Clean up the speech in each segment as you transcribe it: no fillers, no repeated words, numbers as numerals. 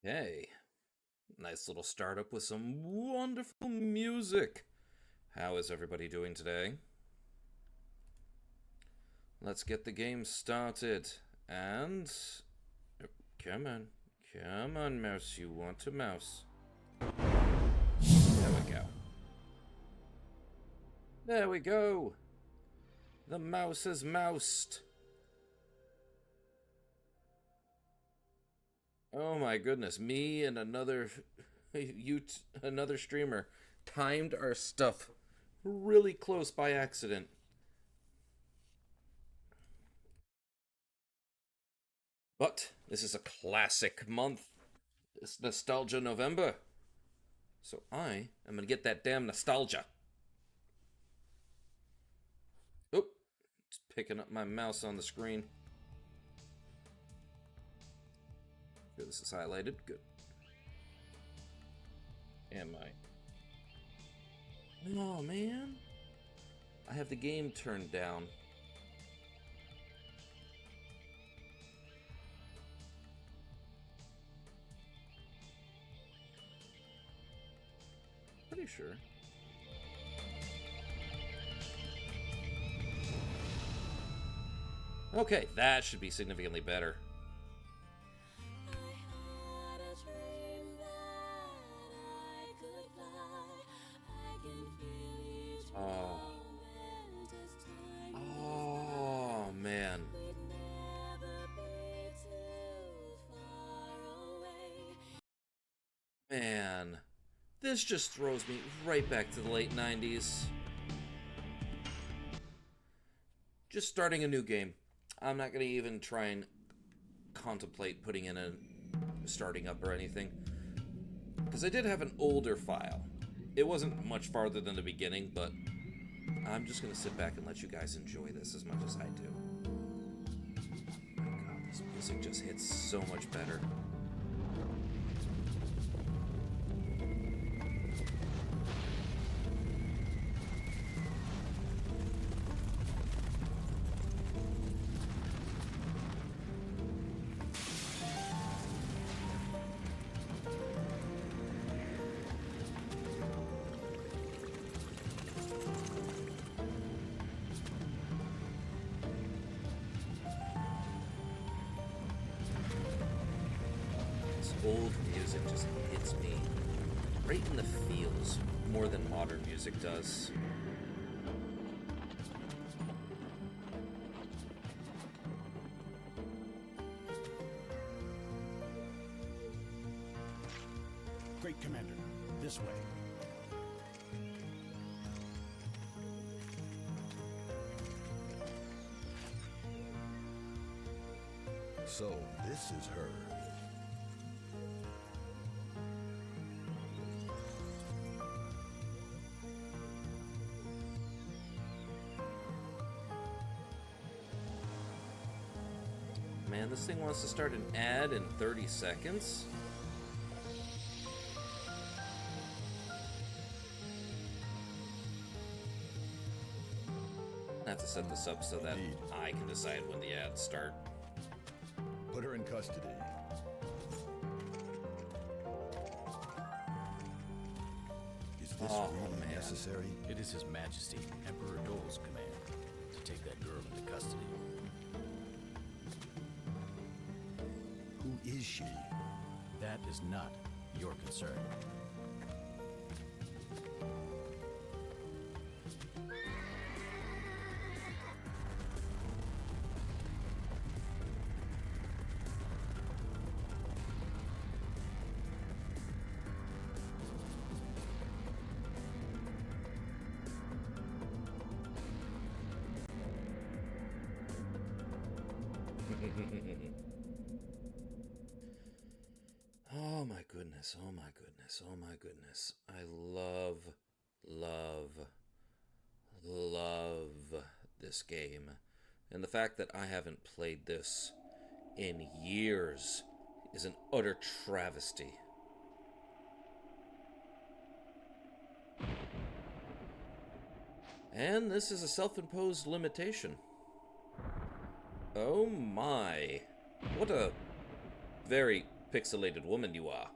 Hey, nice little startup with some wonderful music. How is everybody doing today? Let's get the game started. And. Come on. Come on, mouse. You want to mouse. There we go. There we go. The mouse has moused. Oh my goodness, me and another another streamer timed our stuff really close by accident. But this is a classic month. It's Nostalgia November. So I am going to get that damn nostalgia. Oop, it's picking up my mouse on the screen. Good, this is highlighted. Good. Am I? Oh man, I have the game turned down. Pretty sure. Okay, that should be significantly better. Oh. Oh, man. Man. This just throws me right back to the late 90s. Just starting a new game. I'm not going to even try and contemplate putting in a starting up or anything. Because I did have an older file. It wasn't much farther than the beginning, but I'm just going to sit back and let you guys enjoy this as much as I do. My god, this music just hits so much better. Old music just hits me right in the feels more than modern music does. Great Commander, this way. So, this is her. Man, this thing wants to start an ad in 30 seconds? I have to set this up so that Indeed. I can decide when the ads start. Put her in custody. Is this really necessary? It is His Majesty, Emperor Dole's command to take that girl into custody. Who is she? That is not your concern. Oh my goodness, oh my goodness, oh my goodness. I love, love, love this game. And the fact that I haven't played this in years is an utter travesty. And this is a self-imposed limitation. Oh my. What a very pixelated woman you are.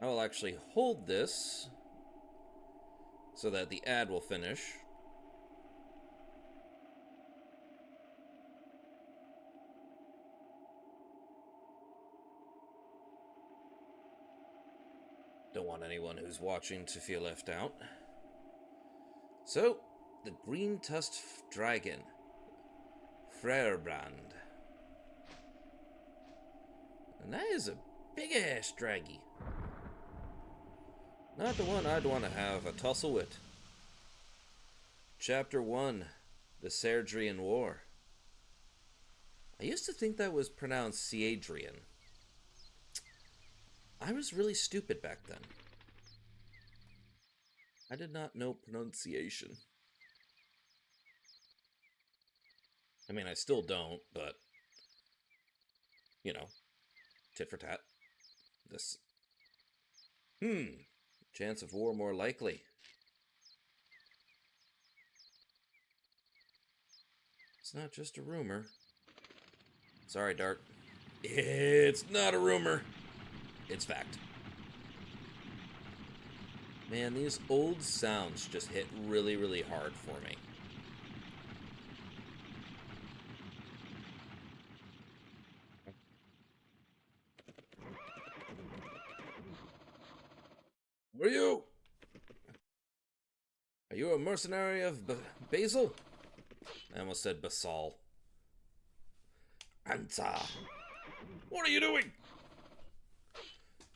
I will actually hold this so that the ad will finish. Don't want anyone who's watching to feel left out. So, the green-tusked dragon, Frerebrand. And that is a big-ass draggy. Not the one I'd want to have a tussle with. Chapter 1, The Serdrian War. I used to think that was pronounced Seadrian. I was really stupid back then. I did not know pronunciation. I mean, I still don't, but, you know, tit for tat. This. Chance of war more likely. It's not just a rumor. Sorry, Dart. It's not a rumor. It's fact. Man, these old sounds just hit really, really hard for me. Who are you? Are you a mercenary of Basil? I almost said Basal. Answer. What are you doing?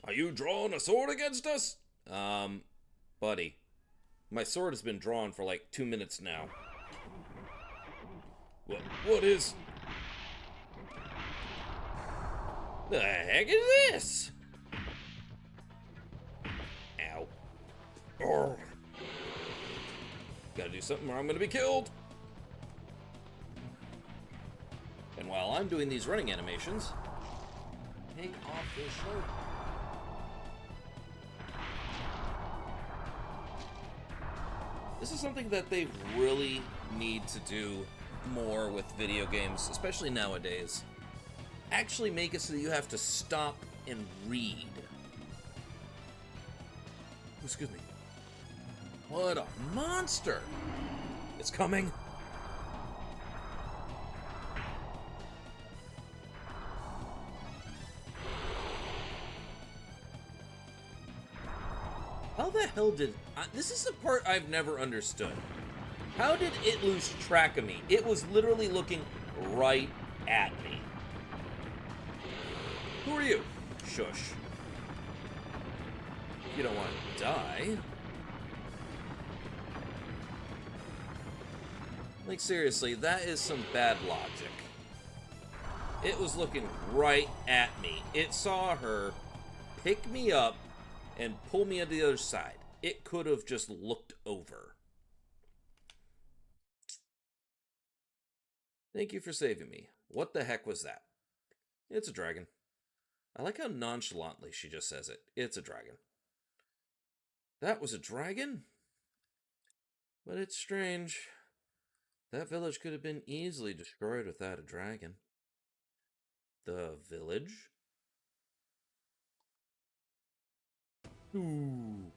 Are you drawing a sword against us? Buddy. My sword has been drawn for like 2 minutes now. What is... The heck is this? Ow. Urgh. Gotta do something or I'm gonna be killed. And while I'm doing these running animations, take off this shirt. This is something that they really need to do more with video games, especially nowadays. Actually make it so that you have to stop and read. Excuse me. What a monster! It's coming. How the hell did... this is the part I've never understood. How did it lose track of me? It was literally looking right at me. Who are you? Shush. You don't want to die. Like, seriously, that is some bad logic. It was looking right at me. It saw her pick me up and pull me on the other side. It could have just looked over. Thank you for saving me. What the heck was that? It's a dragon. I like how nonchalantly she just says it. It's a dragon. That was a dragon? But it's strange. That village could have been easily destroyed without a dragon. The village? Ooh.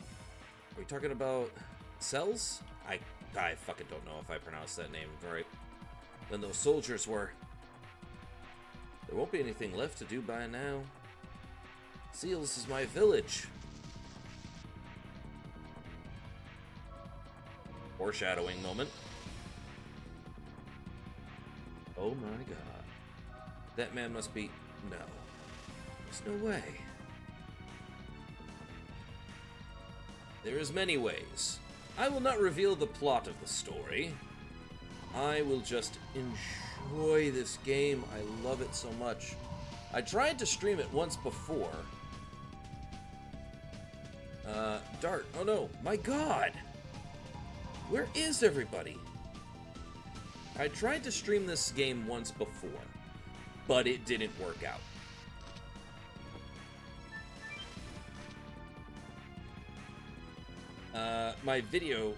Are we talking about cells? I fucking don't know if I pronounced that name right. Then those soldiers were. There won't be anything left to do by now. Seals is my village. Foreshadowing moment. Oh my god. That man must be... No. There's no way. There is many ways. I will not reveal the plot of the story. I will just enjoy this game. I love it so much. I tried to stream it once before. Dart. Oh no, my god! Where is everybody? I tried to stream this game once before, but it didn't work out. my video,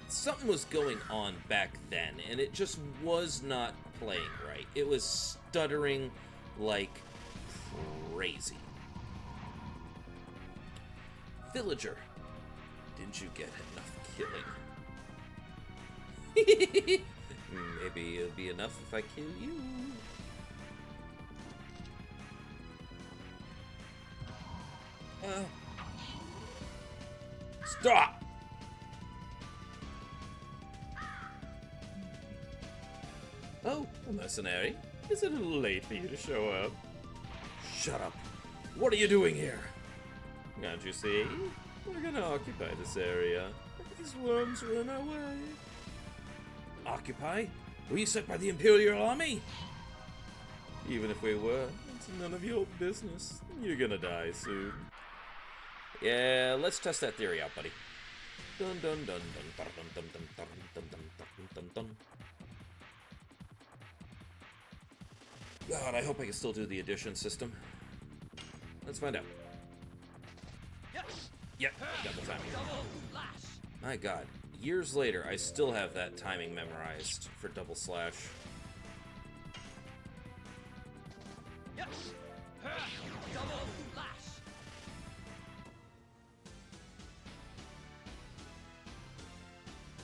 something was going on back then, and it just was not playing right. It was stuttering like crazy. Villager, didn't you get enough killing? Maybe it'll be enough if I kill you. Stop! Oh, a mercenary. Is it a little late for you to show up? Shut up. What are you doing here? Can't you see? We're gonna occupy this area. These worms are in our way. Occupy? Were you sent by the Imperial Army? Even if we were, it's none of your business. You're gonna die soon. Yeah, let's test that theory out, buddy. Dun dun dun dun dun dun dun dun dun dun dun dun dun. God, I hope I can still do the addition system. Let's find out. Yep, got the timing. My God, years later, I still have that timing memorized for double slash.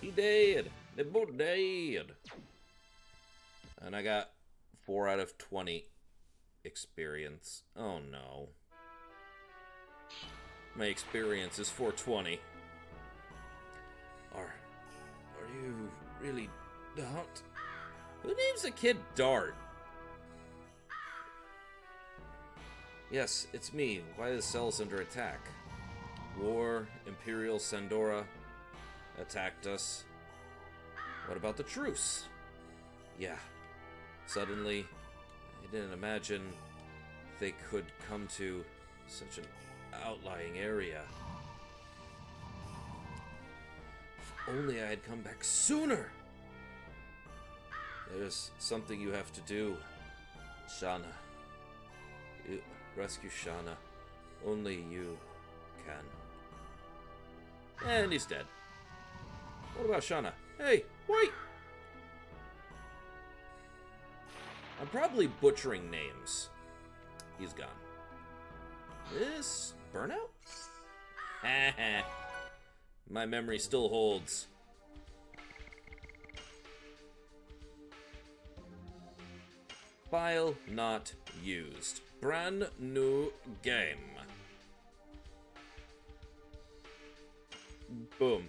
He dead. They both dead. And I got 4 out of 20 experience. Oh no. My experience is 420. Are you really Dart? Who names a kid Dart? Yes, it's me. Why is Cell's under attack? War, Imperial Sandora attacked us. What about the truce? Yeah. Suddenly, I didn't imagine they could come to such an outlying area. If only I had come back sooner! There's something you have to do, Shana. You rescue Shana. Only you can. And he's dead. What about Shana? Hey, wait! I'm probably butchering names. He's gone. This burnout? My memory still holds. File not used. Brand new game. Boom.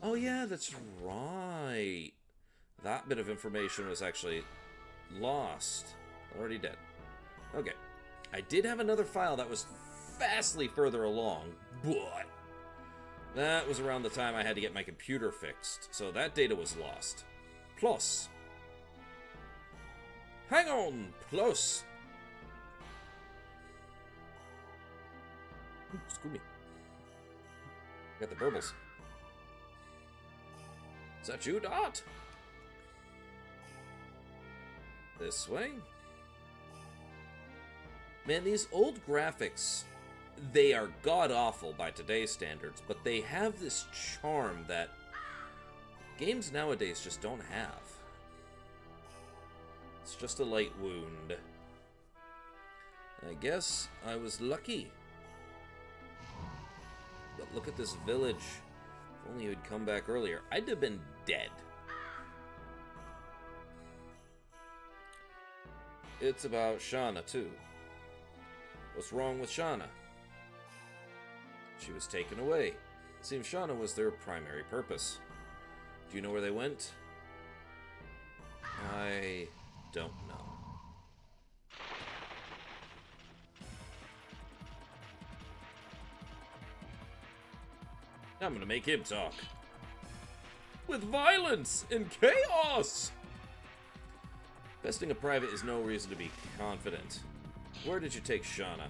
Oh yeah, that's right. That bit of information was actually lost. Already dead. Okay. I did have another file that was vastly further along, but that was around the time I had to get my computer fixed, so that data was lost. Plus. Hang on! Plus. Ooh, Scooby. Got the burbles. Is that you, Dot? This way? Man, these old graphics, they are god-awful by today's standards, but they have this charm that games nowadays just don't have. It's just a light wound. I guess I was lucky. But look at this village. If only you had come back earlier, I'd have been dead. It's about Shana, too. What's wrong with Shana? She was taken away. It seems Shana was their primary purpose. Do you know where they went? I don't know. I'm gonna make him talk. With violence and chaos! Besting a private is no reason to be confident. Where did you take Shana?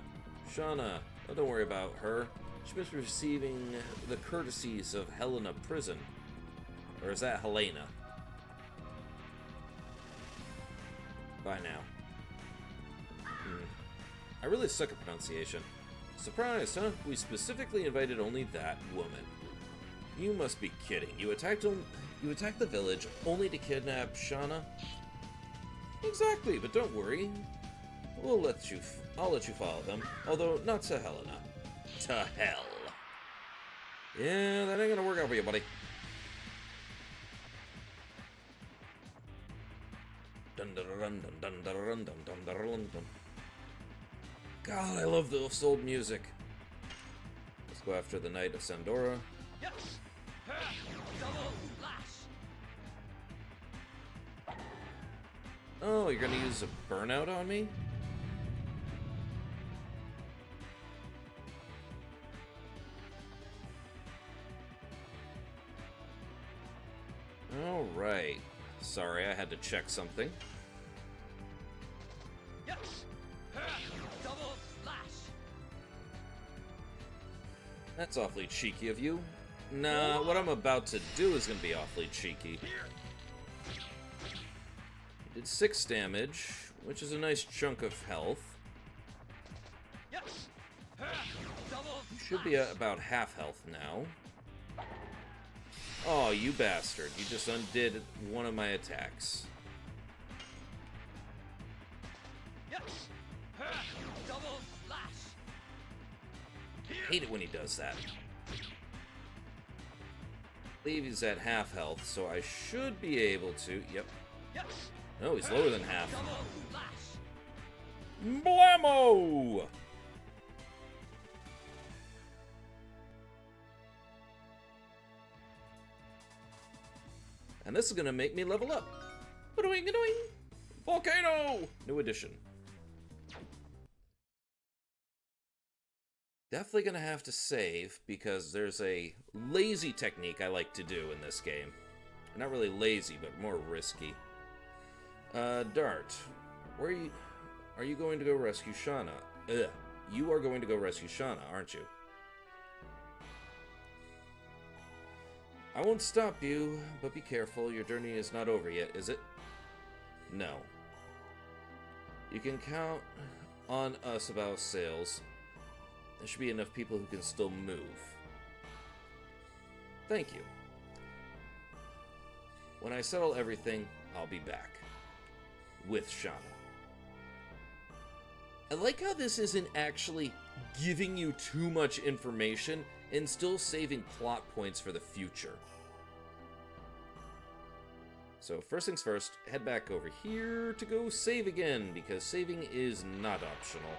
Shana, oh, don't worry about her. She must be receiving the courtesies of Helena Prison. Or is that Helena? Bye now. I really suck at pronunciation. Surprised, huh? We specifically invited only that woman. You must be kidding. You attacked him. You attacked the village only to kidnap Shauna? Exactly, but don't worry. I'll let you follow them. Although, not to Helena. To hell. Yeah, that ain't gonna work out for you, buddy. God, I love this old music. Let's go after the Knight of Sandora. Oh, you're gonna use a burnout on me? Alright. Sorry, I had to check something. That's awfully cheeky of you. Nah, what I'm about to do is gonna be awfully cheeky. He did 6 damage, which is a nice chunk of health. You should be at about half health now. Oh, you bastard. You just undid one of my attacks. Hate it when he does that. I believe he's at half health, so I should be able to... Yep. No, he's lower than half. Blammo! And this is gonna make me level up. Ba-doing-a-doing! Volcano! New addition. Definitely gonna have to save, because there's a lazy technique I like to do in this game. Not really lazy, but more risky. Dart, where are you going to go rescue Shauna? Ugh. You are going to go rescue Shauna, aren't you? I won't stop you, but be careful. Your journey is not over yet, is it? No. You can count on us about sales. There should be enough people who can still move. Thank you. When I settle everything, I'll be back. With Shauna. I like how this isn't actually giving you too much information and still saving plot points for the future. So first things first, head back over here to go save again, because saving is not optional.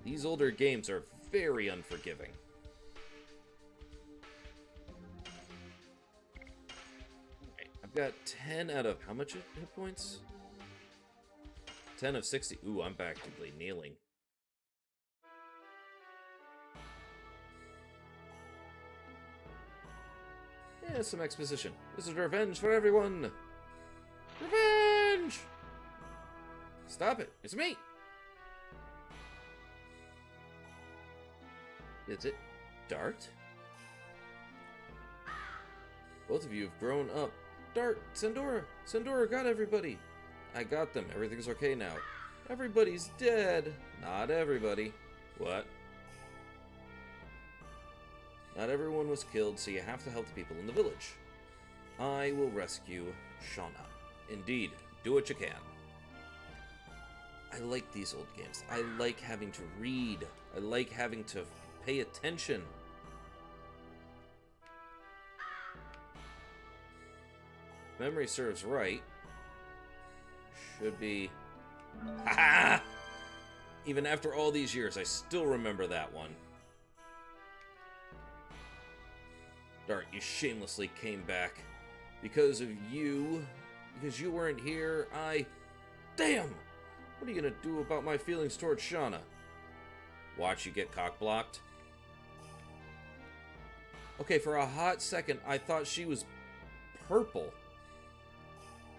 These older games are very unforgiving. Okay, I've got 10 out of how much hit points? 10 of 60. Ooh, I'm practically kneeling. Yeah, some exposition. This is revenge for everyone! Revenge! Stop it! It's me! Is it Dart? Both of you have grown up. Dart! Sandora! Sandora got everybody! I got them. Everything's okay now. Everybody's dead. Not everybody. What? Not everyone was killed, so you have to help the people in the village. I will rescue Shauna. Indeed, do what you can. I like these old games. I like having to read. I like having to pay attention. If memory serves right, should be... Ha! Even after all these years, I still remember that one. Dart, you shamelessly came back. Because of you. Because you weren't here, Damn! What are you gonna do about my feelings towards Shauna? Watch you get cock-blocked? Okay, for a hot second, I thought she was purple.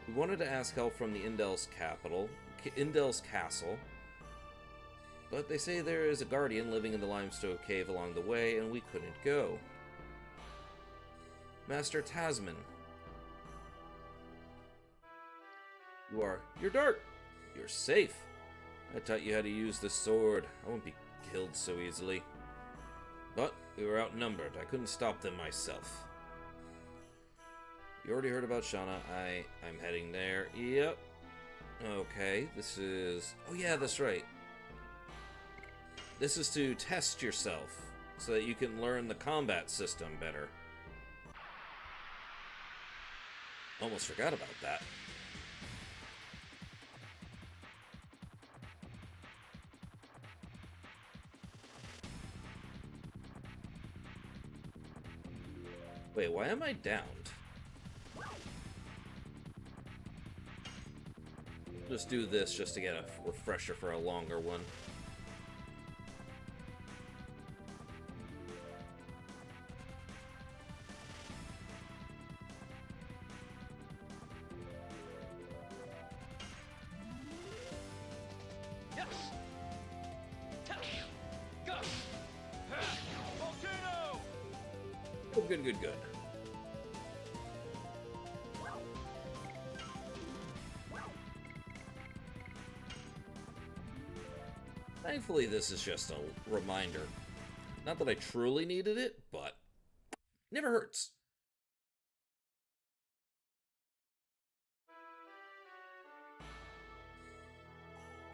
We wanted to ask help from the Indel's castle. But they say there is a guardian living in the limestone cave along the way, and we couldn't go. Master Tasman. You're Dart. You're safe. I taught you how to use the sword. I won't be killed so easily. But We were outnumbered. I couldn't stop them myself. You already heard about Shauna. I'm heading there. Yep. Okay, this is... Oh yeah, that's right. This is to test yourself, so that you can learn the combat system better. Almost forgot about that. Wait, why am I downed? Just do this just to get a refresher for a longer one. Oh, good, good, good. Thankfully, this is just a reminder. Not that I truly needed it, but never hurts.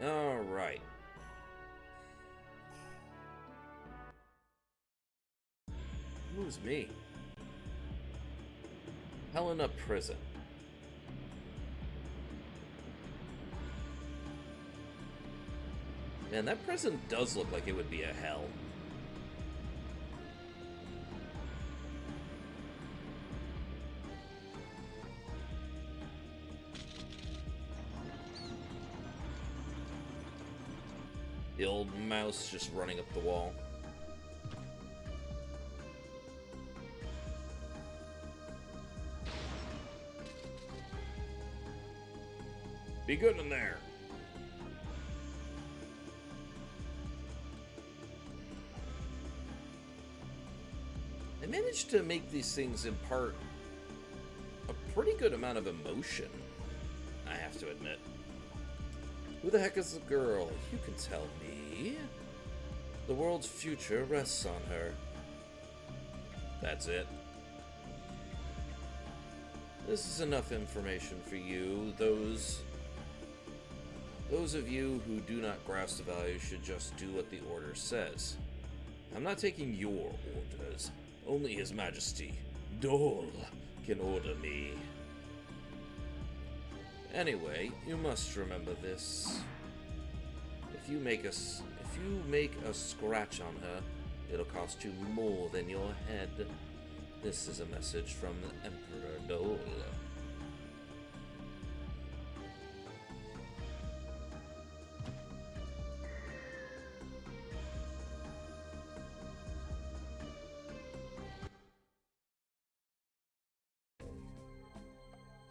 All right. Who's me? Helena Prison. Man, that prison does look like it would be a hell. The old mouse just running up the wall. Be good in there. I managed to make these things impart a pretty good amount of emotion, I have to admit. Who the heck is the girl? You can tell me. The world's future rests on her. That's it. This is enough information for you. Those of you who do not grasp the value should just do what the order says. I'm not taking your orders. Only His Majesty, Dole, can order me. Anyway, you must remember this. If you make a scratch on her, it'll cost you more than your head. This is a message from the Emperor Dole.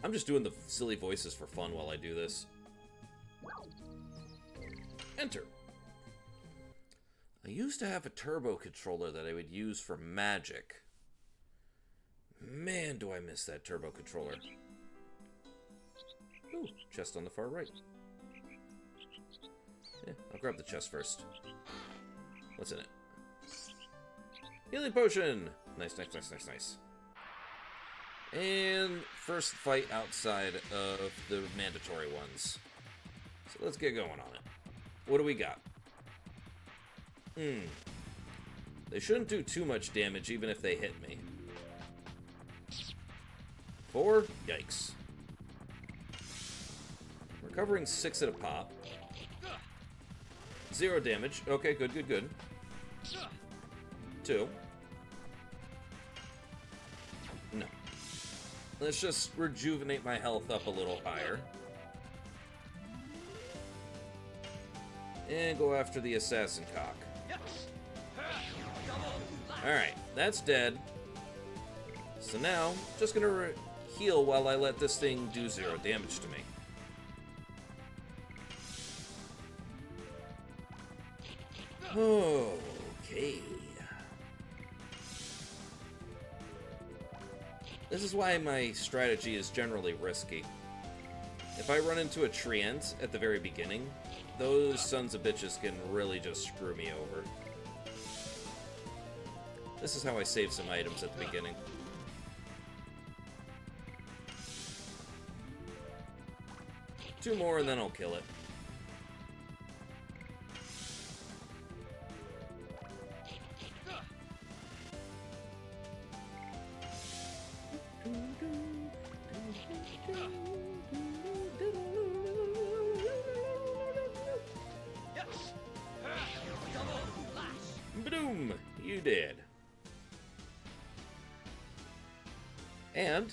I'm just doing the silly voices for fun while I do this. Enter. I used to have a turbo controller that I would use for magic. Man, do I miss that turbo controller. Ooh, chest on the far right. Yeah, I'll grab the chest first. What's in it? Healing potion! Nice, nice, nice, nice, nice. And first fight outside of the mandatory ones. So let's get going on it. What do we got? They shouldn't do too much damage even if they hit me. 4? Yikes. Recovering 6 at a pop. 0 damage. Okay, good, good, good. 2. No. Let's just rejuvenate my health up a little higher. And go after the assassin cock. Alright, that's dead. So now, just gonna heal while I let this thing do 0 damage to me. Okay. This is why my strategy is generally risky. If I run into a treant at the very beginning, those sons of bitches can really just screw me over. This is how I save some items at the beginning. Two more and then I'll kill it. Boom! You did. And,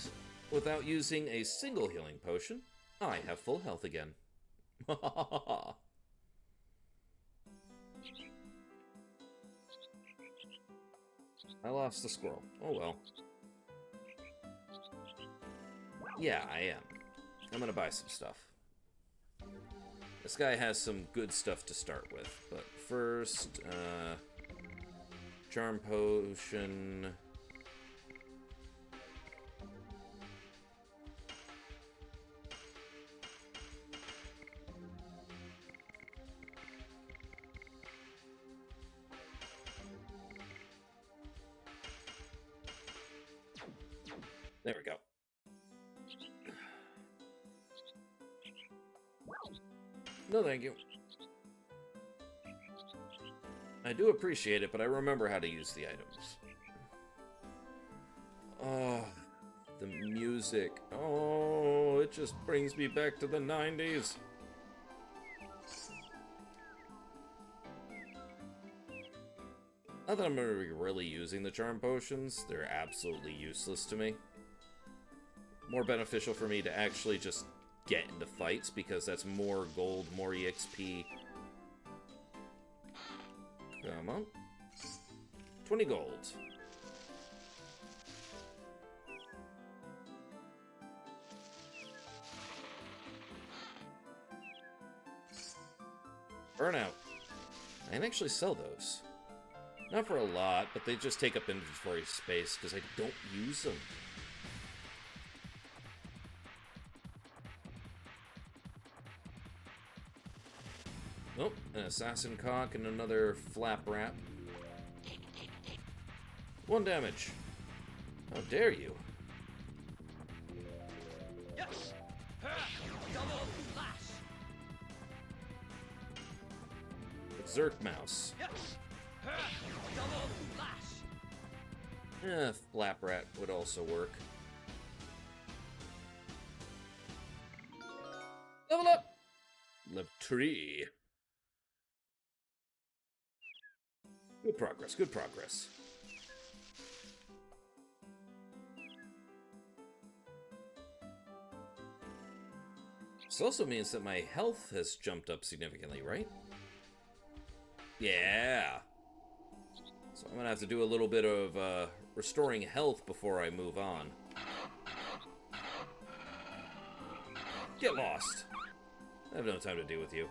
without using a single healing potion, I have full health again. I lost the squirrel. Oh well. Yeah, I am. I'm gonna buy some stuff. This guy has some good stuff to start with, but first, charm potion. There we go. No, thank you. I do appreciate it, but I remember how to use the items. Oh, the music. Oh, it just brings me back to the 90s. Not that I'm going to be really using the charm potions. They're absolutely useless to me. More beneficial for me to actually just get into fights, because that's more gold, more EXP. Come on. 20 gold. Burnout. I can actually sell those. Not for a lot, but they just take up inventory space because I don't use them. Nope, an assassin cock and another flap rat. 1 damage. How dare you? Yes. Double flash. Berserk mouse. Yes. Double flash. Flap rat would also work. Level up! Level 3. Good progress, good progress. This also means that my health has jumped up significantly, right? Yeah. So I'm gonna have to do a little bit of restoring health before I move on. Get lost. I have no time to deal with you.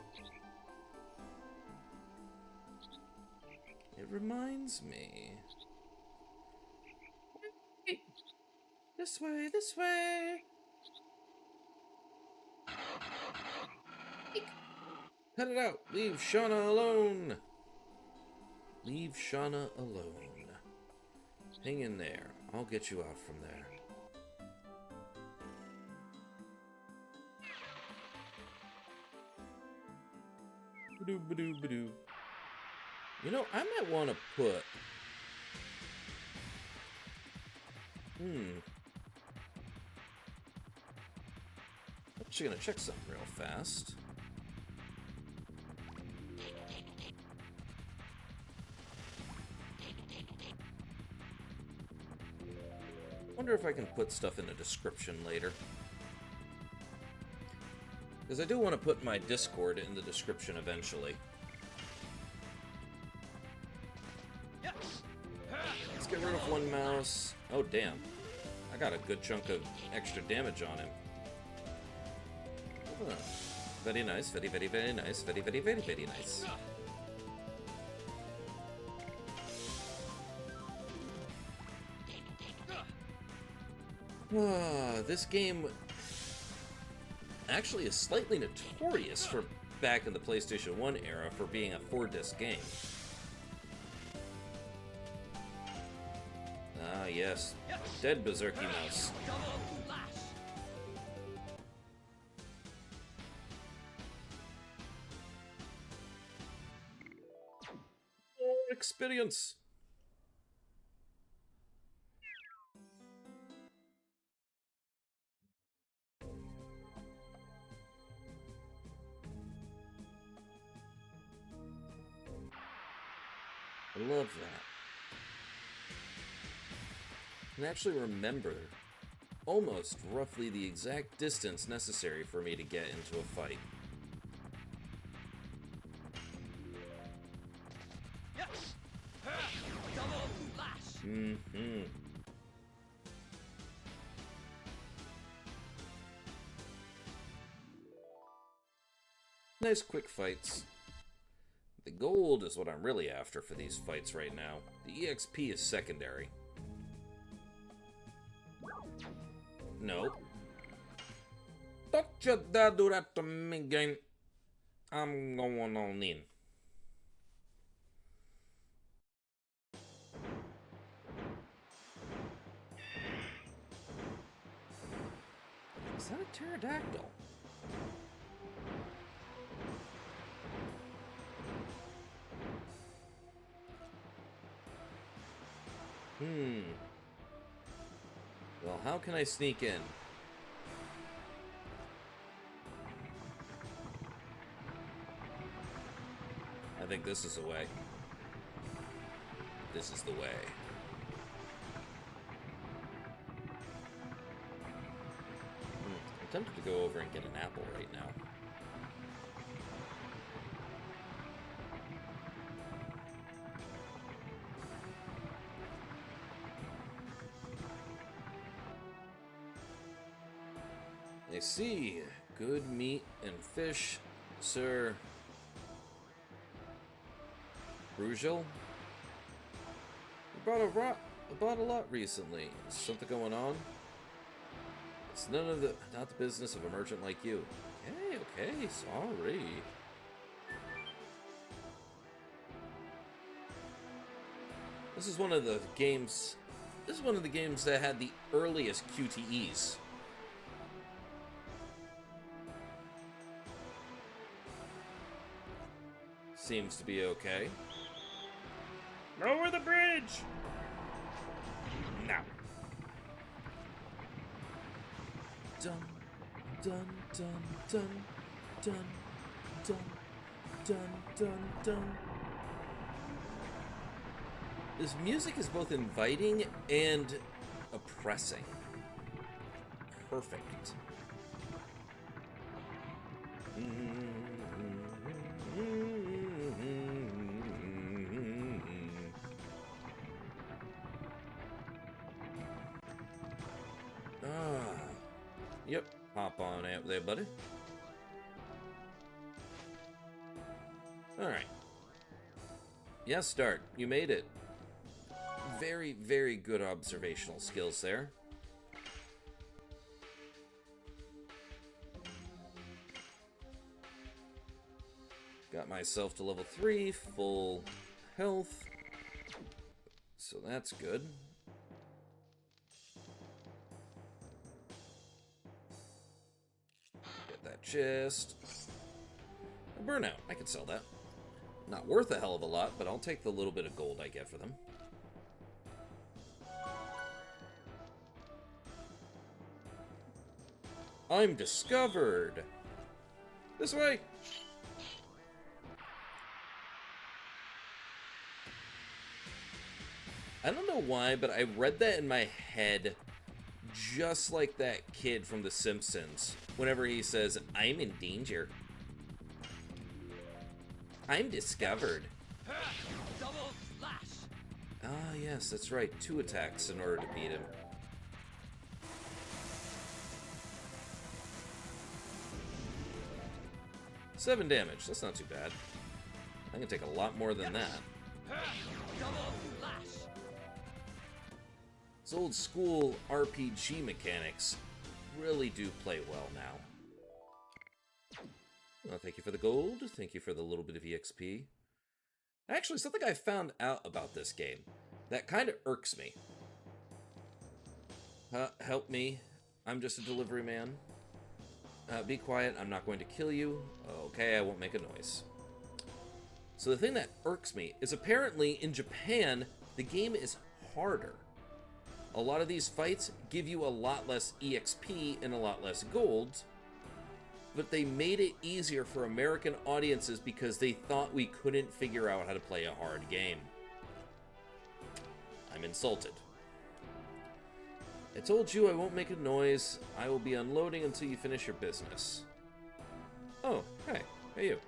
It reminds me. Wait. This way, this way. Eek. Cut it out. Leave Shauna alone. Leave Shauna alone. Hang in there. I'll get you out from there. Badoo, badoo, badoo. You know, I might want to put... I'm actually going to check something real fast. Wonder if I can put stuff in the description later. Because I do want to put my Discord in the description eventually. Let's get rid of 1 mouse. Oh, damn. I got a good chunk of extra damage on him. Huh. Very nice, very, very, very nice, very, very, very, very nice. This game actually is slightly notorious for back in the PlayStation 1 era for being a 4-disc game. Ah, yes. Dead Berserky Mouse. Double flash. More experience. I love that. I can actually remember almost roughly the exact distance necessary for me to get into a fight. Yes. Double flash. Mm-hmm. Nice quick fights. The gold is what I'm really after for these fights right now. The EXP is secondary. No. Don't you dare do that to me, game. I'm going on in. Is that a pterodactyl? Well, how can I sneak in? I think this is the way. This is the way. I'm tempted to go over and get an apple right now. I see. Good meat and fish, Sir Brugel. You bought a lot recently. Is something going on? It's not the business of a merchant like you. Okay, sorry. This is one of the games that had the earliest QTEs. Seems to be okay. Lower the bridge! Now. Dun, dun, dun, dun, dun, dun, dun, dun, dun. This music is both inviting and oppressing. Perfect. Yep, hop on out there, buddy. Alright. Yes, start. You made it. Very, very good observational skills there. Got myself to level 3, full health. So that's good. Chest. A burnout. I could sell that. Not worth a hell of a lot, but I'll take the little bit of gold I get for them. I'm discovered. This way. I don't know why, but I read that in my head just like that kid from The Simpsons. Whenever he says, I'm in danger. I'm discovered. Double flash. Ah, yes, that's right. 2 attacks in order to beat him. $7 damage. That's not too bad. I can take a lot more than that. Double flash. These old school RPG mechanics really do play well now. Well, thank you for the gold. Thank you for the little bit of EXP. Actually, something I found out about this game that kind of irks me. Help me. I'm just a delivery man. Be quiet. I'm not going to kill you. Okay, I won't make a noise. So the thing that irks me is apparently in Japan, the game is harder. A lot of these fights give you a lot less EXP and a lot less gold, but they made it easier for American audiences because they thought we couldn't figure out how to play a hard game. I'm insulted. I told you I won't make a noise. I will be unloading until you finish your business. Oh, hey. Hey, you.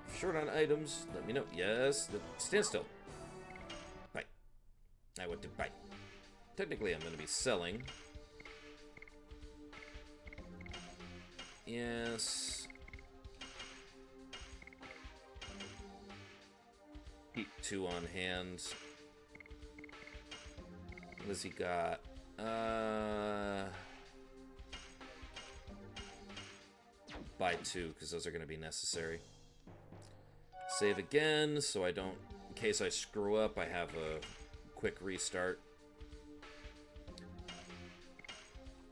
If short on items, let me know. Yes. Stand still. Bye. I went to bye. Technically, I'm going to be selling. Yes. Keep 2 on hand. What has he got? Buy 2, because those are going to be necessary. Save again, so I don't... In case I screw up, I have a quick restart.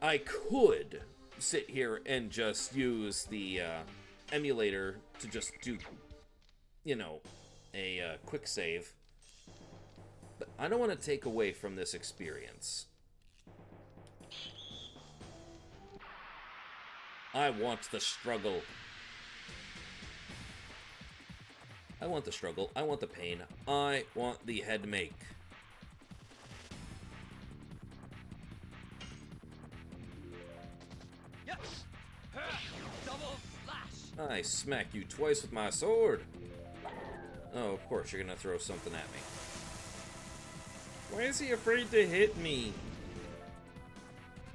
I could sit here and just use the emulator to just do, you know, a quick save. But I don't want to take away from this experience. I want the struggle. I want the struggle. I want the pain. I want the head make. Yes. Double slash. I smack you twice with my sword. Oh, of course, you're gonna throw something at me. Why is he afraid to hit me?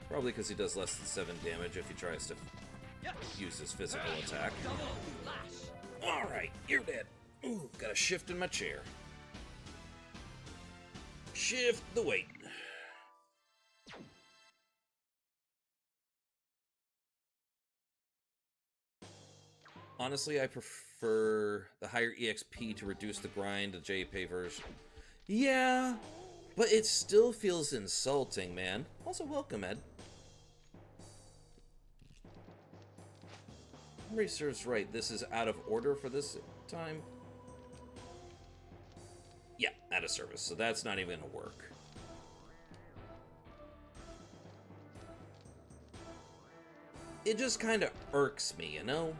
Probably because he does less than 7 damage if he tries to use his physical attack. Double slash. Alright, you're dead. Ooh, got a shift in my chair. Shift the weight. Honestly, I prefer the higher EXP to reduce the grind, the JP version. Yeah, but it still feels insulting, man. Also, welcome, Ed. Memory serves right. This is out of order for this time. Yeah, out of service, so that's not even gonna work. It just kind of irks me, you know?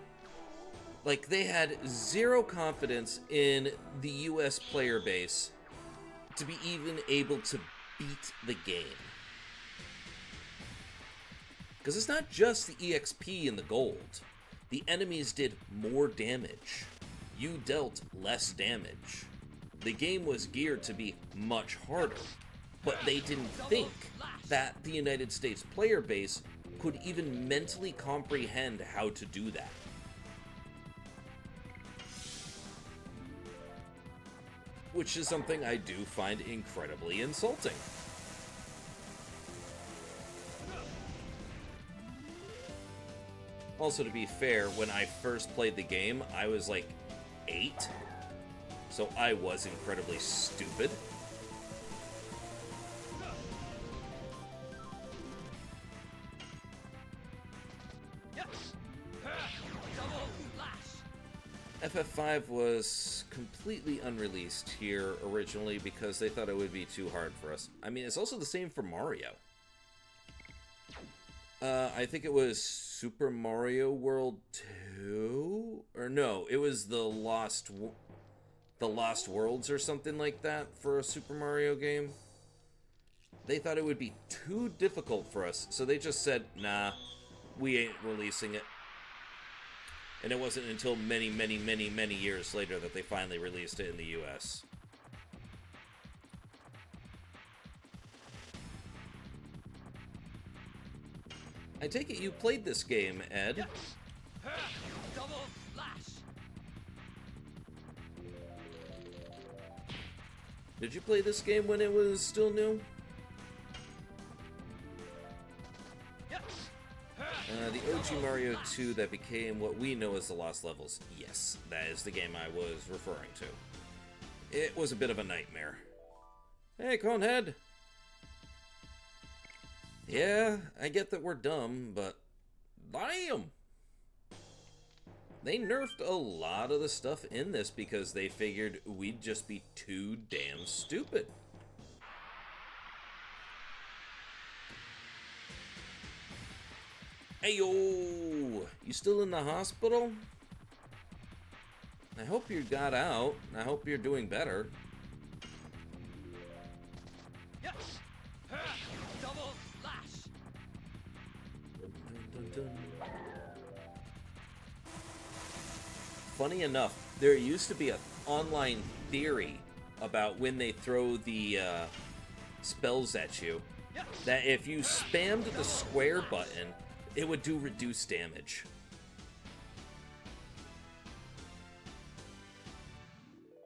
Like, they had zero confidence in the US player base to be even able to beat the game. Because it's not just the EXP and the gold. The enemies did more damage. You dealt less damage. The game was geared to be much harder, but they didn't think that the United States player base could even mentally comprehend how to do that. Which is something I do find incredibly insulting. Also, to be fair, when I first played the game, I was like 8, so I was incredibly stupid. Yes. Double slash. FF5 was completely unreleased here originally because they thought it would be too hard for us. I mean, it's also the same for Mario. I think it was Super Mario World 2? Or no, it was the Lost Worlds or something like that for a Super Mario game. They thought it would be too difficult for us, so they just said, nah, we ain't releasing it. And it wasn't until many, many, many, many years later that they finally released it in the US. I take it you played this game, Ed. Double slash. Did you play this game when it was still new? Yes. The OG Mario 2 that became what we know as the Lost Levels. Yes, that is the game I was referring to. It was a bit of a nightmare. Hey, Conehead! Yeah, I get that we're dumb, but damn! They nerfed a lot of the stuff in this because they figured we'd just be too damn stupid. Ayo! You still in the hospital? I hope you got out. I hope you're doing better. Yes. Double slash. Dun, dun, dun. Funny enough, there used to be an online theory about when they throw the spells at you, that if you spammed the square button, it would do reduced damage.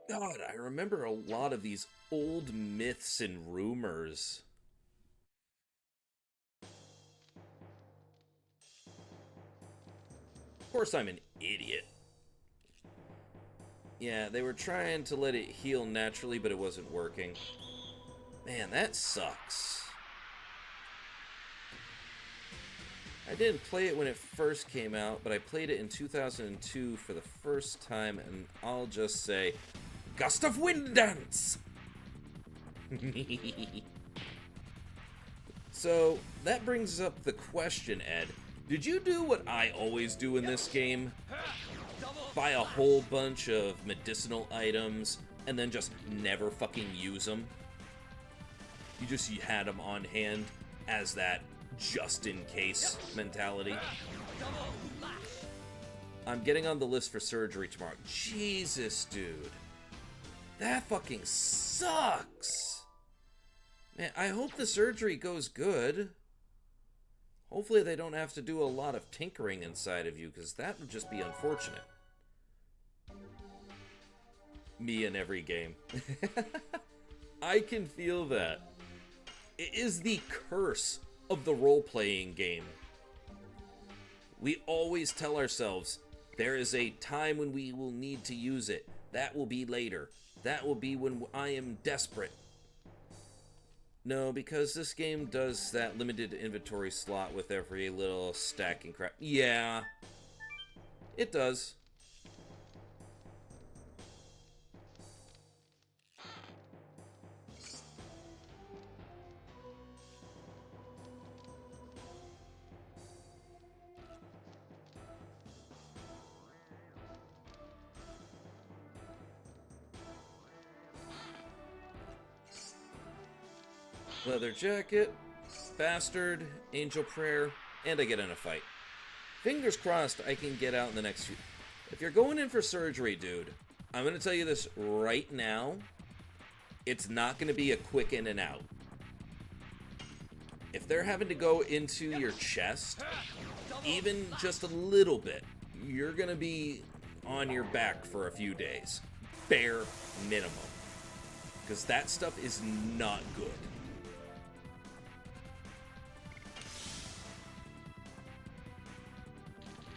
God, I remember a lot of these old myths and rumors. Of course, I'm an idiot. Yeah, they were trying to let it heal naturally, but it wasn't working. Man, that sucks. I didn't play it when it first came out, but I played it in 2002 for the first time, and I'll just say, Gust of Wind Dance! So, that brings up the question, Ed. Did you do what I always do in this game? Buy a whole bunch of medicinal items, and then just never fucking use them? You just had them on hand as that just-in-case mentality? I'm getting on the list for surgery tomorrow. Jesus, dude. That fucking sucks. Man, I hope the surgery goes good. Hopefully they don't have to do a lot of tinkering inside of you, because that would just be unfortunate. Me in every game. I can feel that. It is the curse of the role-playing game. We always tell ourselves, there is a time when we will need to use it. That will be later. That will be when I am desperate. No, because this game does that limited inventory slot with every little stack and crap. Yeah, it does. Leather jacket, bastard, angel prayer, and I get in a fight. Fingers crossed I can get out in the next few... If you're going in for surgery, dude, I'm going to tell you this right now. It's not going to be a quick in and out. If they're having to go into your chest, even just a little bit, you're going to be on your back for a few days. Bare minimum. Because that stuff is not good.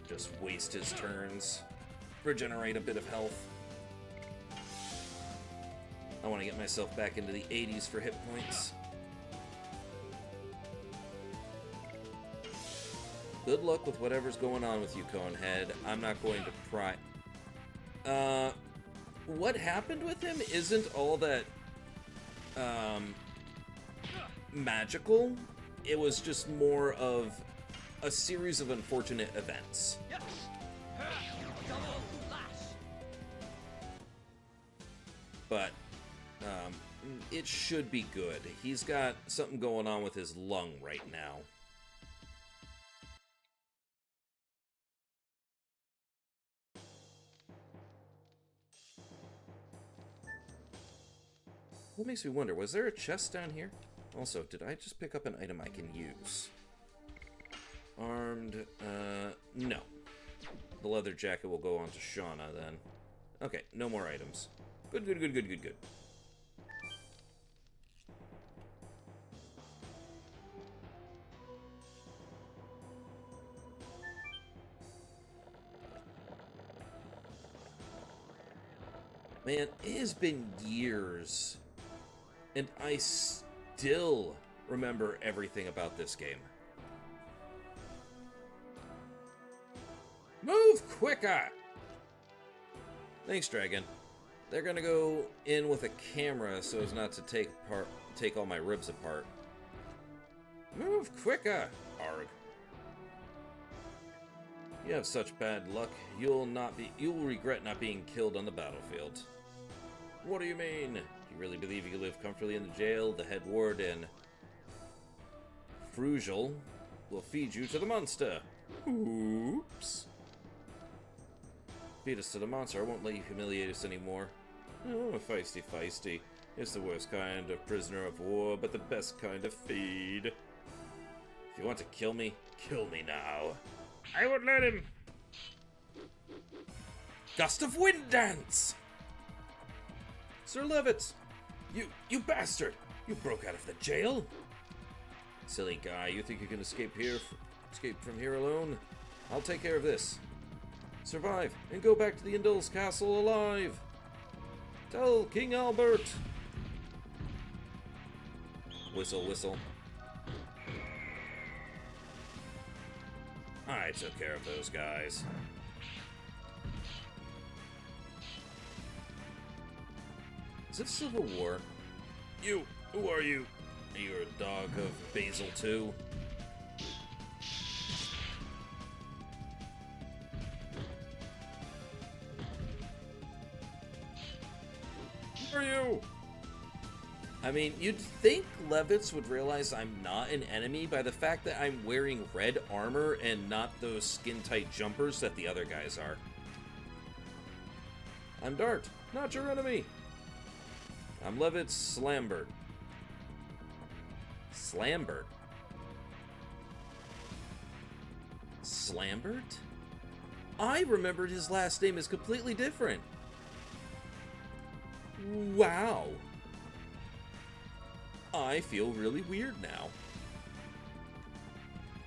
Just waste his turns. Regenerate a bit of health. I want to get myself back into the 80s for hit points. Good luck with whatever's going on with you, Conehead. I'm not going to pry. What happened with him isn't all that magical. It was just more of a series of unfortunate events. But it should be good. He's got something going on with his lung right now. What makes me wonder, was there a chest down here? Also, did I just pick up an item I can use? Armed, no. The leather jacket will go on to Shauna then. Okay, no more items. Good, good, good, good, good, good. Man, it has been years, and I still remember everything about this game. Move quicker! Thanks, Dragon. They're gonna go in with a camera so as not to take all my ribs apart. Move quicker! Arg. You have such bad luck, you'll regret not being killed on the battlefield. What do you mean? You really believe you can live comfortably in the jail? The head warden, Frugal, will feed you to the monster. Oops. Feed us to the monster. I won't let you humiliate us anymore. Oh, feisty. It's the worst kind of prisoner of war, but the best kind of feed. If you want to kill me now. I won't let him. Gust of wind dance! Sir Levitt! You bastard! You broke out of the jail? Silly guy, you think you can escape from here alone? I'll take care of this. Survive and go back to the Indul's castle alive. Tell King Albert. Whistle, whistle. I took care of those guys. Is it Civil War? You, who are you? You're a dog of Basil too. Who are you? I mean, you'd think Levitz would realize I'm not an enemy by the fact that I'm wearing red armor and not those skin-tight jumpers that the other guys are. I'm Dart, not your enemy. I'm Levitz Slambert. Slambert? Slambert? I remembered his last name is completely different. Wow. I feel really weird now.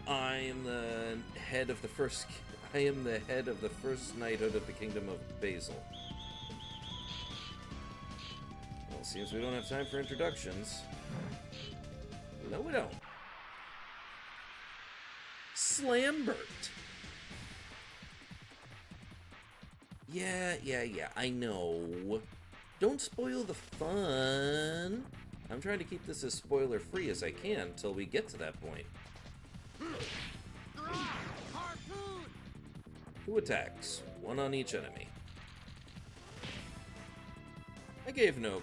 I am the head of the first knighthood of the Kingdom of Basil. Well, seems we don't have time for introductions. No, we don't. Slambert. Yeah, I know. Don't spoil the fun. I'm trying to keep this as spoiler-free as I can until we get to that point. Who attacks? One on each enemy. I gave no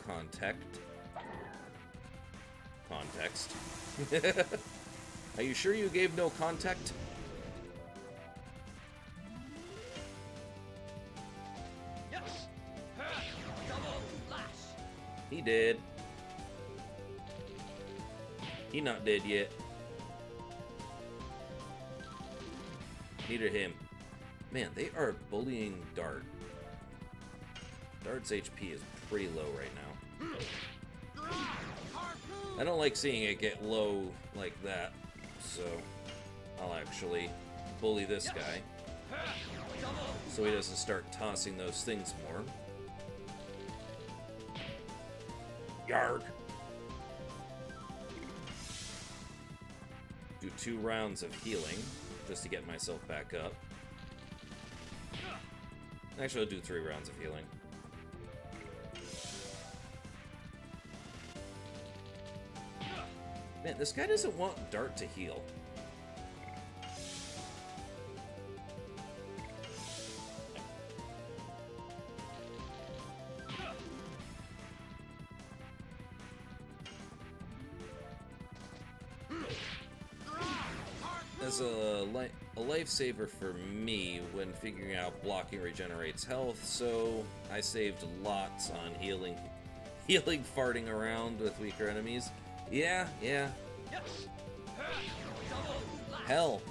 context. Are you sure you gave no contact? Yes. Double lash. He did. He not dead yet. Neither him. Man, they are bullying Dart. Dart's HP is pretty low right now. I don't like seeing it get low like that, so I'll actually bully this guy so he doesn't start tossing those things more. Yarg! Do 2 rounds of healing just to get myself back up. Actually, I'll do 3 rounds of healing. Man, this guy doesn't want Dart to heal. As a lifesaver for me when figuring out blocking regenerates health, so I saved lots on healing farting around with weaker enemies. Yeah. Hell.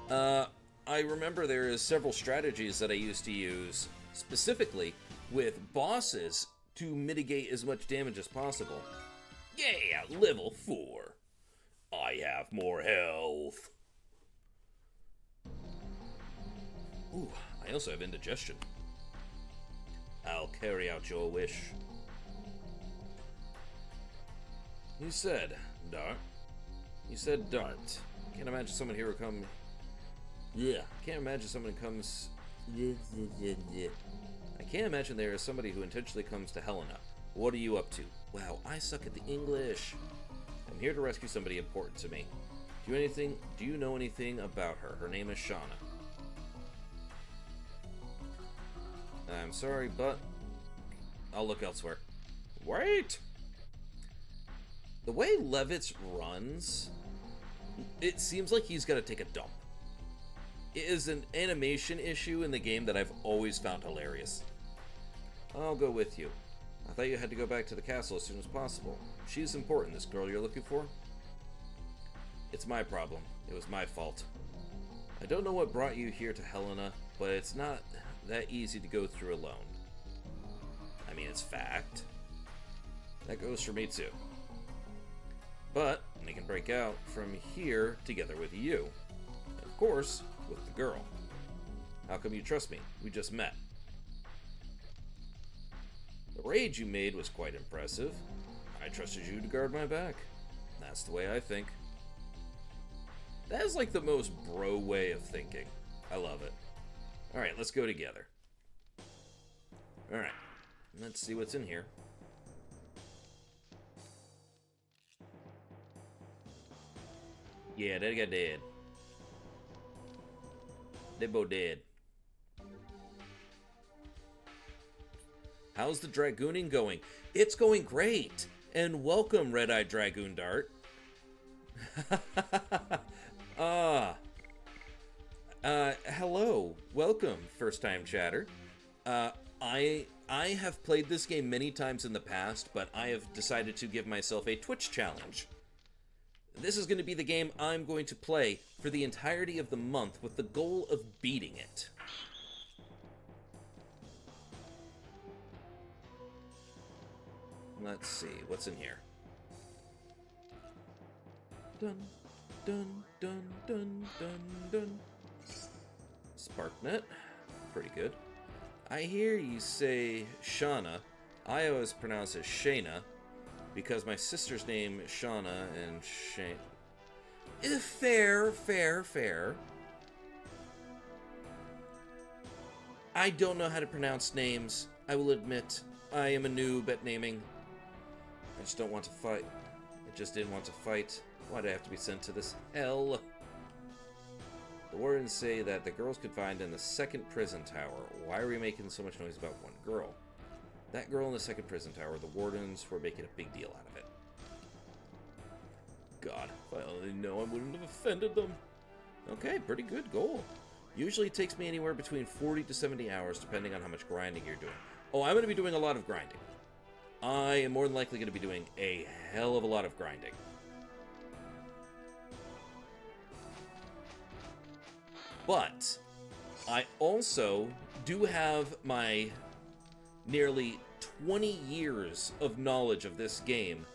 I remember there is several strategies that I used to use, specifically with bosses, to mitigate as much damage as possible. Yeah, level 4. I have more health. Ooh, I also have indigestion. I'll carry out your wish. You said Dart. You said Dart. Can't imagine someone here who come. Yeah. Can't imagine someone who comes. I can't imagine there is somebody who intentionally comes to Helena. What are you up to? Wow, I suck at the English. I'm here to rescue somebody important to me. Do you know anything about her? Her name is Shauna. I'm sorry, but I'll look elsewhere. Wait! The way Levitz runs, it seems like he's got to take a dump. It is an animation issue in the game that I've always found hilarious. I'll go with you. I thought you had to go back to the castle as soon as possible. She's important, this girl you're looking for. It's my problem. It was my fault. I don't know what brought you here to Helena, but it's not that easy to go through alone. I mean, it's fact. That goes for me too. But we can break out from here together with you. And of course, with the girl. How come you trust me? We just met. The raid you made was quite impressive. I trusted you to guard my back. That's the way I think. That is like the most bro way of thinking. I love it. Alright, let's go together. Alright, let's see what's in here. Yeah, that guy dead. They both dead. How's the Dragooning going? It's going great! And welcome, Red-Eyed Dragoon Dart. Hello. Welcome, first-time chatter. I have played this game many times in the past, but I have decided to give myself a Twitch challenge. This is going to be the game I'm going to play for the entirety of the month with the goal of beating it. Let's see, what's in here? Dun, dun, dun, dun, dun, dun. SparkNet, pretty good. I hear you say Shauna. I always pronounce it Shayna, because my sister's name is Shauna and Shane. Fair. I don't know how to pronounce names. I will admit, I am a noob at naming. I just don't want to fight. I just didn't want to fight. Why'd I have to be sent to this hell? The wardens say that the girls could find in the second prison tower. Why are we making so much noise about one girl? That girl in the second prison tower, the wardens were making a big deal out of it. God, if I only know, I wouldn't have offended them. Okay, pretty good goal. Usually it takes me anywhere between 40 to 70 hours, depending on how much grinding you're doing. Oh, I'm going to be doing a lot of grinding. I am more than likely going to be doing a hell of a lot of grinding. But I also do have my nearly 20 years of knowledge of this game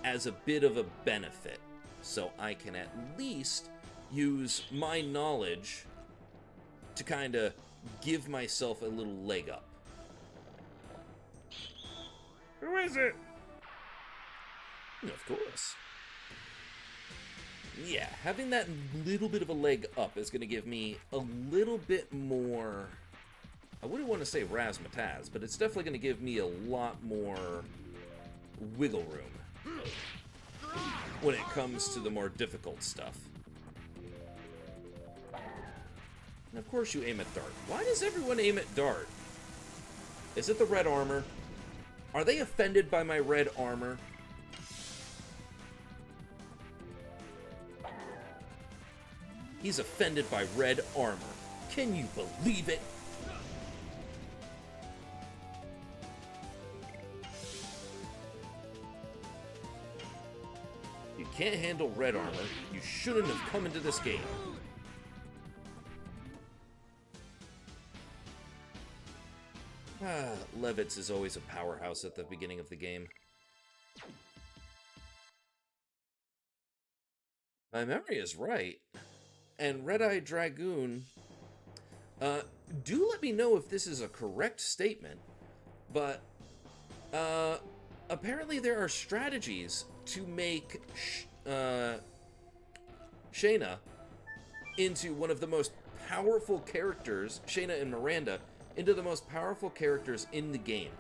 as a bit of a benefit. So I can at least use my knowledge to kind of give myself a little leg up. Who is it? Of course. Yeah, having that little bit of a leg up is going to give me a little bit more... I wouldn't want to say razzmatazz, but it's definitely going to give me a lot more wiggle room when it comes to the more difficult stuff. And of course you aim at Dart. Why does everyone aim at Dart? Is it the red armor? Are they offended by my red armor? He's offended by red armor. Can you believe it? You can't handle red armor. You shouldn't have come into this game. Levitz is always a powerhouse at the beginning of the game. My memory is right. And Red-Eyed Dragoon, do let me know if this is a correct statement, but apparently there are strategies to make Shayna into one of the most powerful characters, Shayna and Miranda, into the most powerful characters in the game,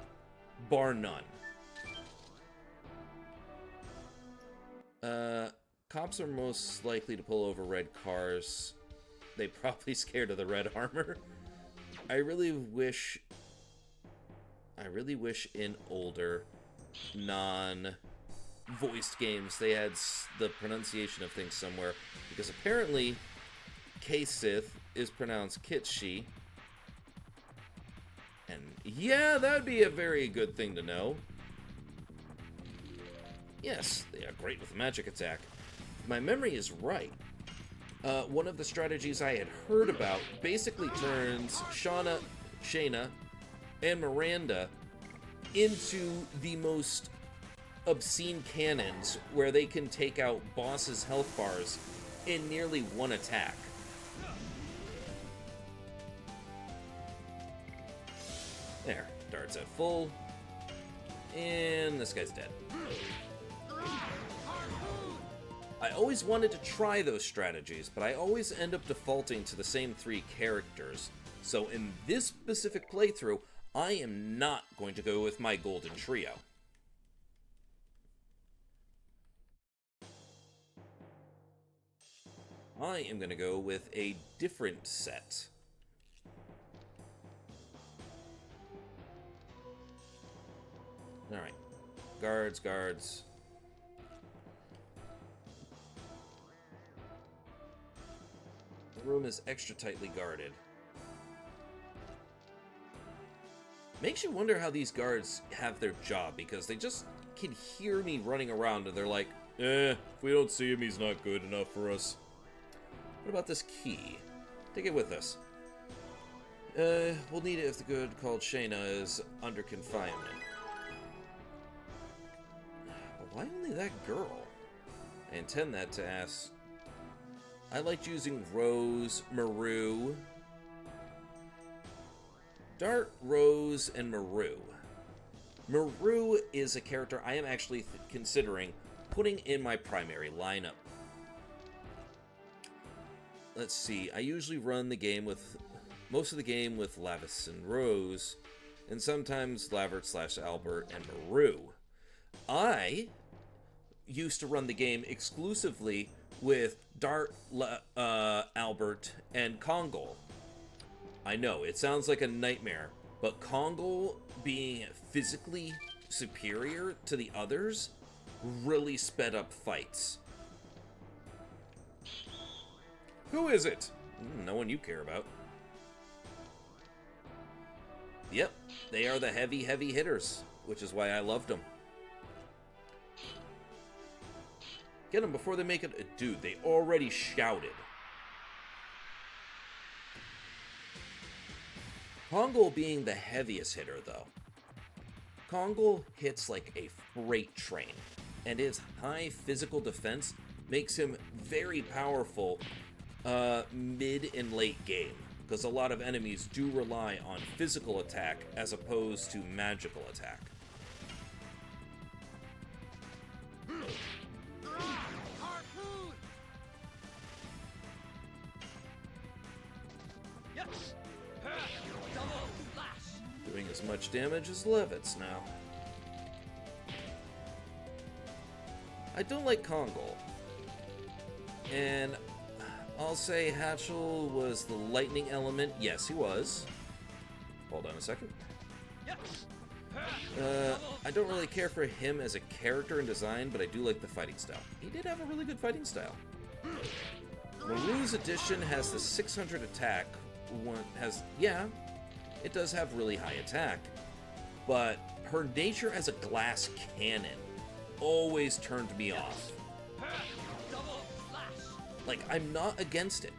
bar none. Cops are most likely to pull over red cars. They probably scared of the red armor. I really wish in older, non-voiced games they had the pronunciation of things somewhere, because apparently K-Sith is pronounced Kitshi. And yeah, that'd be a very good thing to know. Yes, they are great with a magic attack. If my memory is right, one of the strategies I had heard about basically turns Shayna, and Miranda into the most obscene cannons where they can take out bosses' health bars in nearly one attack. There, darts at full, and this guy's dead. I always wanted to try those strategies, but I always end up defaulting to the same 3 characters. So in this specific playthrough, I am not going to go with my golden trio. I am going to go with a different set. Alright. Guards. The room is extra tightly guarded. Makes you wonder how these guards have their job, because they just can hear me running around and they're like, if we don't see him, he's not good enough for us. What about this key? Take it with us. We'll need it if the good called Shayna is under confinement. But why only that girl? I intend that to ask... I liked using Rose, Maru... Dart, Rose, and Maru. Maru is a character I am actually considering putting in my primary lineup. Let's see, I usually run the game with... most of the game with Lavis and Rose, and sometimes Lavert/Albert and Maru. I used to run the game exclusively with Dart, Albert, and Kongol. I know, it sounds like a nightmare, but Kongol being physically superior to the others really sped up fights. Who is it? No one you care about. Yep, they are the heavy hitters, which is why I loved them. Get them before they make it. Dude, they already shouted. Kongol being the heaviest hitter, though. Kongol hits like a freight train, and his high physical defense makes him very powerful mid and late game, because a lot of enemies do rely on physical attack as opposed to magical attack. Harpoon! Yes! Double flash! Doing as much damage as Levitz now. I don't like Kongol. And I'll say Hatchel was the lightning element. Yes, he was. Hold on a second. Yes! I don't really care for him as a character and design, but I do like the fighting style. He did have a really good fighting style. Maru's edition has the 600 attack. It does have really high attack, but her nature as a glass cannon always turned me off. Double flash! Like, I'm not against it.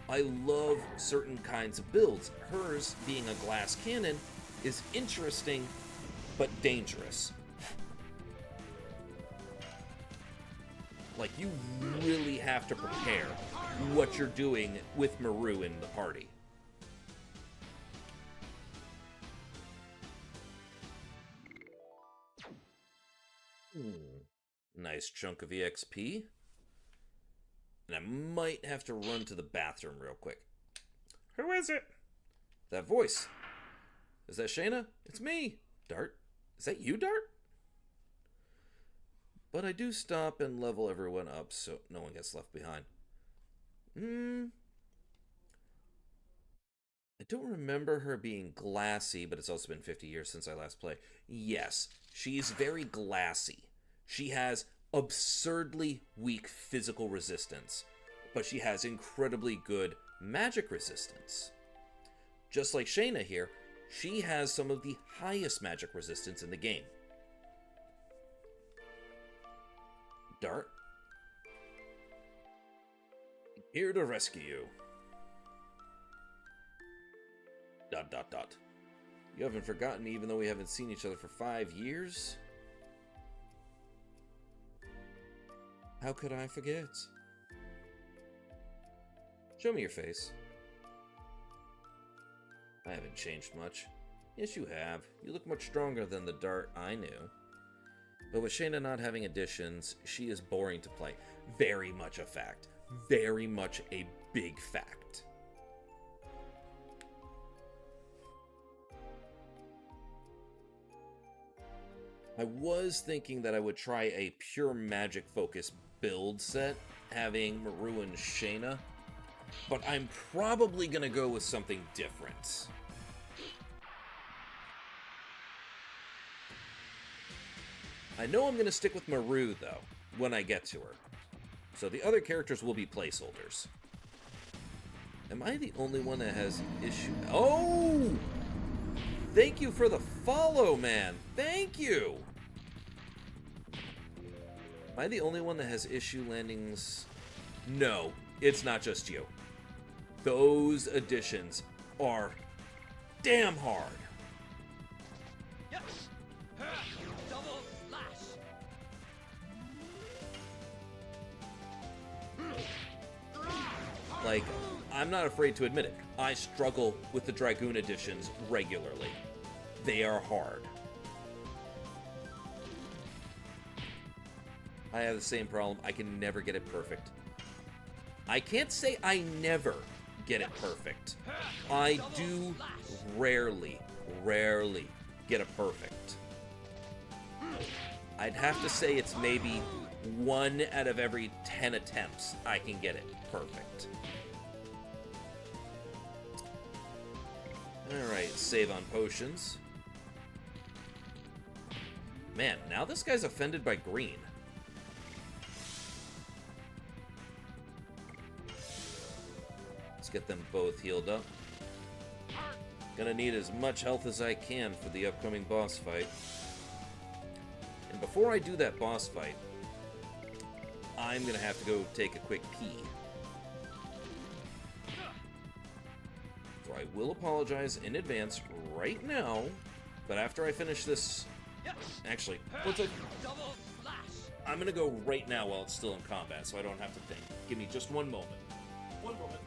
I love certain kinds of builds. Hers, being a glass cannon, is interesting, but dangerous. Like, you really have to prepare what you're doing with Maru in the party. Nice chunk of EXP. And I might have to run to the bathroom real quick. Who is it? That voice. Is that Shayna? It's me, Dart. Is that you, Dart? But I do stop and level everyone up so no one gets left behind. I don't remember her being glassy, but it's also been 50 years since I last played. Yes, she's very glassy. She has absurdly weak physical resistance, but she has incredibly good magic resistance. Just like Shayna here, she has some of the highest magic resistance in the game. Dart. Here to rescue you. ... You haven't forgotten me even though we haven't seen each other for 5 years? How could I forget? Show me your face. I haven't changed much. Yes, you have. You look much stronger than the Dart I knew. But with Shayna not having additions, she is boring to play. Very much a fact. Very much a big fact. I was thinking that I would try a pure magic focus build set, having Maru and Shayna, but I'm probably gonna go with something different. I know I'm gonna stick with Maru, though, when I get to her. So the other characters will be placeholders. Am I the only one that has issue? Oh! Thank you for the follow, man! Thank you! Am I the only one that has issue landings? No, it's not just you. Those additions are damn hard. Yes. Double slash. Like, I'm not afraid to admit it. I struggle with the Dragoon editions regularly. They are hard. I have the same problem. I can never get it perfect. I can't say I never get it perfect. I do rarely get it perfect. I'd have to say it's maybe 1 out of every 10 attempts I can get it perfect. Alright, save on potions. Man, now this guy's offended by green. Let's get them both healed up. Gonna need as much health as I can for the upcoming boss fight. And before I do that boss fight, I'm gonna have to go take a quick pee. So I will apologize in advance right now, but after I finish this... Actually, Double slash. I'm gonna go right now while it's still in combat, so I don't have to think. Give me just one moment. One moment.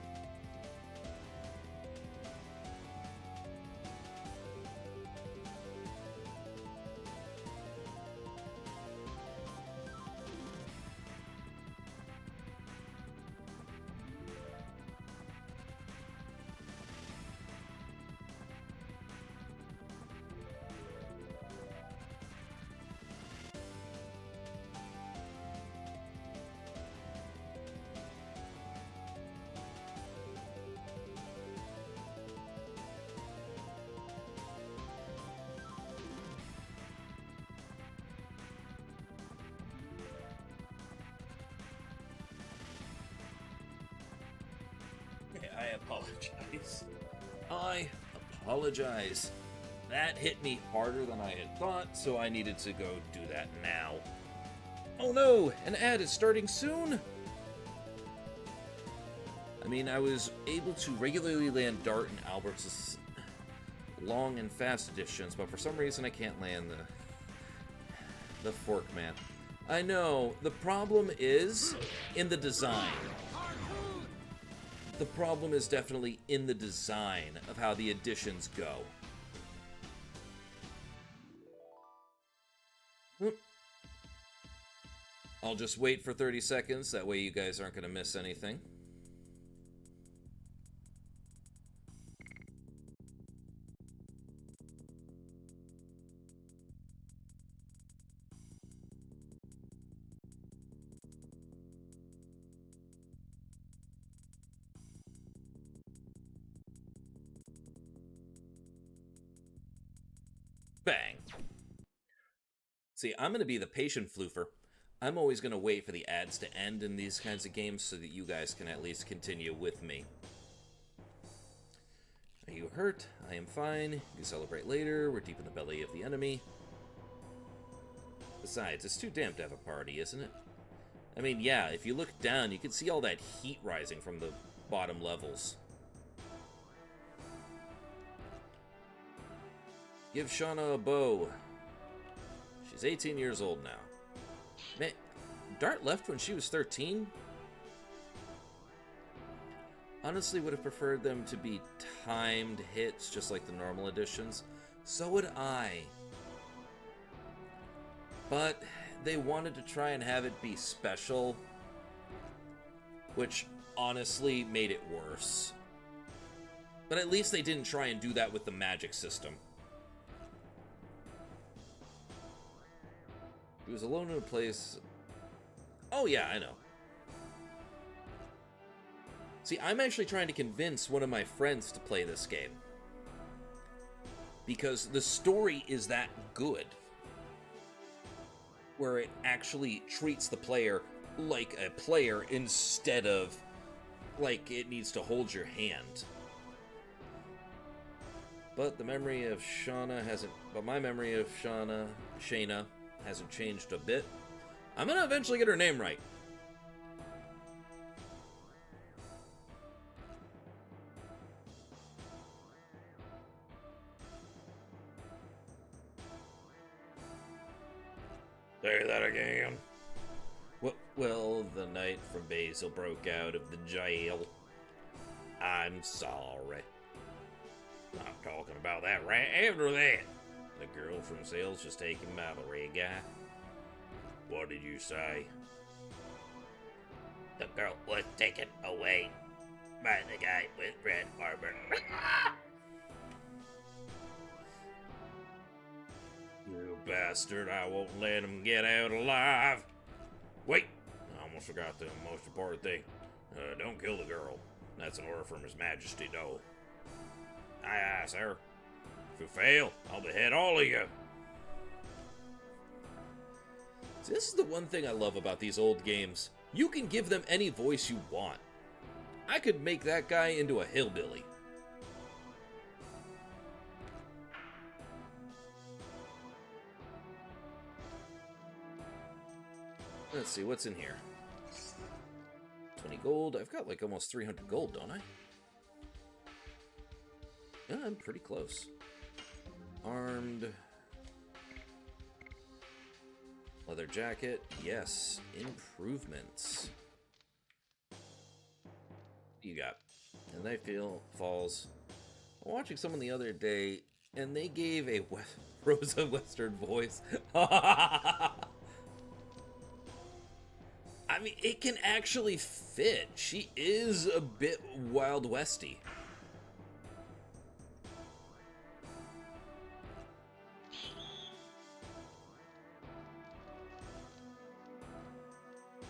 I apologize. I apologize. That hit me harder than I had thought, so I needed to go do that now. Oh no! An ad is starting soon! I mean, I was able to regularly land Dart and Albert's long and fast editions, but for some reason I can't land the Fork Man. I know, the problem is in the design. The problem is definitely in the design of how the additions go. I'll just wait for 30 seconds, that way you guys aren't going to miss anything. Bang. See, I'm going to be the patient floofer. I'm always going to wait for the ads to end in these kinds of games so that you guys can at least continue with me. Are you hurt? I am fine. You can celebrate later. We're deep in the belly of the enemy. Besides, it's too damp to have a party, isn't it? I mean, yeah, if you look down, you can see all that heat rising from the bottom levels. Give Shauna a bow. She's 18 years old now. Man, Dart left when she was 13? Honestly, would have preferred them to be timed hits, just like the normal editions. So would I. But they wanted to try and have it be special, which honestly made it worse. But at least they didn't try and do that with the magic system. He was alone in a place... Oh yeah, I know. See, I'm actually trying to convince one of my friends to play this game. Because the story is that good. Where it actually treats the player like a player instead of like it needs to hold your hand. But the memory of Shauna hasn't... But my memory of Shayna hasn't changed a bit. I'm gonna eventually get her name right. Say that again. Well, the night from Basil broke out of the jail. I'm sorry. Not talking about that right after that. The girl from sales was taken by the red guy. What did you say? The girl was taken away by the guy with red armor. You bastard, I won't let him get out alive. Wait, I almost forgot the most important thing. Don't kill the girl. That's an order from His Majesty, no. Aye, aye, sir. If you fail, I'll behead all of you. See, this is the one thing I love about these old games. You can give them any voice you want. I could make that guy into a hillbilly. Let's see, what's in here? 20 gold. I've got like almost 300 gold, don't I? Yeah, I'm pretty close. Armed. Leather jacket. Yes. Improvements. You got. And they feel falls. I'm watching someone the other day, and they gave a Rosa Western voice. I mean, it can actually fit. She is a bit Wild Westy.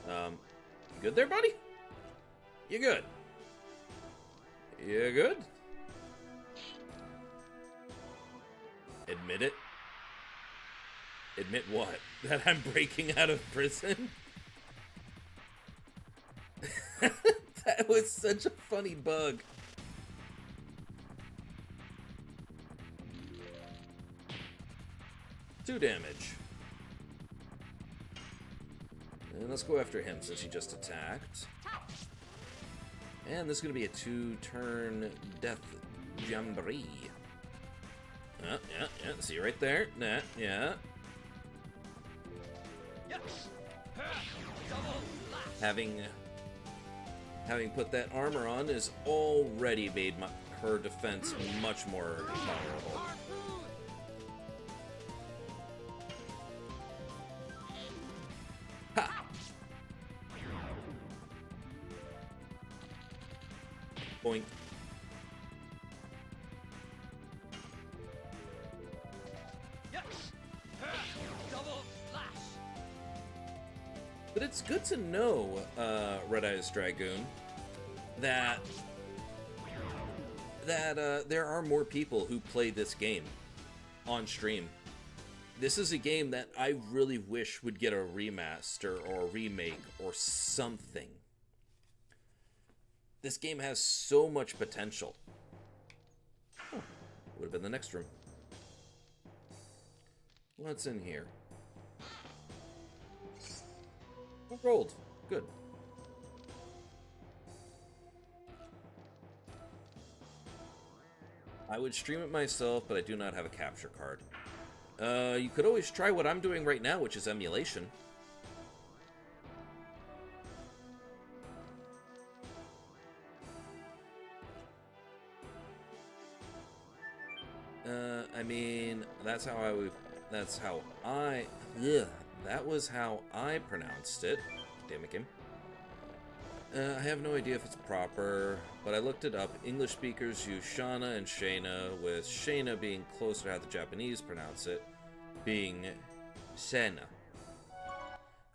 You good there, buddy? You good? You good? Admit it. Admit what? That I'm breaking out of prison? That was such a funny bug. Two damage. And let's go after him since he just attacked. And this is going to be a 2-turn death jamboree. Yeah. See right there. Nah, yeah. Having put that armor on has already made her defense much more tolerable. Ha! Boink. Yes! Double slash! But it's good to know, Red Eyes Dragoon, that there are more people who play this game on stream. This is a game that I really wish would get a remaster or a remake or something. This game has so much potential. Oh, would have been the next room. What's in here? Oh, gold. Good. I would stream it myself, but I do not have a capture card. You could always try what I'm doing right now, which is emulation. I mean, that was how I pronounced it. Damn it, game. I have no idea if it's proper, but I looked it up. English speakers use Shana and Shayna, with Shayna being closer to how the Japanese pronounce it, being Sena.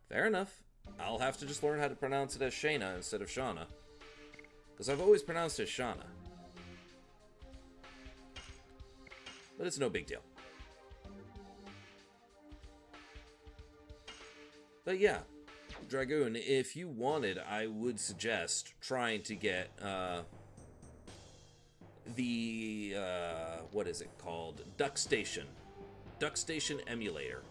Fair enough. I'll have to just learn how to pronounce it as Shayna instead of Shana, because I've always pronounced it Shana. But it's no big deal. But yeah, Dragoon, if you wanted, I would suggest trying to get what is it called? DuckStation emulator.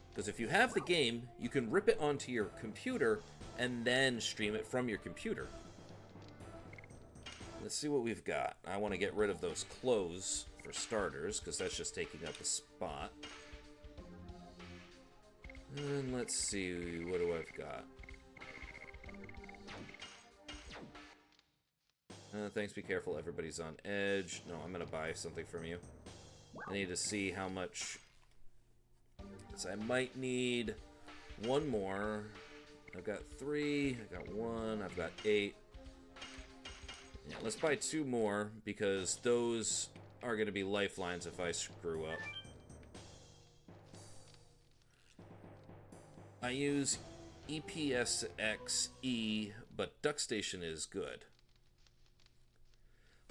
Because if you have the game, you can rip it onto your computer and then stream it from your computer. Let's see what we've got. I want to get rid of those clothes for starters, because that's just taking up a spot. And let's see, what do I've got? Thanks, be careful, everybody's on edge. No, I'm gonna buy something from you. I need to see how much... So I might need one more. I've got 3, I got 1, I've got 8. Yeah, let's buy 2 more, because those are gonna be lifelines if I screw up. I use EPSXE, but DuckStation is good.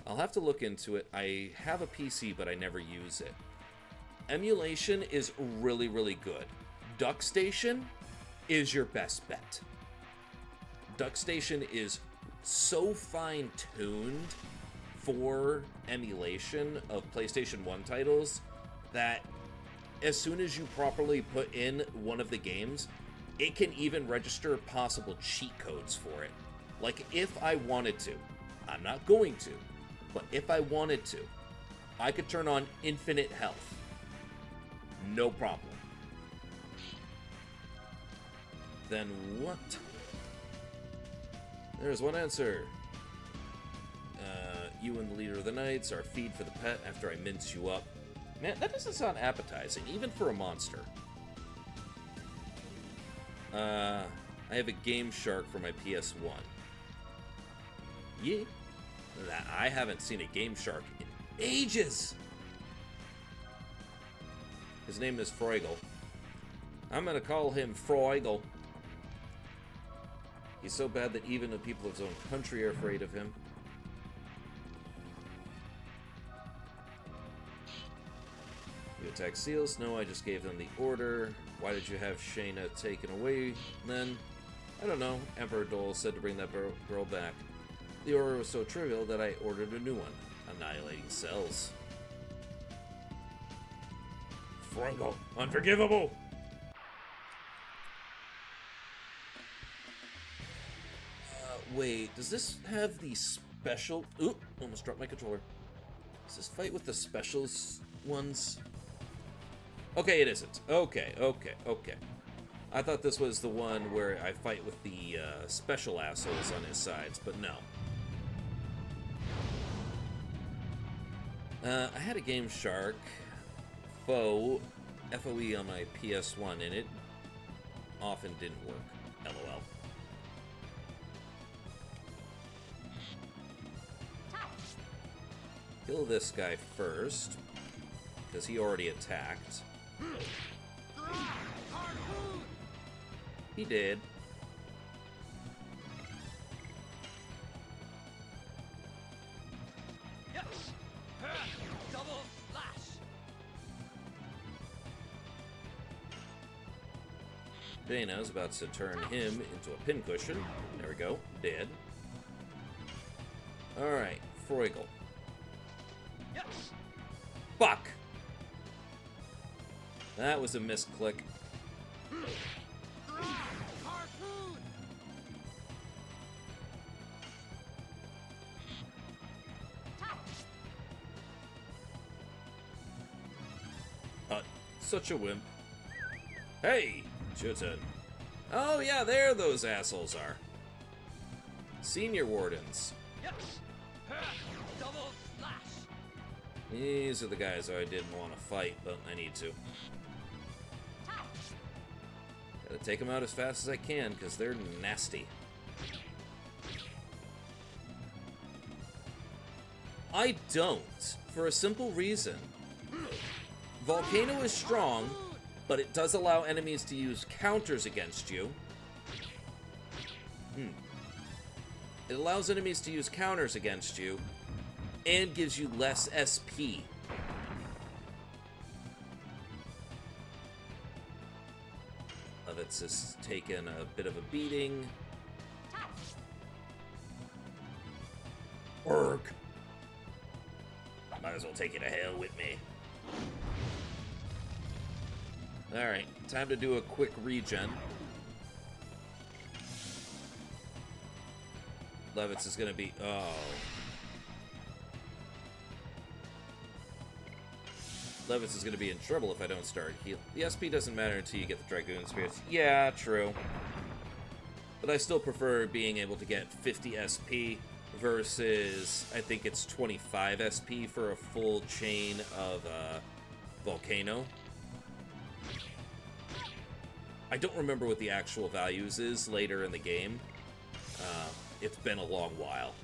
I'll have to look into it. I have a PC, but I never use it. Emulation is really, really good. DuckStation is your best bet. DuckStation is so fine-tuned for emulation of PlayStation 1 titles that as soon as you properly put in one of the games, it can even register possible cheat codes for it. Like, if I wanted to, I'm not going to, but if I wanted to, I could turn on infinite health. No problem. Then what? There's one answer. You and the leader of the Knights are feed for the pet after I mince you up. Man, that doesn't sound appetizing, even for a monster. I have a Game Shark for my PS1. Yeah. I haven't seen a Game Shark in ages! His name is Freugle. I'm gonna call him Freugle. He's so bad that even the people of his own country are afraid of him. You attack seals? No, I just gave them the order. Why did you have Shayna taken away then? I don't know. Emperor Dole said to bring that girl back. The order was so trivial that I ordered a new one. Annihilating cells. Freugle, unforgivable! Wait, does this have the special... Oop, almost dropped my controller. Does this fight with the specials ones? Okay, it isn't. Okay. I thought this was the one where I fight with the special assholes on his sides, but no. I had a Game Shark FOE on my PS1, and it often didn't work. LOL. Kill this guy first, because he already attacked. He did. Double flash. Dana's about to turn him into a pincushion. There we go. Dead. Alright, Freugle. Fuck! That was a misclick. Harpoon. Such a wimp. Hey! It's your turn. Oh yeah, there those assholes are. Senior Wardens. Double flash. These are the guys I didn't want to fight, but I need to. Gotta take them out as fast as I can, because they're nasty. I don't, for a simple reason. Volcano is strong, but it does allow enemies to use counters against you. It allows enemies to use counters against you, and gives you less SP. Levitz has taken a bit of a beating. Org. Might as well take you to hell with me. Alright, time to do a quick regen. Levitz is gonna be... oh. Levitz is gonna be in trouble if I don't start heal. The SP doesn't matter until you get the Dragoon Spirits. Yeah, true. But I still prefer being able to get 50 SP versus, I think it's 25 SP for a full chain of Volcano. I don't remember what the actual values is later in the game. It's been a long while.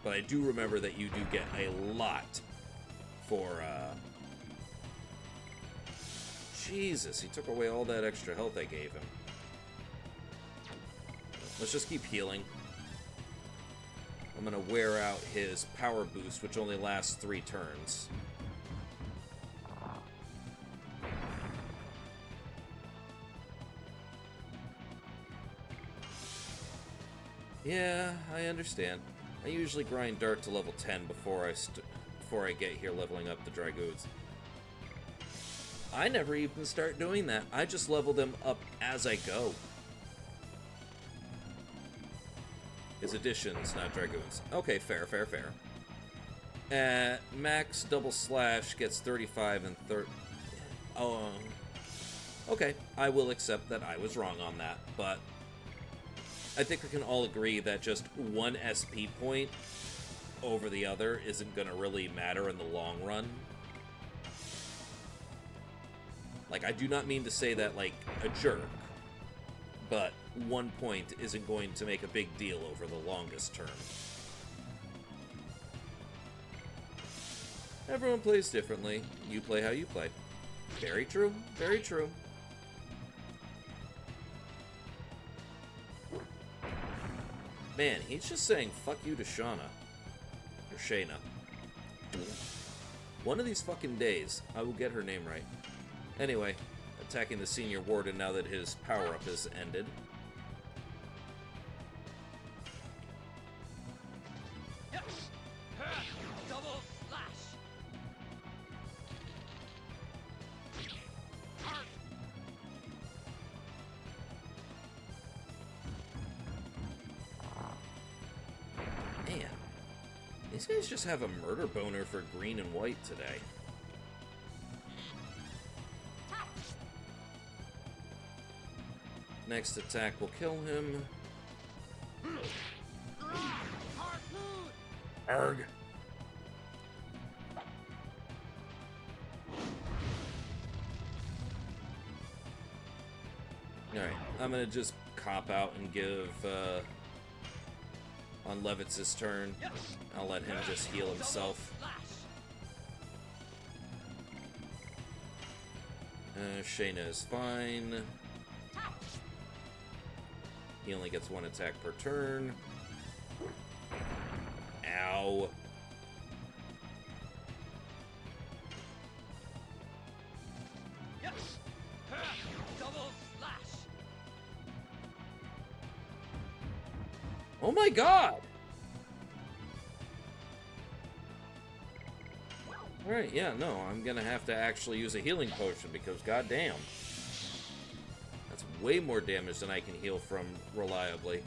But I do remember that you do get a lot for... Jesus, he took away all that extra health I gave him. Let's just keep healing. I'm gonna wear out his power boost, which only lasts 3 turns. Yeah, I understand. I usually grind Dart to level 10 before I get here leveling up the Dragoons. I never even start doing that. I just level them up as I go. His additions, not Dragoons. Okay, fair. Max double slash gets 35 and 30. Oh, okay. I will accept that I was wrong on that, but I think we can all agree that just one SP point over the other isn't going to really matter in the long run. Like, I do not mean to say that like a jerk, but 1 point isn't going to make a big deal over the longest term. Everyone plays differently. You play how you play. Very true. Very true. Man, he's just saying fuck you to Shauna. Or Shayna. One of these fucking days, I will get her name right. Anyway, attacking the Senior Warden now that his power-up has ended. Double flash. Man, these guys just have a murder boner for green and white today. Next attack will kill him. Arg. Alright, I'm gonna just cop out and give, on Levitz's turn, I'll let him just heal himself. Shayna is fine. He only gets one attack per turn. Ow. Yes. Double slash. Oh my god! Alright, yeah, no, I'm gonna have to actually use a healing potion because goddamn. That's way more damage than I can heal from reliably.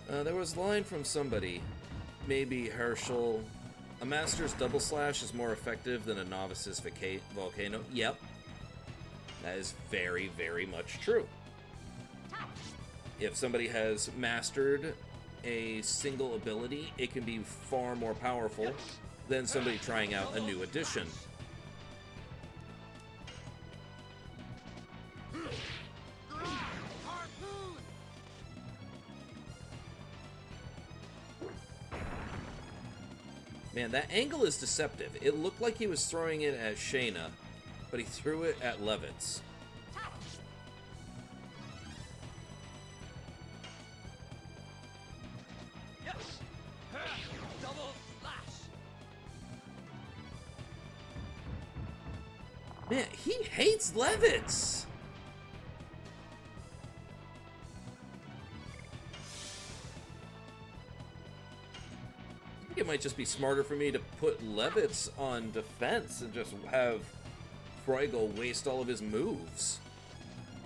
There was a line from somebody, maybe Herschel. A master's double slash is more effective than a novice's volcano. Yep. That is very, very much true. If somebody has mastered a single ability, it can be far more powerful than somebody trying out a new addition. Harpoon. Man, that angle is deceptive. It looked like he was throwing it at Shayna, but he threw it at Levitz. Yes. Double slash. Man, he hates Levitz! I think it might just be smarter for me to put Levitz on defense and just have Freugle waste all of his moves.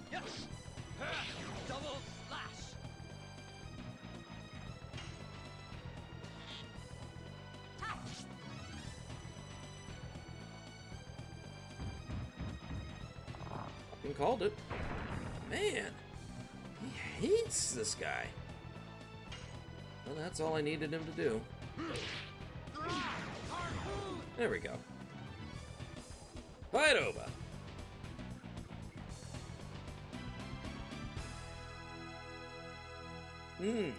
Yes. Double slash. Fucking called it. Man, he hates this guy. Well, that's all I needed him to do. Harpoon. There we go. Fight over.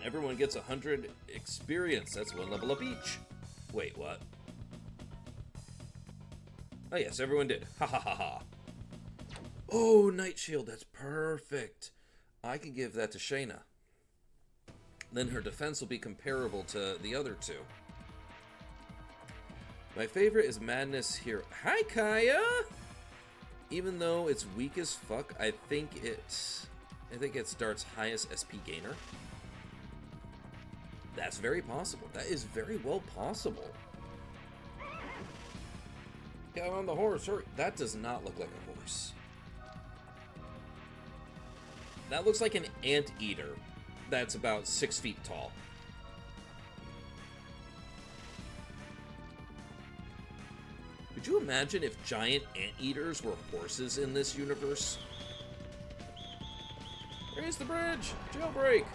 Everyone gets 100 experience. That's one level up each. Wait, what? Oh yes, everyone did. Ha ha ha ha. Oh, Night Shield. That's perfect. I can give that to Shayna. Then her defense will be comparable to the other two. My favorite is Madness Hero. Hi, Kaya! Even though it's weak as fuck, I think it's Dart's highest SP gainer. That's very possible. That is very well possible. Get on the horse, hurry. That does not look like a horse. That looks like an anteater that's about 6 feet tall. Could you imagine if giant anteaters were horses in this universe? Raise the bridge! Jailbreak!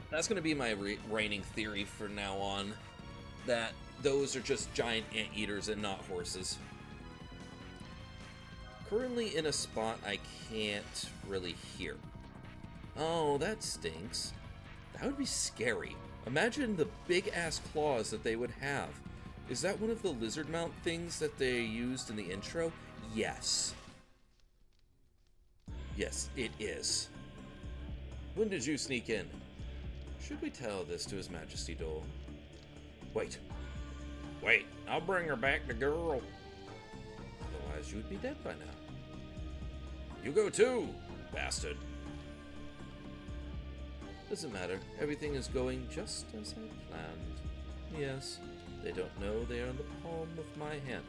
That's going to be my reigning theory from now on, that those are just giant anteaters and not horses. Currently in a spot I can't really hear. Oh, that stinks. That would be scary. Imagine the big-ass claws that they would have. Is that one of the lizard mount things that they used in the intro? Yes. Yes, it is. When did you sneak in? Should we tell this to His Majesty Dole? Wait. Wait, I'll bring her back, the girl. Otherwise, you would be dead by now. You go too, bastard. Doesn't matter. Everything is going just as I planned. Yes, they don't know they are in the palm of my hand.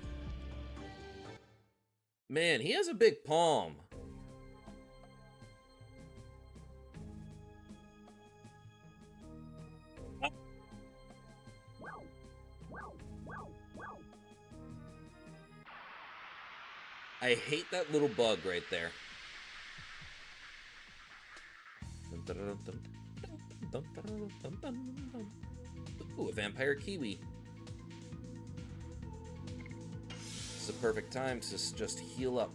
Man, he has a big palm. I hate that little bug right there. Ooh, a vampire kiwi. It's the perfect time to just heal up.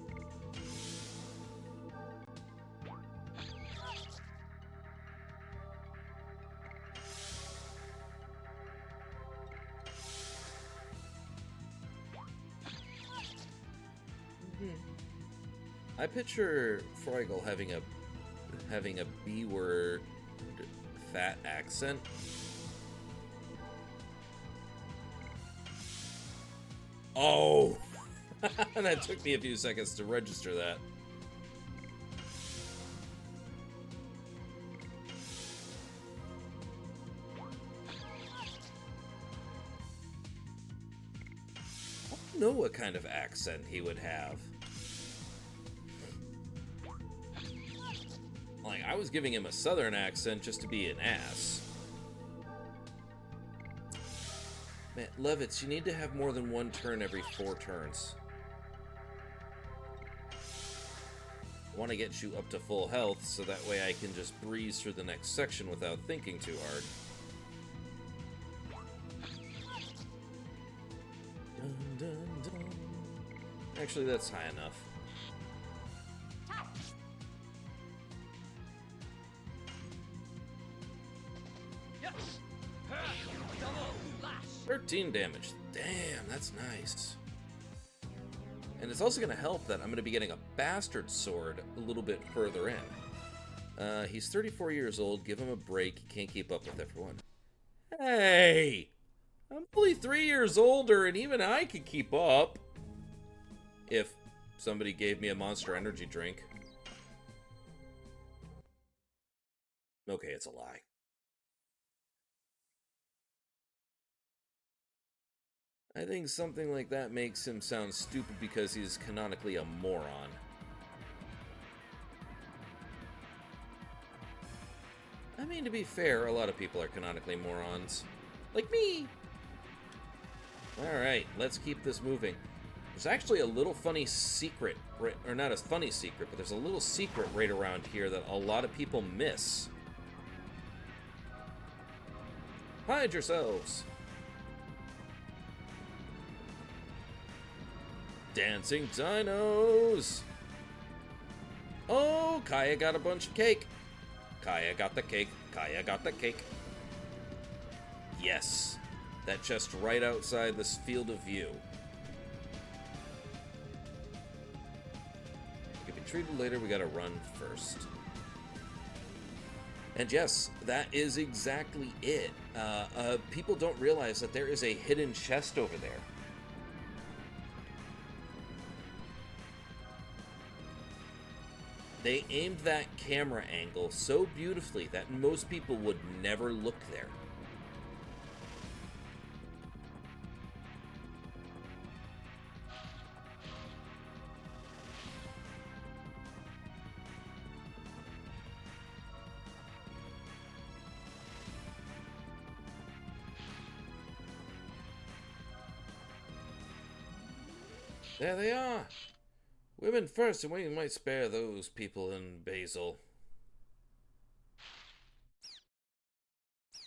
I picture Freugle having a B-word fat accent. Oh! That took me a few seconds to register that. I don't know what kind of accent he would have. Like, I was giving him a southern accent just to be an ass. Man, Levitz, you need to have more than one turn every 4 turns. I want to get you up to full health, so that way I can just breeze through the next section without thinking too hard. Dun, dun, dun. Actually, that's high enough. Yes. Double slash. 13 damage. Damn, that's nice. And it's also going to help that I'm going to be getting a bastard sword a little bit further in. He's 34 years old. Give him a break. He can't keep up with everyone. Hey! I'm only 3 years older, and even I can keep up. If somebody gave me a Monster Energy drink. Okay, it's a lie. I think something like that makes him sound stupid because he's canonically a moron. I mean, to be fair, a lot of people are canonically morons. Like me! Alright, let's keep this moving. There's actually a little funny secret, or not a funny secret, but there's a little secret right around here that a lot of people miss. Hide yourselves! Dancing dinos! Oh, Kaya got a bunch of cake. Kaya got the cake. Kaya got the cake. Yes. That chest right outside this field of view. Can be treated later, we gotta run first. And yes, that is exactly it. People don't realize that there is a hidden chest over there. They aimed that camera angle so beautifully that most people would never look there. There they are! Women first, and we might spare those people in Basil.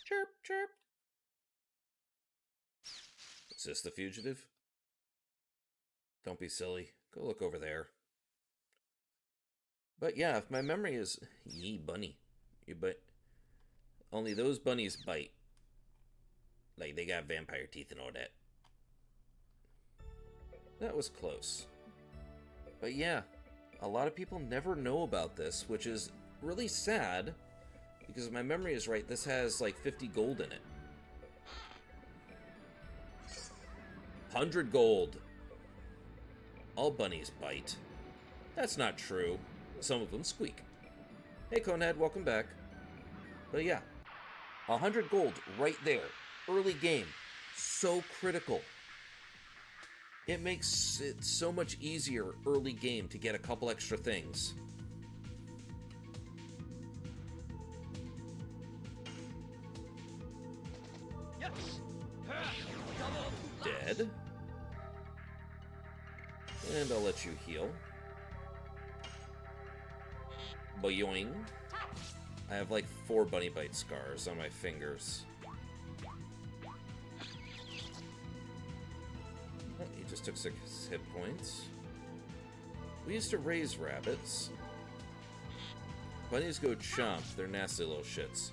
Chirp, chirp. Is this the fugitive? Don't be silly. Go look over there. But yeah, if my memory is... Yee, bunny. But only those bunnies bite. Like, they got vampire teeth and all that. That was close. But yeah, a lot of people never know about this, which is really sad, because if my memory is right, this has like 50 gold in it. 100 gold. All bunnies bite. That's not true. Some of them squeak. Hey Conehead, welcome back. But yeah, 100 gold right there. Early game. So critical. It makes it so much easier early game to get a couple extra things. Yes. Dead. And I'll let you heal. Boing. I have like 4 bunny bite scars on my fingers. He just took 6 hit points. We used to raise rabbits. Bunnies go chomp, they're nasty little shits.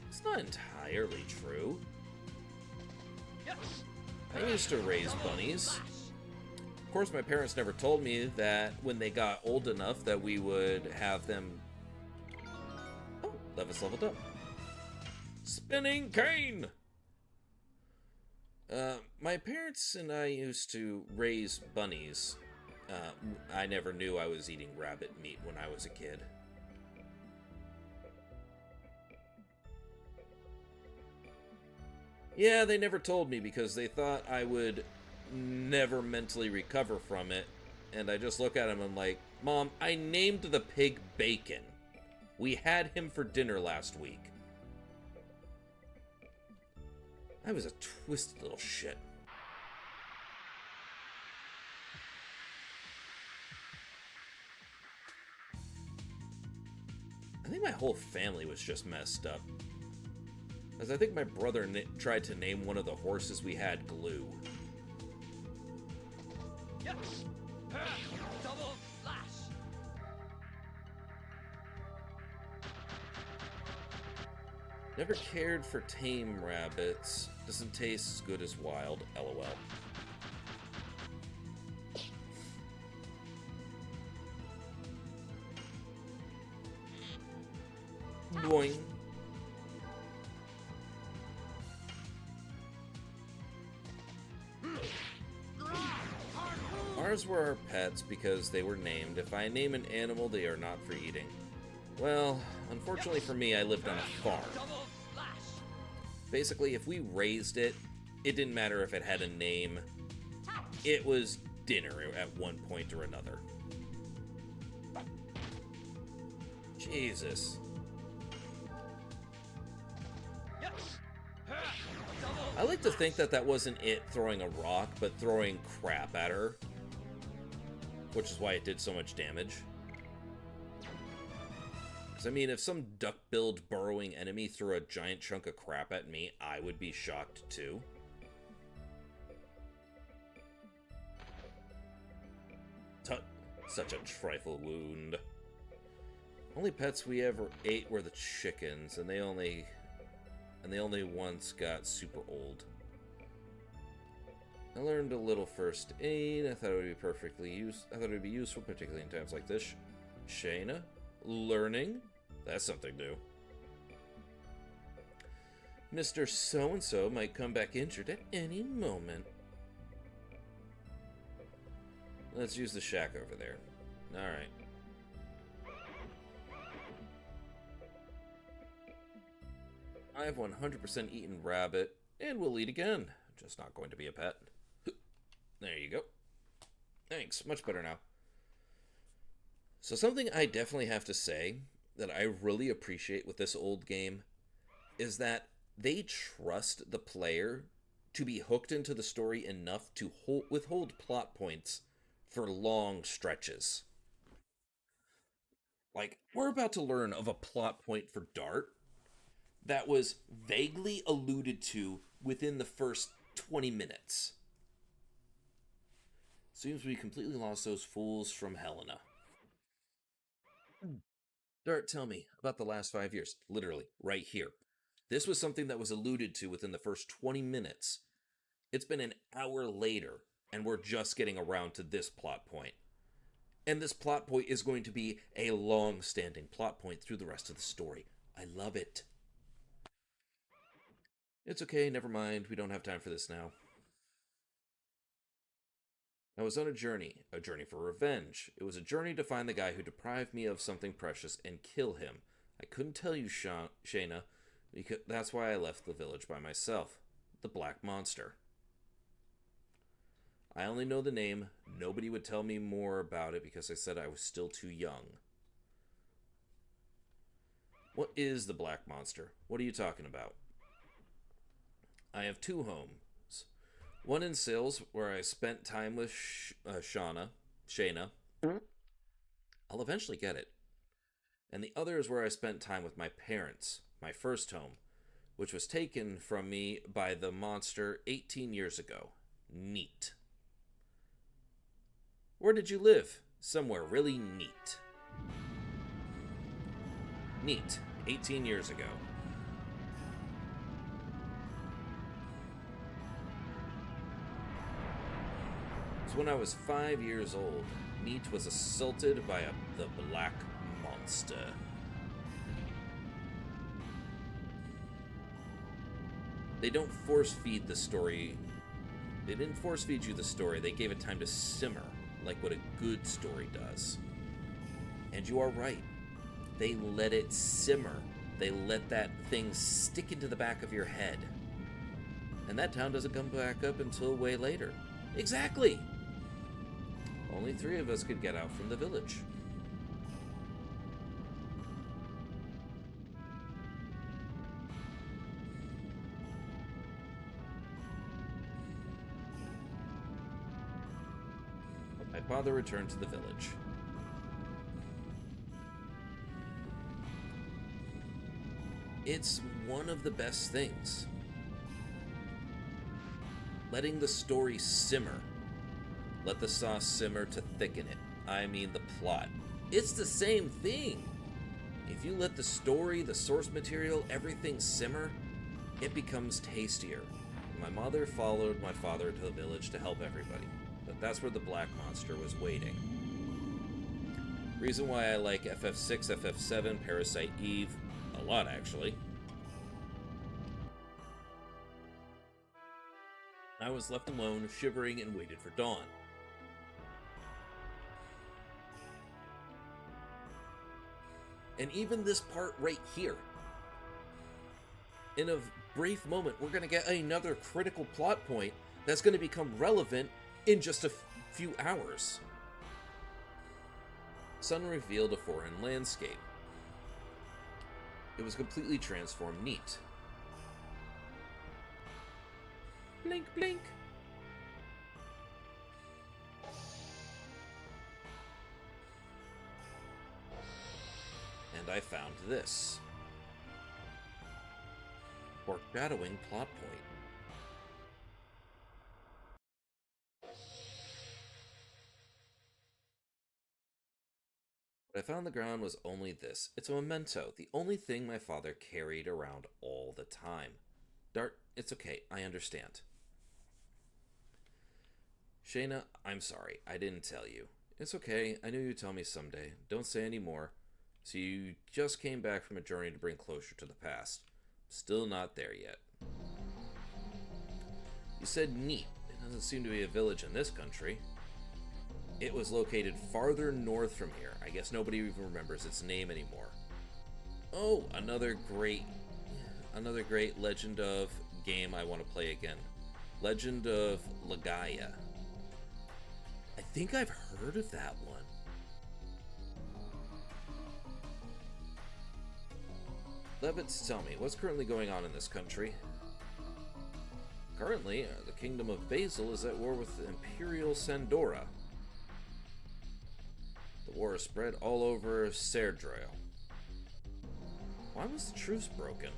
It's not entirely true. Yes. I used to raise bunnies. Of course, my parents never told me that when they got old enough that we would have them... Oh, Levis leveled up. Spinning cane! My parents and I used to raise bunnies. I never knew I was eating rabbit meat when I was a kid. Yeah, they never told me because they thought I would never mentally recover from it. And I just look at him and I'm like, Mom, I named the pig Bacon. We had him for dinner last week. I was a twisted little shit. I think my whole family was just messed up. As I think my brother tried to name one of the horses we had Glue. Yes! Double flash! Never cared for tame rabbits. Doesn't taste as good as wild, lol. Boing. Ours were our pets because they were named. If I name an animal, they are not for eating. Well, unfortunately for me, I lived on a farm. Double flash! Basically, if we raised it, it didn't matter if it had a name. It was dinner at one point or another. Jesus. Yes! Double I like to think that that wasn't it throwing a rock, but throwing crap at her. Which is why it did so much damage. Because, I mean, if some duck-billed burrowing enemy threw a giant chunk of crap at me, I would be shocked too. Tut, such a trifle wound. Only pets we ever ate were the chickens, and they only once got super old. I learned a little first aid. I thought it would be useful, particularly in times like this. Shayna? Learning? That's something new. Mr. So-and-so might come back injured at any moment. Let's use the shack over there. Alright. I've 100% eaten rabbit, and will eat again. Just not going to be a pet. There you go. Thanks, much better now. So something I definitely have to say that I really appreciate with this old game is that they trust the player to be hooked into the story enough to withhold plot points for long stretches. Like, we're about to learn of a plot point for Dart that was vaguely alluded to within the first 20 minutes. Seems we completely lost those fools from Helena. Dart, tell me about the last 5 years. Literally, right here. This was something that was alluded to within the first 20 minutes. It's been an hour later, and we're just getting around to this plot point. And this plot point is going to be a long-standing plot point through the rest of the story. I love it. It's okay, never mind. We don't have time for this now. I was on a journey for revenge. It was a journey to find the guy who deprived me of something precious and kill him. I couldn't tell you, Shayna, because that's why I left the village by myself. The Black Monster. I only know the name. Nobody would tell me more about it because I said I was still too young. What is the Black Monster? What are you talking about? I have two homes. One in Sills, where I spent time with Shayna. I'll eventually get it. And the other is where I spent time with my parents, my first home, which was taken from me by the monster 18 years ago. Neat. Where did you live? Somewhere really neat. Neat. 18 years ago. when I was 5 years old, Neat was assaulted by the Black Monster. They don't force feed the story. They didn't force feed you the story. They gave it time to simmer, like what a good story does. And you are right. They let it simmer. They let that thing stick into the back of your head. And that town doesn't come back up until way later. Exactly! Only 3 of us could get out from the village. My father returned to the village. It's one of the best things. Letting the story simmer. Let the sauce simmer to thicken it. I mean the plot. It's the same thing. If you let the story, the source material, everything simmer, it becomes tastier. My mother followed my father to the village to help everybody. But that's where the Black Monster was waiting. Reason why I like FF6, FF7, Parasite Eve a lot, actually. I was left alone, shivering, and waited for dawn. And even this part right here. In a brief moment, we're going to get another critical plot point that's going to become relevant in just a few hours. Sun revealed a foreign landscape. It was completely transformed neat. Blink, blink. And I found this. Foreshadowing plot point. What I found on the ground was only this. It's a memento, the only thing my father carried around all the time. Dart, it's okay, I understand. Shayna, I'm sorry, I didn't tell you. It's okay, I knew you'd tell me someday. Don't say any more. So you just came back from a journey to bring closure to the past. Still not there yet. You said neat. It doesn't seem to be a village in this country. It was located farther north from here. I guess nobody even remembers its name anymore. Oh, another great Legend of game I want to play again. Legend of Legaia. I think I've heard of that one. Levitz, tell me, what's currently going on in this country? Currently, the Kingdom of Basil is at war with Imperial Sandora. The war is spread all over Serdroil. Why was the truce broken?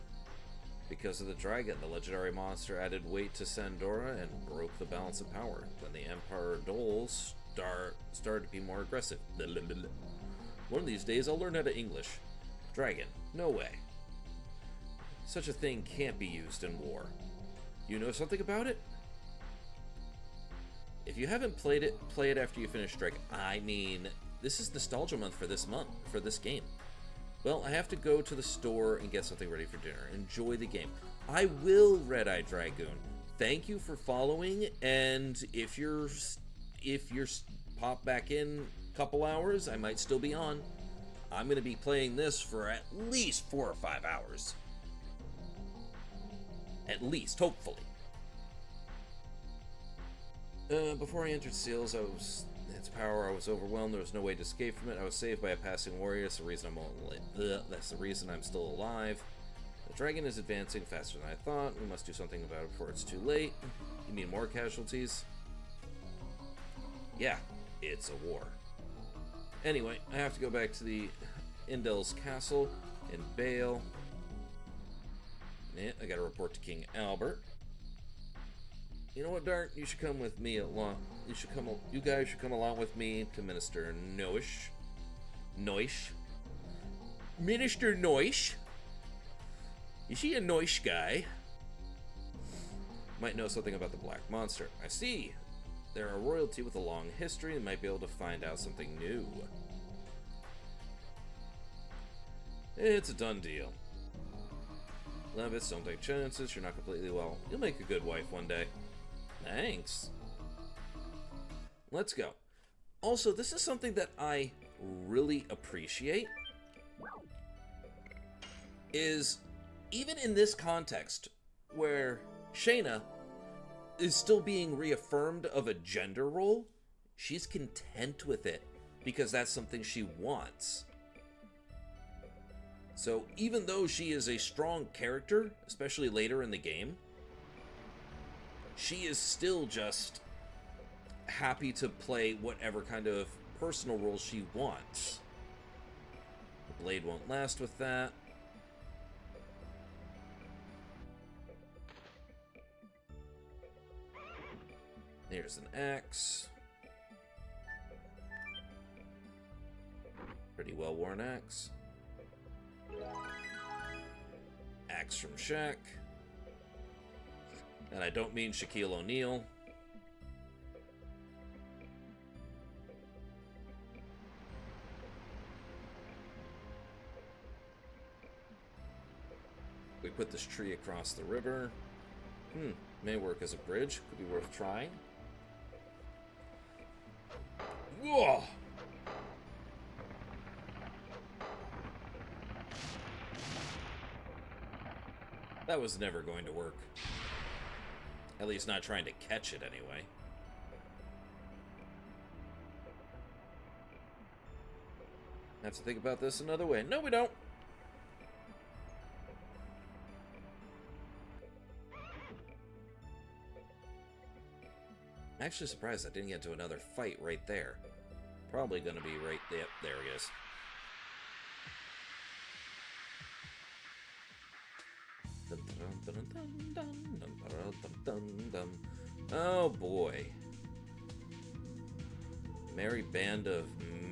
Because of the dragon, the legendary monster added weight to Sandora and broke the balance of power. Then the Emperor Dole started to be more aggressive. One of these days I'll learn how to English. Dragon, no way. Such a thing can't be used in war. You know something about it? If you haven't played it, play it after you finish Strike. I mean, this is nostalgia month for this game. Well, I have to go to the store and get something ready for dinner. Enjoy the game. I will Red-Eye Dragoon. Thank you for following, and if you're pop back in a couple hours, I might still be on. I'm going to be playing this for at least 4 or 5 hours. At least, hopefully. Before I entered Seals, its power, I was overwhelmed. There was no way to escape from it. I was saved by a passing warrior. That's the reason I'm still alive. The dragon is advancing faster than I thought. We must do something about it before it's too late. You mean more casualties? Yeah, it's a war. Anyway, I have to go back to the Indel's castle in Bale. Yeah, I gotta report to King Albert. You know what, Dart? You should come with me along. You guys should come along with me to Minister Noish. Minister Noish? Is he a Noish guy? Might know something about the Black Monster. I see. They're a royalty with a long history and might be able to find out something new. It's a done deal. Levis, don't take chances. You're not completely well. You'll make a good wife one day. Thanks. Let's go. Also, this is something that I really appreciate. Is even in this context where Shayna is still being reaffirmed of a gender role, she's content with it because that's something she wants. So even though she is a strong character, especially later in the game, she is still just happy to play whatever kind of personal role she wants. The blade won't last with that. Here's an axe. Pretty well worn axe. Axe from Shaq. And I don't mean Shaquille O'Neal. We put this tree across the river. May work as a bridge. Could be worth trying. Whoa! That was never going to work. At least not trying to catch it anyway. Have to think about this another way. No, we don't. I'm actually surprised I didn't get to another fight right there. Probably gonna be right there. There he is. Oh boy. Merry band of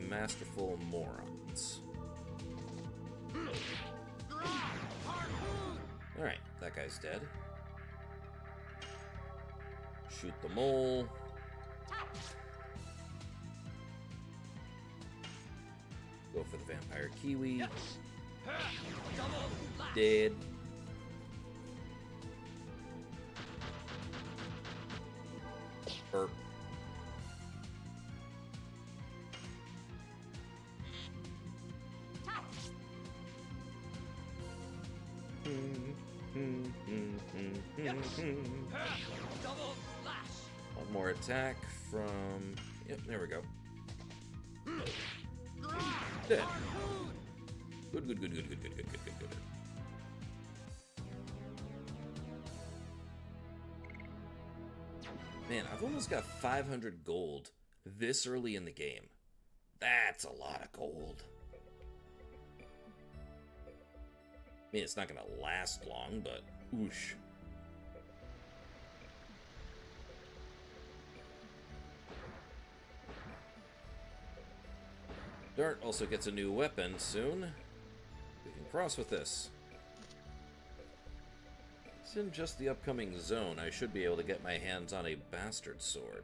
masterful morons. Alright, that guy's dead. Shoot the mole. Go for the vampire kiwi. Dead. Burp. One more attack from... Yep, there we go. Dead. Good, good, good, good, good, good, good, good, good, good. Man, I've almost got 500 gold this early in the game. That's a lot of gold. I mean, it's not gonna last long, but oosh. Dart also gets a new weapon soon. We can cross with this. It's in just the upcoming zone. I should be able to get my hands on a bastard sword.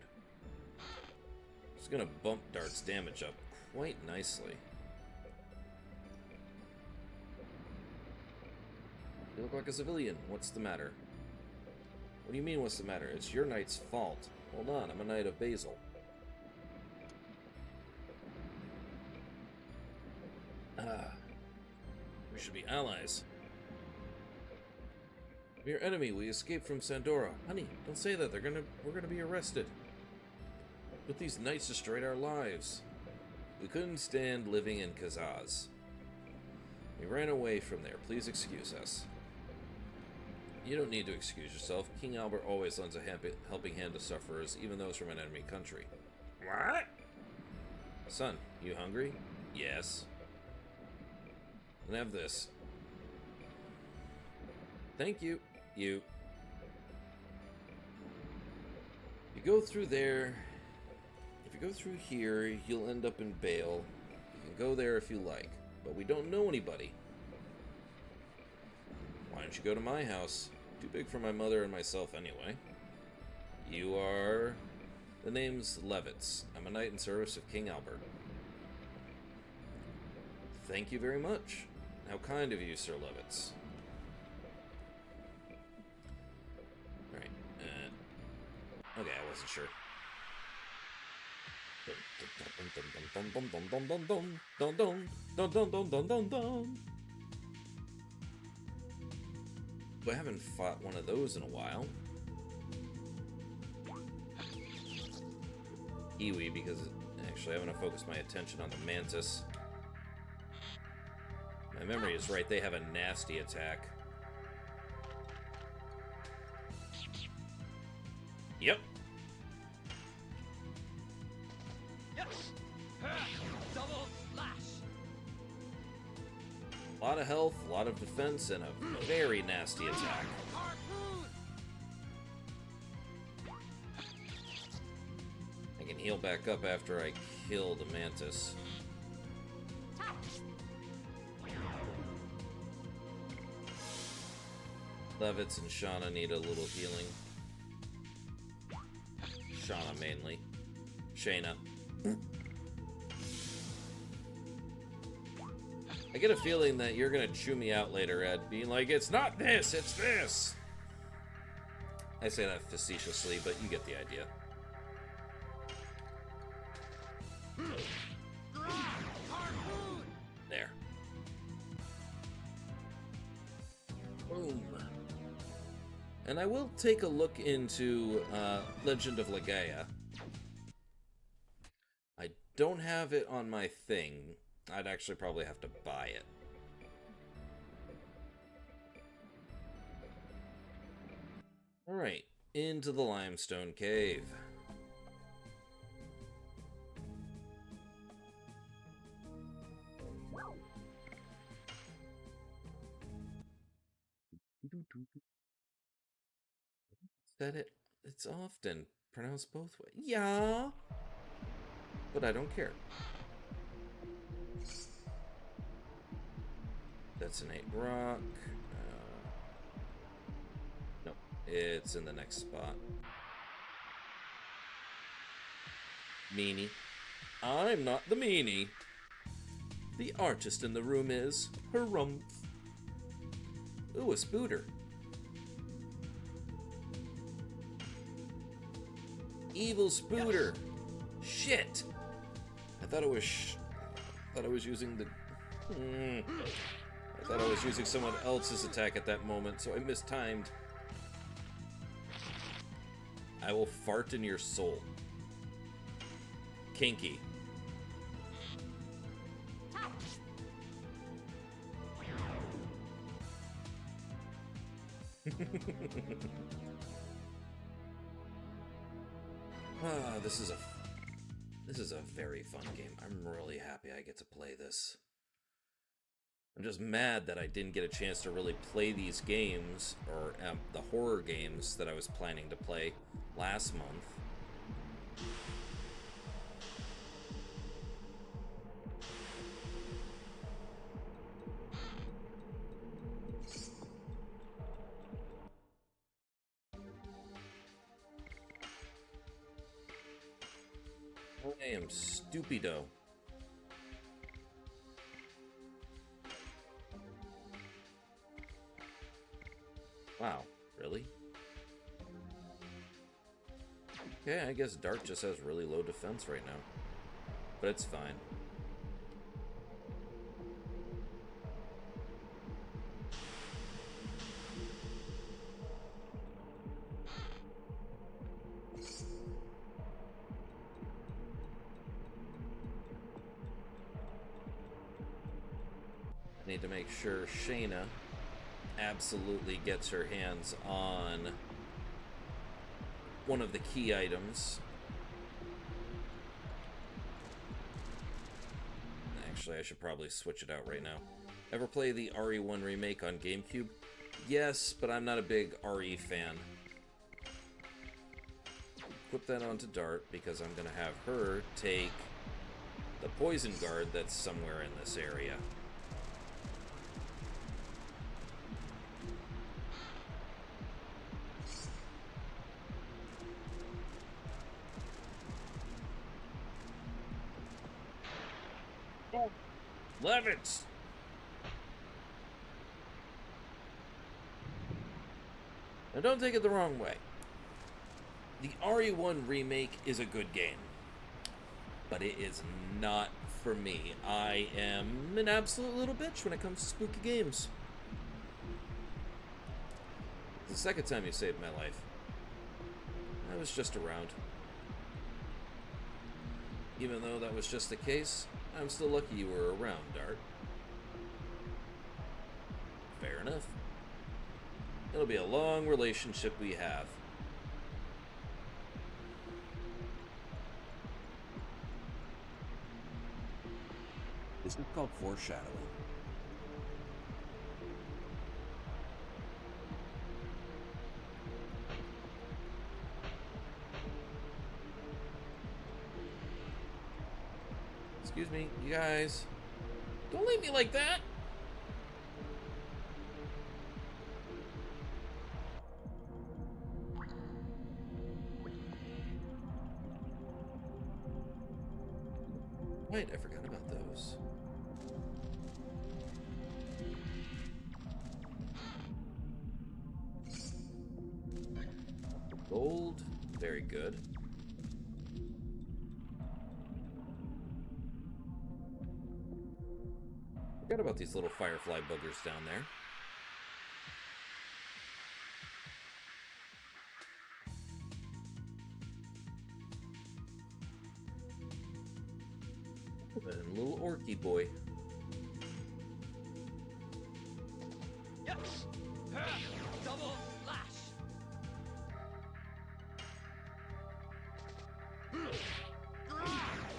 It's gonna bump Dart's damage up quite nicely. You look like a civilian. What's the matter? What do you mean, what's the matter? It's your knight's fault. Hold on, I'm a knight of Basil. We should be allies. We're your enemy. We escaped from Sandora. Honey, don't say that. We're gonna be arrested. But these knights destroyed our lives. We couldn't stand living in Kazaz. We ran away from there. Please excuse us. You don't need to excuse yourself. King Albert always lends a helping hand to sufferers, even those from an enemy country. What? Son, you hungry? Yes. And have this. Thank you. You. You go through there. If you go through here, you'll end up in Bale. You can go there if you like, but we don't know anybody. Why don't you go to my house? Too big for my mother and myself anyway. You are The name's Levitz. I'm a knight in service of King Albert. Thank you very much. How kind of you, Sir Levitz. Alright. Okay, I wasn't sure. I haven't fought one of those in a while. Iwi, because actually I'm going to focus my attention on the Mantis. My memory is right, they have a nasty attack. Yep. Yes. Double slash. A lot of health, a lot of defense, and a very nasty attack. Harpoon. I can heal back up after I kill the Mantis. Levitz and Shauna need a little healing. Shauna mainly. Shayna. I get a feeling that you're gonna chew me out later, Ed, being like, it's not this, it's this! I say that facetiously, but you get the idea. There. Boom. And I will take a look into Legend of Legaia. I don't have it on my thing. I'd actually probably have to buy it. Alright, into the limestone cave. Said it. It's often pronounced both ways. Yeah, but I don't care. Detonate rock. Nope, it's in the next spot. Meanie. I'm not the meanie. The artist in the room is Harumph. Ooh, a spooter. Evil spooter. Yes. Shit. I thought it was using the. I thought I was using someone else's attack at that moment, so I mistimed. I will fart in your soul. Kinky. This is a very fun game. I'm really happy I get to play this. I'm just mad that I didn't get a chance to really play these games, or the horror games that I was planning to play last month. I am stupido. Wow, really? Okay, I guess Dart just has really low defense right now. But it's fine. I need to make sure Shayna absolutely gets her hands on one of the key items. Actually, I should probably switch it out right now. Ever play the RE1 remake on GameCube? Yes, but I'm not a big RE fan. Put that onto Dart because I'm going to have her take the poison guard that's somewhere in this area. Levitts! Now don't take it the wrong way. The RE1 remake is a good game, but it is not for me. I am an absolute little bitch when it comes to spooky games. It's the second time you saved my life. I was just around. Even though that was just the case, I'm still lucky you were around, Dart. Fair enough. It'll be a long relationship we have. This is called foreshadowing. Excuse me, you guys. Don't leave me like that! Wait, I forgot about those. Gold, very good. Forgot about these little firefly boogers down there. And little orky boy. Yes. Double slash.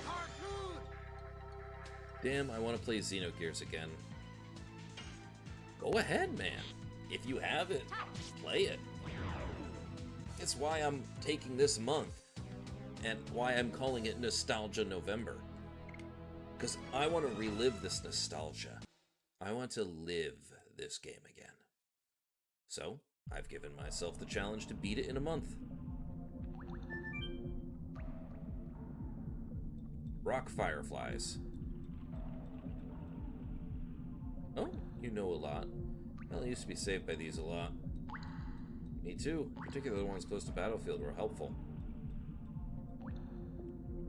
Harpoon. Damn, I want to play Xenogears again. Go ahead, man. If you have it, play it. It's why I'm taking this month, and why I'm calling it Nostalgia November. Because I want to relive this nostalgia. I want to live this game again. So, I've given myself the challenge to beat it in a month. Rock fireflies. Oh, you know a lot. Well, I used to be saved by these a lot. Me too, particularly the ones close to battlefield were helpful.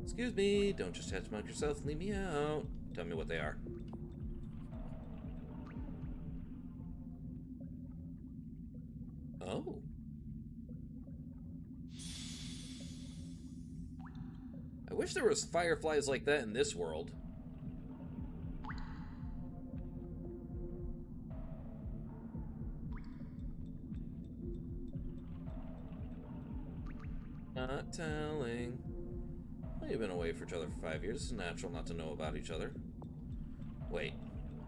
Excuse me, don't just hatch mount yourself and leave me out. Tell me what they are. Oh. I wish there was fireflies like that in this world. Not telling. Well, you've been away from each other for 5 years. It's natural not to know about each other. Wait,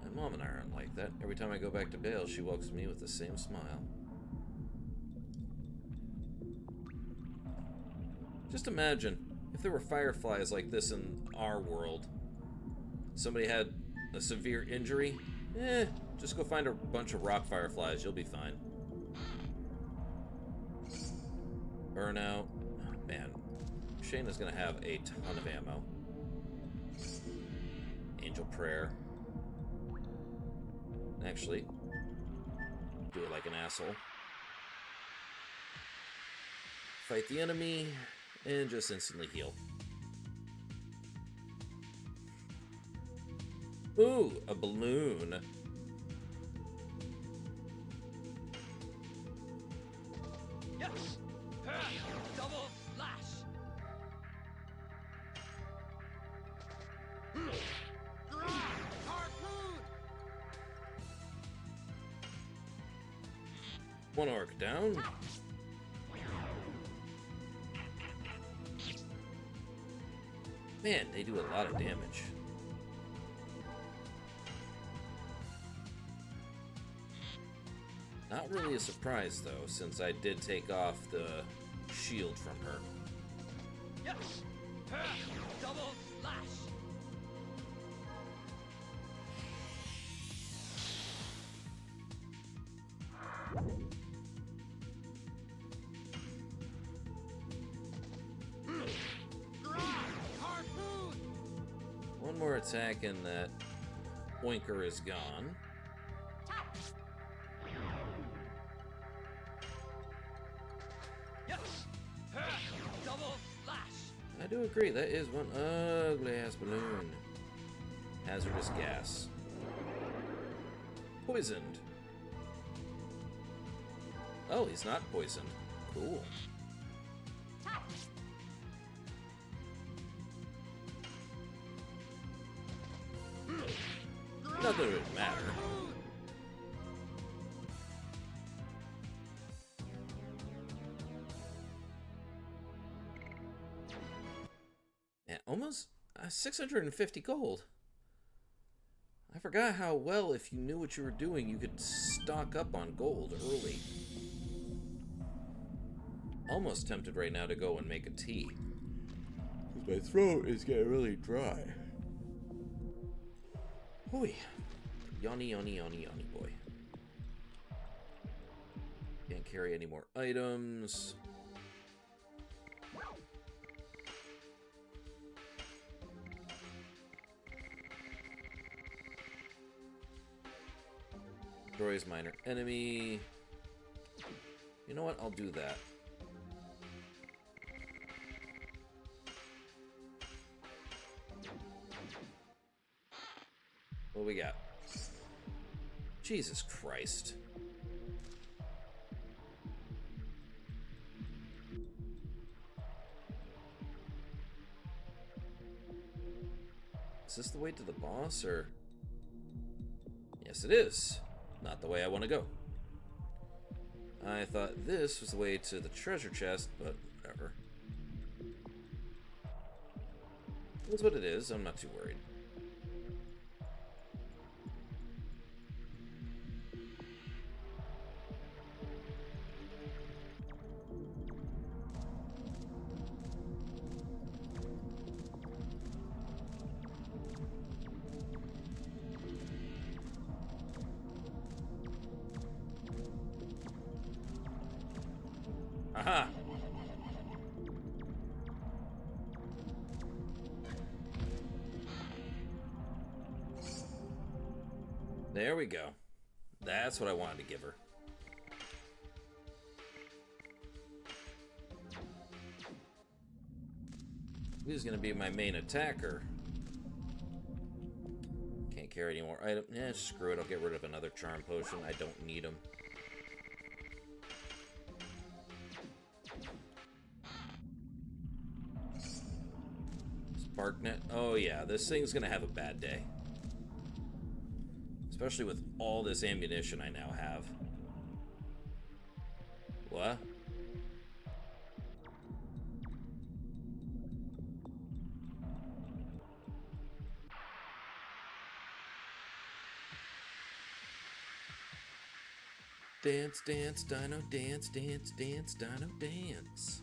my mom and I aren't like that. Every time I go back to Bale, she welcomes me with the same smile. Just imagine if there were fireflies like this in our world. Somebody had a severe injury. Just go find a bunch of rock fireflies. You'll be fine. Burnout. Man, Shayna's gonna have a ton of ammo. Angel Prayer. Actually, do it like an asshole. Fight the enemy, and just instantly heal. Ooh, a balloon. Yes. Double slash. Harpoon. One orc down. Man, they do a lot of damage. Not really a surprise, though, since I did take off the shield from her. Yes. Double slash. One more attack and that Oinker is gone. Yes. Double slash. I do agree, that is one ugly ass balloon. Hazardous gas. Poisoned. Oh, he's not poisoned. Cool. Not that it would matter. Yeah, almost 650 gold. I forgot how well, if you knew what you were doing, you could stock up on gold early. Almost tempted right now to go and make a tea. Because my throat is getting really dry. Hoi. Yawny, yawny, yawny, yawny boy. Can't carry any more items. Destroys minor enemy. You know what? I'll do that. What we got? Jesus Christ. Is this the way to the boss, or? Yes, it is. Not the way I want to go. I thought this was the way to the treasure chest, but whatever. That's what it is. I'm not too worried. Aha! There we go. That's what I wanted to give her. Who's gonna be my main attacker? Can't carry any more items. Yeah, screw it. I'll get rid of another charm potion. I don't need them. Sparknet. Oh yeah, this thing's gonna have a bad day. Especially with all this ammunition I now have. What? Dance, dance, dino, dance, dance, dance, dino, dance.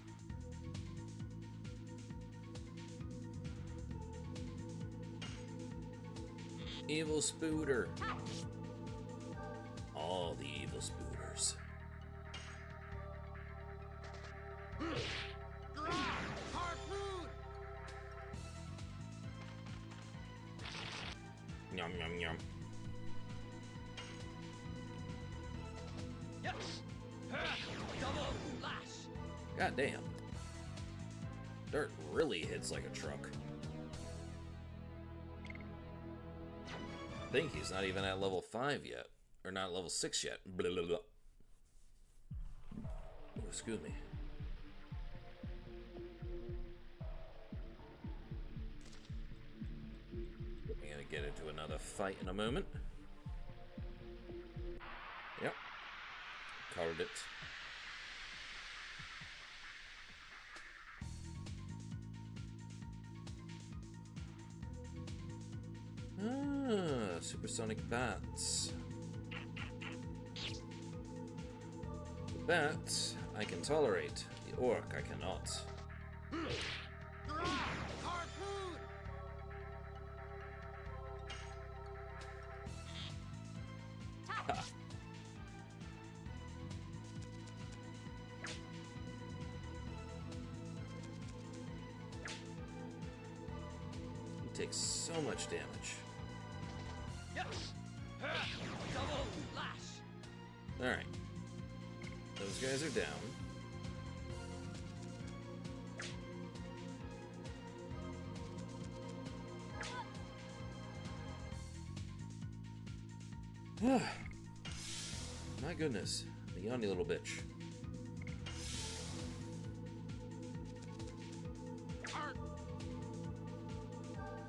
Evil Spooter. All the evil spooters. Harpoon. Yum, yum, yum. Yes. Double slash. God damn. Dirt really hits like a truck. I think he's not even at level 5 yet. Or not level 6 yet. Blah, blah, blah. Oh, excuse me. I'm gonna get into another fight in a moment. Yep. Covered it. Ah, supersonic bats. The bat I can tolerate. The orc I cannot. Harpoon. Ha. takes so much damage. Yes. Double lash. Alright. Those guys are down. My goodness. A yawny little bitch.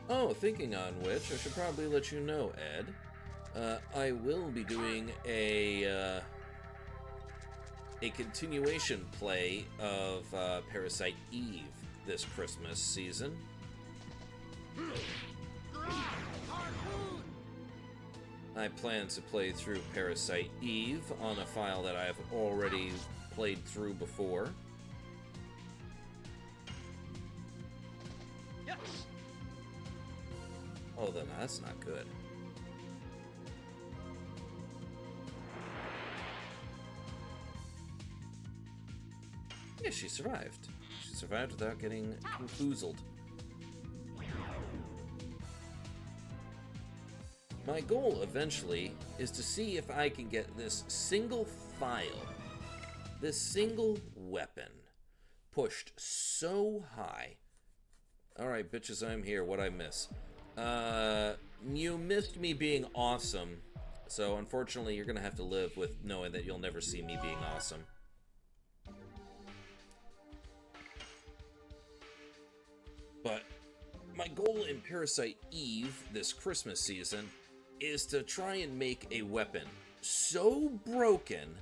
Oh, thinking on which, I should probably let you know, Ed. I will be doing a continuation play of Parasite Eve this Christmas season. I plan to play through Parasite Eve on a file that I've already played through before. Yes. Oh, then that's not good. Yeah, she survived. She survived without getting concluseled. My goal eventually is to see if I can get this single file, this single weapon, pushed so high. Alright, bitches, I'm here. What'd I miss? You missed me being awesome, so unfortunately you're gonna have to live with knowing that you'll never see me being awesome. But my goal in Parasite Eve this Christmas season is to try and make a weapon so broken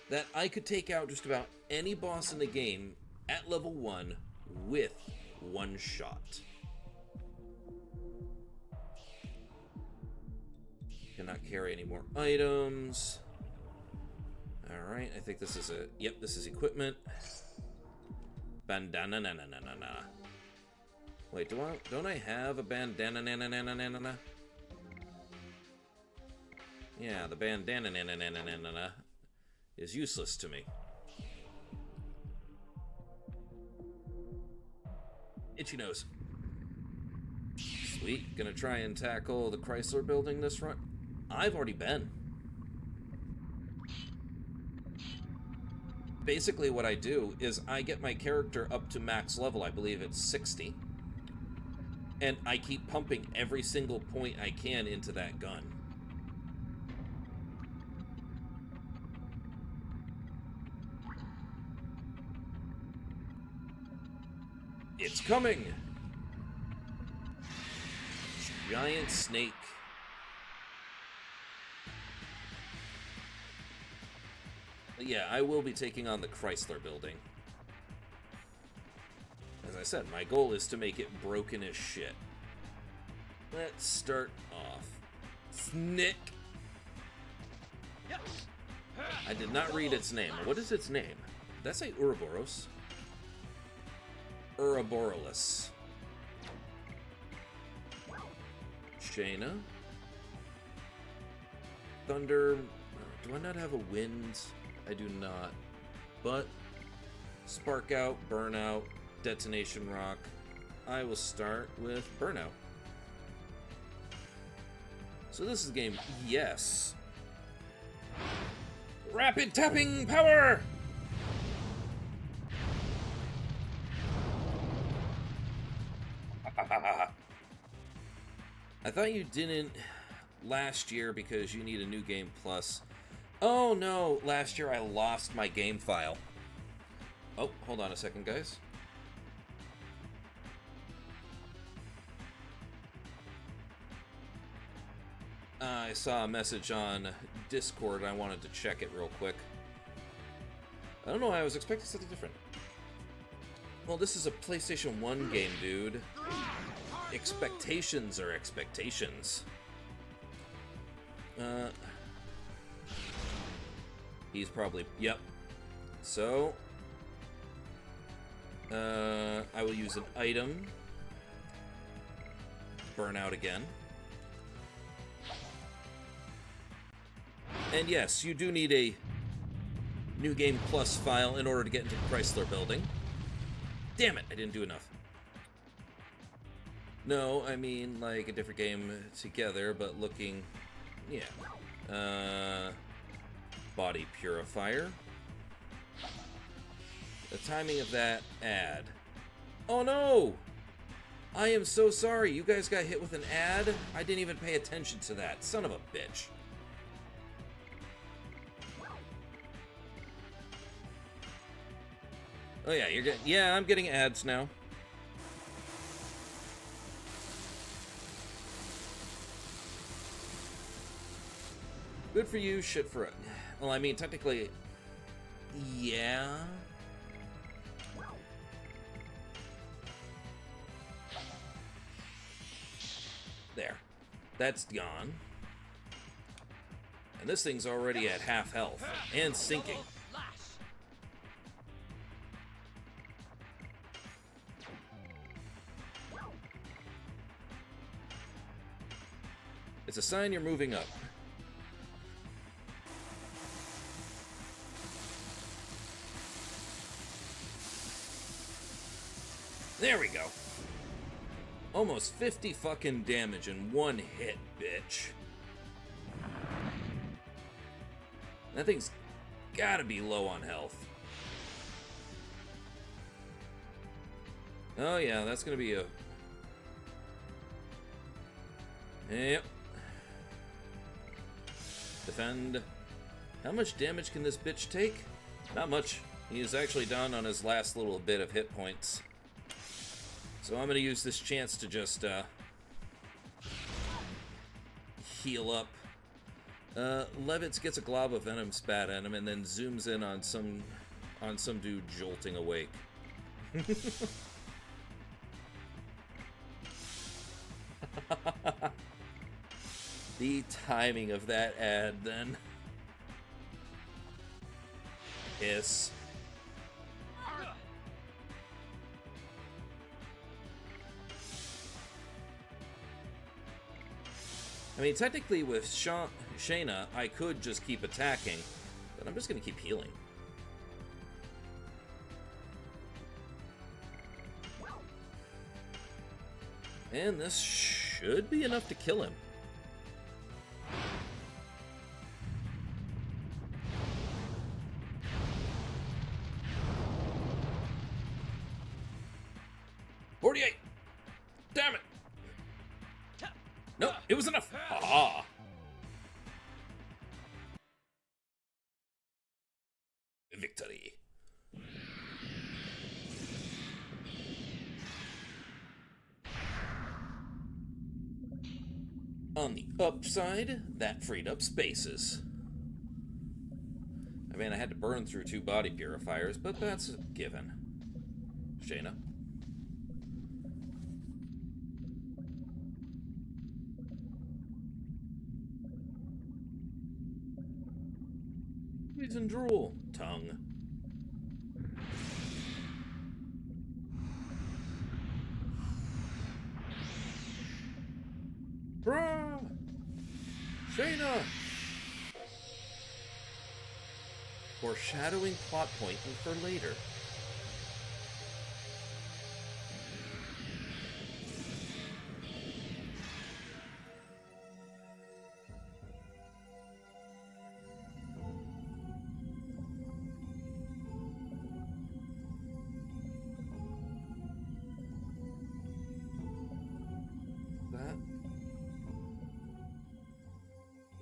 that I could take out just about any boss in the game at level 1 with one shot. Cannot carry any more items. Alright, I think this is a... Yep, this is equipment. Bandana na na na na na. Wait, don't I have a bandana na na na na na na? Yeah, the bandana na na na na na na is useless to me. Itchy nose. Sweet. Gonna try and tackle the Chrysler building this run. I've already been. Basically what I do is I get my character up to max level, I believe it's 60. And I keep pumping every single point I can into that gun. It's coming! Giant snake. But yeah, I will be taking on the Chrysler building. As I said, my goal is to make it broken as shit. Let's start off. Snick! I did not read its name. What is its name? Did that say Ouroboros? Ouroboros. Shayna. Thunder. Do I not have a wind? I do not. But Spark Out, Burnout, Detonation Rock. I will start with Burnout. So this is the game. Yes. Rapid tapping power! I thought you didn't last year because you need a new game plus. Oh no, last year I lost my game file. Oh, hold on a second, guys. I saw a message on Discord. I wanted to check it real quick. I don't know, I was expecting something different. Well, this is a PlayStation 1 game, dude. Expectations are expectations. He's probably... Yep. So... I will use an item. Burnout again. And yes, you do need a New Game Plus file in order to get into the Chrysler building. Damn it, I didn't do enough. No, I mean like a different game together, but looking, yeah. Body purifier. The timing of that ad. Oh no! I am so sorry. You guys got hit with an ad? I didn't even pay attention to that. Son of a bitch. Oh yeah, you're getting. Yeah, I'm getting ads now. Good for you, shit for it. Well, I mean, technically, yeah. There. That's gone. And this thing's already at half health and sinking. It's a sign you're moving up. There we go. Almost 50 fucking damage in one hit, bitch. That thing's gotta be low on health. Oh yeah, that's gonna be a... Yep. Defend. How much damage can this bitch take? Not much. He is actually down on his last little bit of hit points. So I'm gonna use this chance to just heal up. Levitz gets a glob of venom spat at him and then zooms in on some dude jolting awake. The timing of that ad then. Hiss. I mean, technically with Shayna, I could just keep attacking, but I'm just going to keep healing. And this should be enough to kill him. Damn it! No, it was enough. Ha! Victory. On the upside, that freed up spaces. I mean, I had to burn through 2 body purifiers, but that's a given. Shayna. Squeeze and drool. Tongue. Bruh! Shayna! Foreshadowing plot point for later.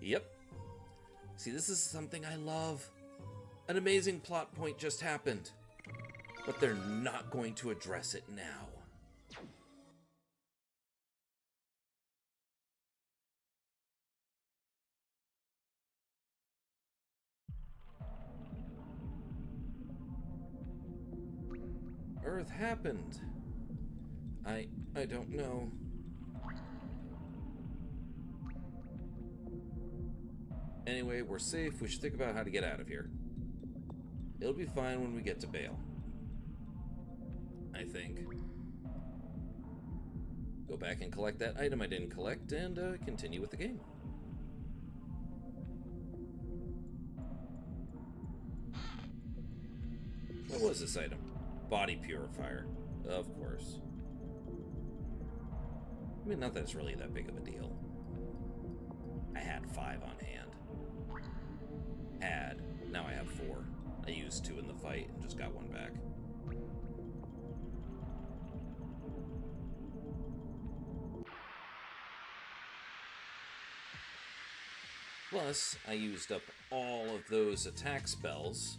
Yep. See, this is something I love. An amazing plot point just happened. But they're not going to address it now. Earth happened. I don't know. Anyway, we're safe. We should think about how to get out of here. It'll be fine when we get to Bale. I think. Go back and collect that item I didn't collect, and continue with the game. What was this item? Body purifier. Of course. I mean, not that it's really that big of a deal. I had 5 on hand. Now I have 4. I used 2 in the fight and just got 1 back. Plus, I used up all of those attack spells,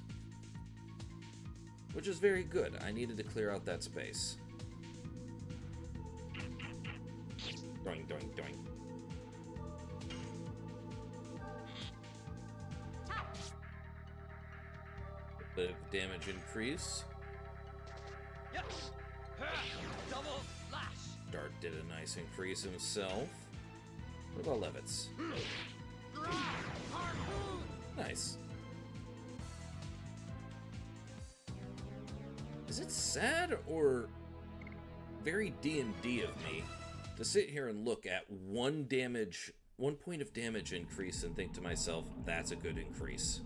which is very good. I needed to clear out that space. Doink, doink, doink. Bit of damage increase. Yes. Double lash. Dart did a nice increase himself. What about Levitz? Harpoon. Nice. Is it sad or very D&D of me to sit here and look at 1 point of damage increase and think to myself, that's a good increase?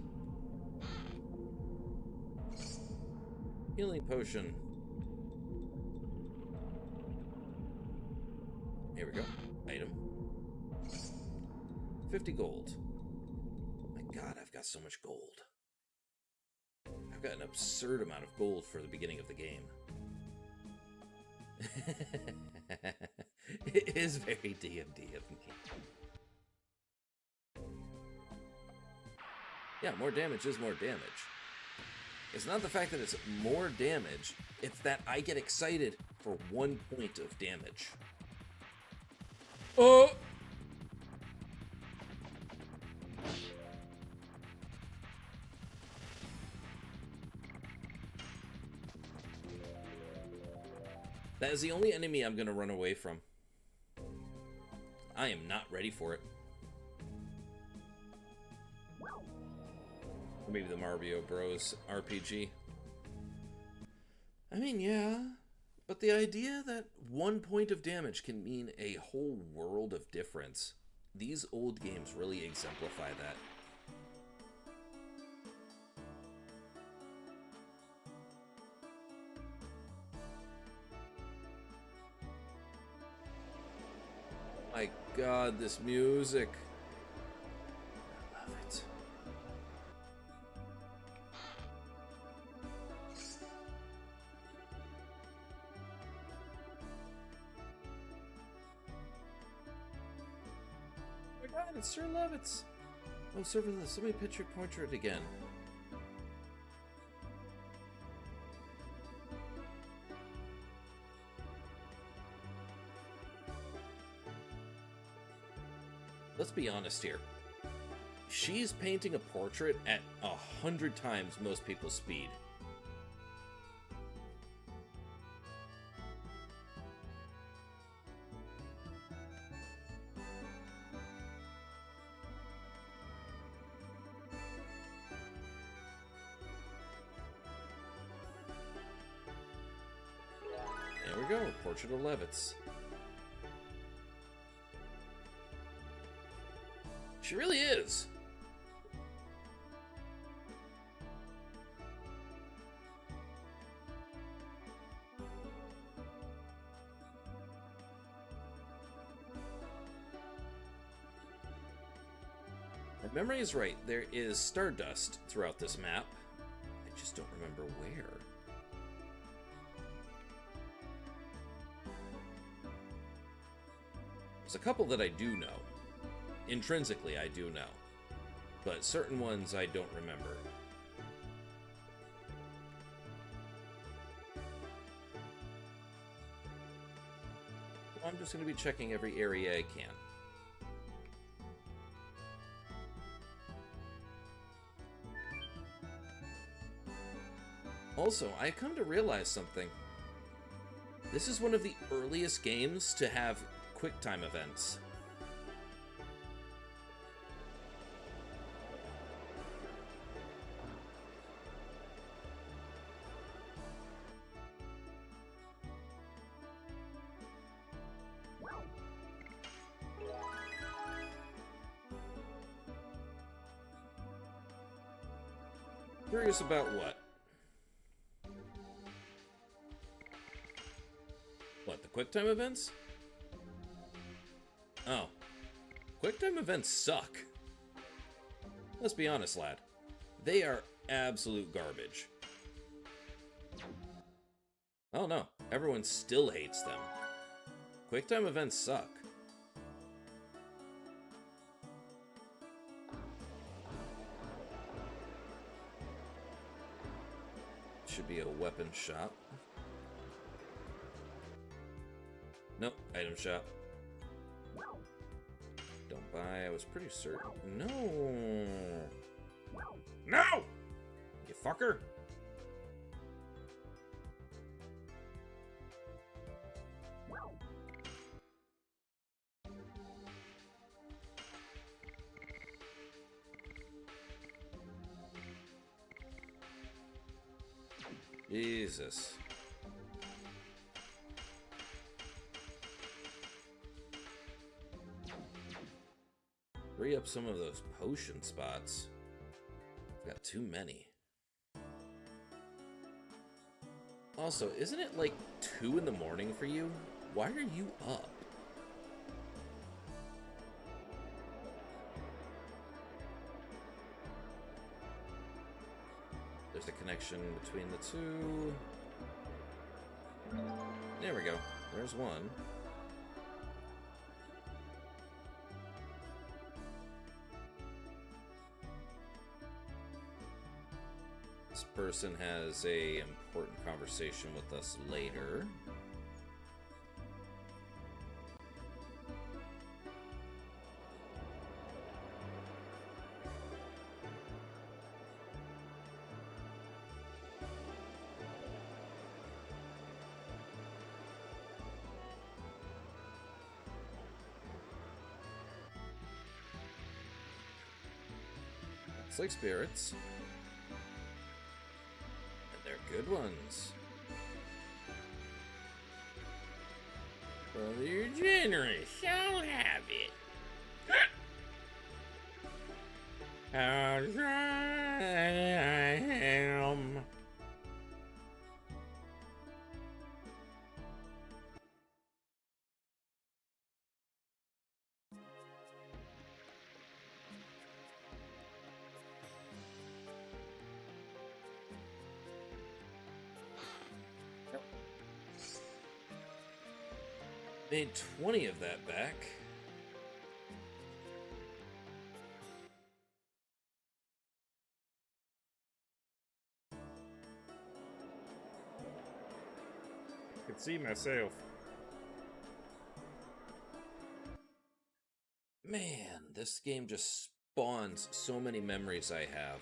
Healing potion. Here we go. Item. 50 gold. Oh my god, I've got so much gold. I've got an absurd amount of gold for the beginning of the game. It is very D&D of me. Yeah, more damage is more damage. It's not the fact that it's more damage, it's that I get excited for 1 point of damage. Oh! That is the only enemy I'm going to run away from. I am not ready for it. Or maybe the Mario Bros. RPG. I mean, yeah. But the idea that 1 point of damage can mean a whole world of difference. These old games really exemplify that. My god, this music. I love it. Oh my god, it's Sir Levitz. Oh, Sir Levitz, let me picture portrait again. Let's be honest here. She's painting a portrait at 100 times most people's speed. There we go, portrait of Levitz. She really is. If memory is right, there is stardust throughout this map. I just don't remember where. There's a couple that I do know. Intrinsically, I do know. But certain ones I don't remember. I'm just going to be checking every area I can. Also, I come to realize something. This is one of the earliest games to have QuickTime events. Curious about what? What, the QuickTime events? Oh. QuickTime events suck. Let's be honest, lad. They are absolute garbage. Oh no, everyone still hates them. QuickTime events suck. Should be a weapon shop. Nope, item shop. Don't buy, I was pretty certain. No! No! You fucker! Jesus. Free up some of those potion spots. I've got too many. Also, isn't it like 2 in the morning for you? Why are you up? There's a connection between the two. There we go. There's one. This person has a important conversation with us later. It's like spirits. And they're good ones. Well, you're generous. I'll have it. How dry I am. Made 20 of that back. I can see myself. Man, this game just spawns so many memories I have.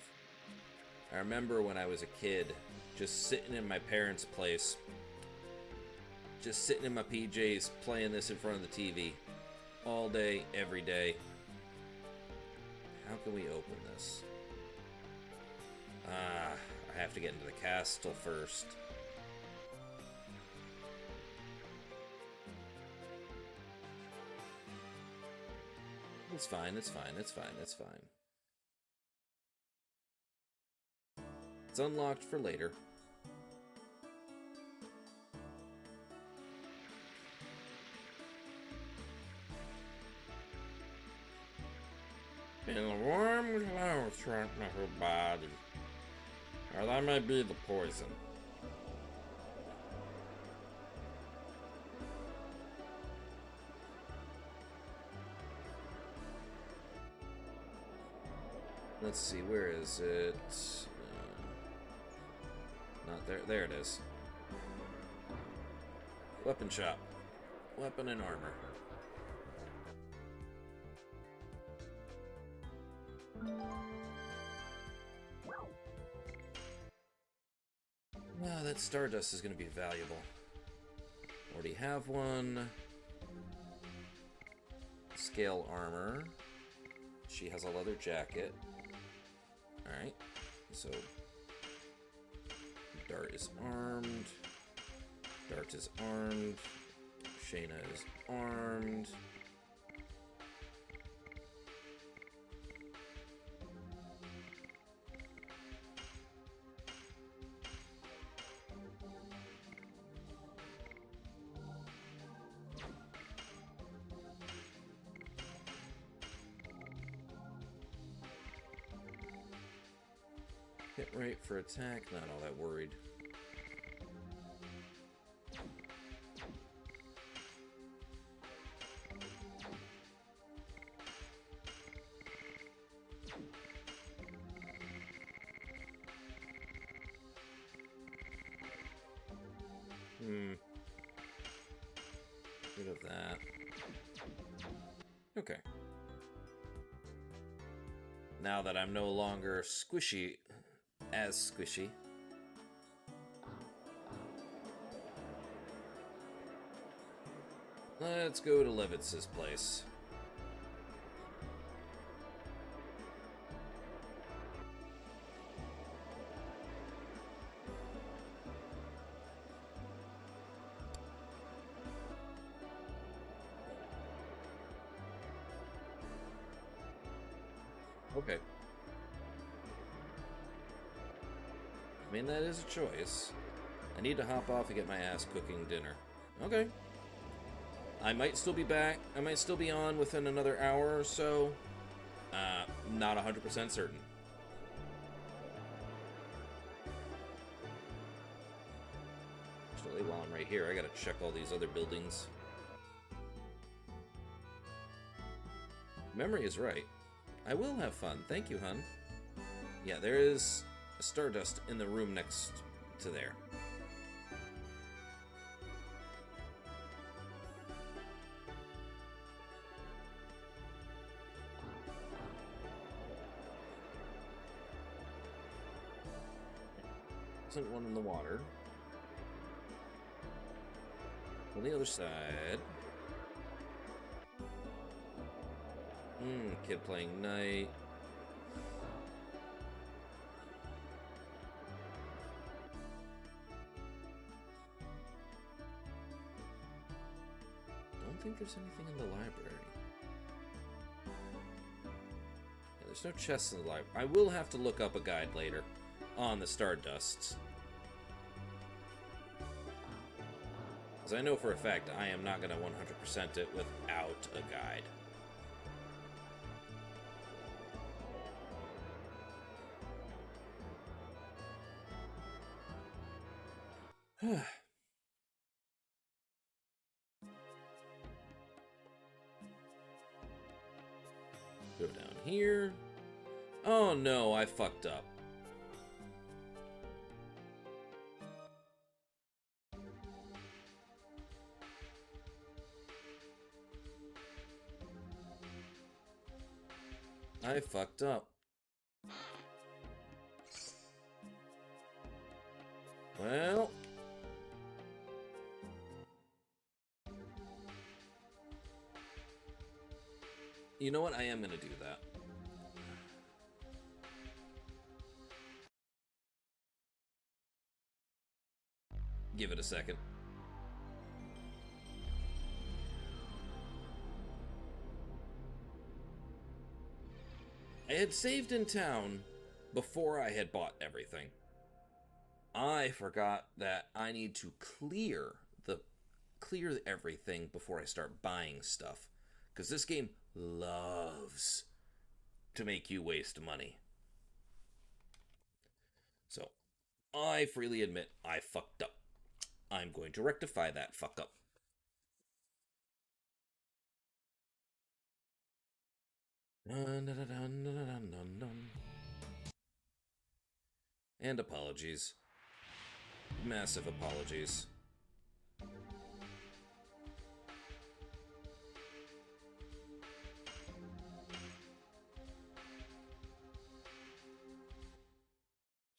I remember when I was a kid, just sitting in my parents' place, just sitting in my PJs, playing this in front of the TV. All day, every day. How can we open this? I have to get into the castle first. It's fine, it's fine, it's fine, it's fine. It's unlocked for later. In the warm clouds throughout my whole body. Or that may be the poison. Let's see, where is it? Not there. There it is. Weapon shop. Weapon and armor. Wow, that Stardust is going to be valuable. Already have one. Scale armor. She has a leather jacket. Alright, so Dart is armed. Dart is armed. Shayna is armed. Hit rate for attack, not all that worried. Rid of that. Okay. Now that I'm no longer squishy, let's go to Levitz's place. Okay. I mean, that is a choice. I need to hop off and get my ass cooking dinner. Okay. I might still be back. I might still be on within another hour or so. Not 100% certain. Actually, while I'm right here, I gotta check all these other buildings. Memory is right. I will have fun. Thank you, hun. Yeah, there is a Stardust in the room next to there. Isn't one in the water. On the other side. Kid playing knight. Don't think there's anything in the library. Yeah, there's no chests in the library. I will have to look up a guide later on the Stardusts. Because I know for a fact I am not going to 100% it without a guide. Go down here. Oh no, I fucked up. I fucked up. Well... You know what? I am going to do that. Give it a second. I had saved in town before I had bought everything. I forgot that I need to clear everything before I start buying stuff. Because this game loves to make you waste money. So, I freely admit I fucked up. I'm going to rectify that fuck up. And apologies. Massive apologies.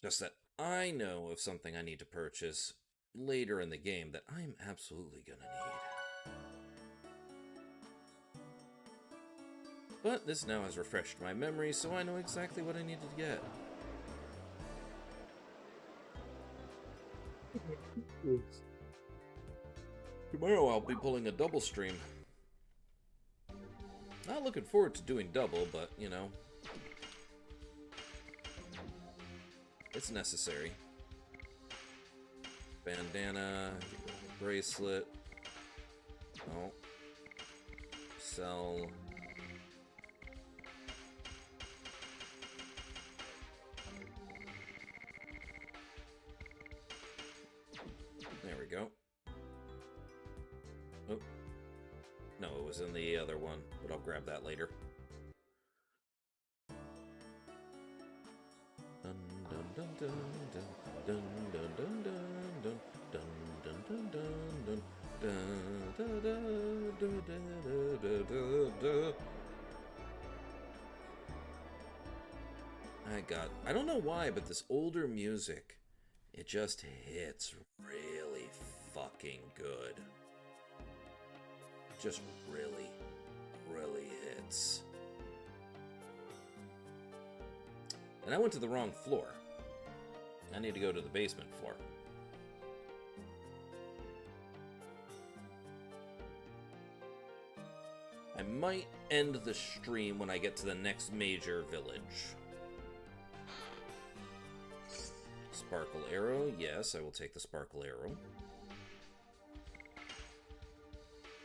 Just that I know of something I need to purchase later in the game that I'm absolutely gonna need. But this now has refreshed my memory, so I know exactly what I needed to get. Tomorrow I'll be pulling a double stream. Not looking forward to doing double, but, you know, it's necessary. Bandana, bracelet. Oh. Sell. go. Oh. No, it was in the other one, but I'll grab that later. Dun dun dun dun dun dun dun dun dun dun dun dun dun dun dun dun. I don't know why, but this older music, it just hits really fucking good. Just really, really hits. And I went to the wrong floor. I need to go to the basement floor. I might end the stream when I get to the next major village. Sparkle arrow. Yes, I will take the sparkle arrow.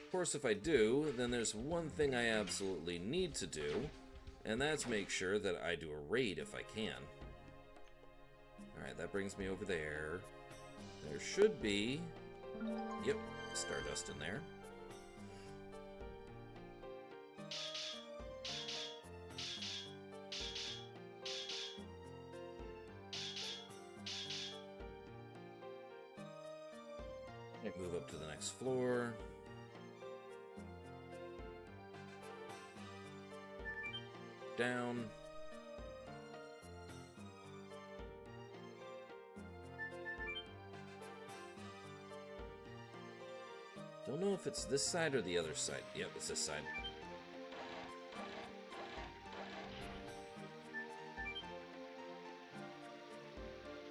Of course, if I do, then there's one thing I absolutely need to do, and that's make sure that I do a raid if I can. Alright, that brings me over there. There should be... Yep, Stardust in there. Move up to the next floor. Down. Don't know if it's this side or the other side. Yep, it's this side.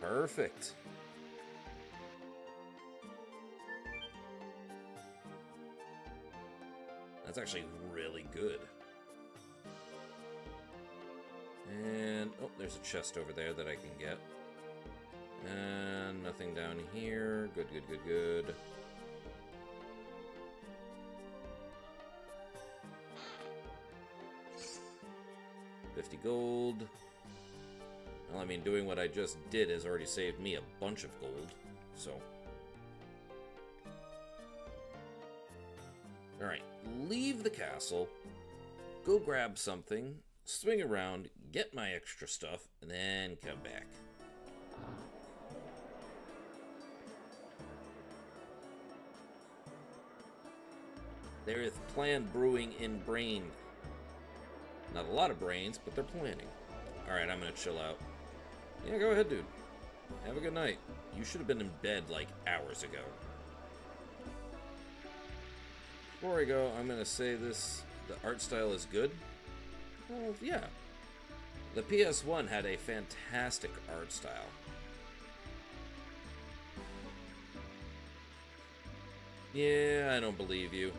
Perfect. That's actually really good. And, oh, there's a chest over there that I can get. And nothing down here. Good, good, good, good. $50 gold. Well, I mean, doing what I just did has already saved me a bunch of gold, so... Alright, leave the castle, go grab something, swing around, get my extra stuff, and then come back. There is plan brewing in brain. Not a lot of brains, but they're planning. Alright, I'm gonna chill out. Yeah, go ahead, dude. Have a good night. You should have been in bed like hours ago. Before I go, I'm gonna say this, the art style is good. Well, yeah. The PS1 had a fantastic art style. Yeah, I don't believe you.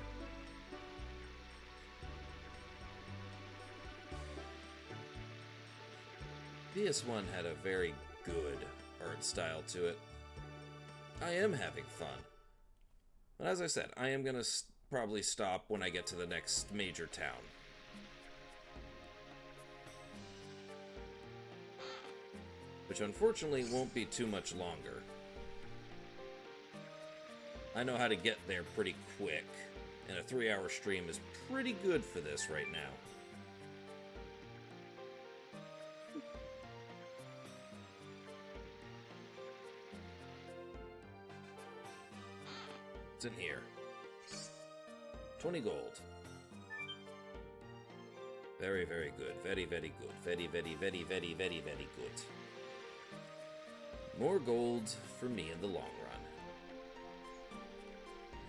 PS1 had a very good art style to it. I am having fun. But as I said, I am gonna probably stop when I get to the next major town. Which unfortunately won't be too much longer. I know how to get there pretty quick, and a 3-hour stream is pretty good for this right now. What's in here? 20 gold. Very, very good. Very, very good. Very, very, very, very, very, very good. More gold for me in the long run.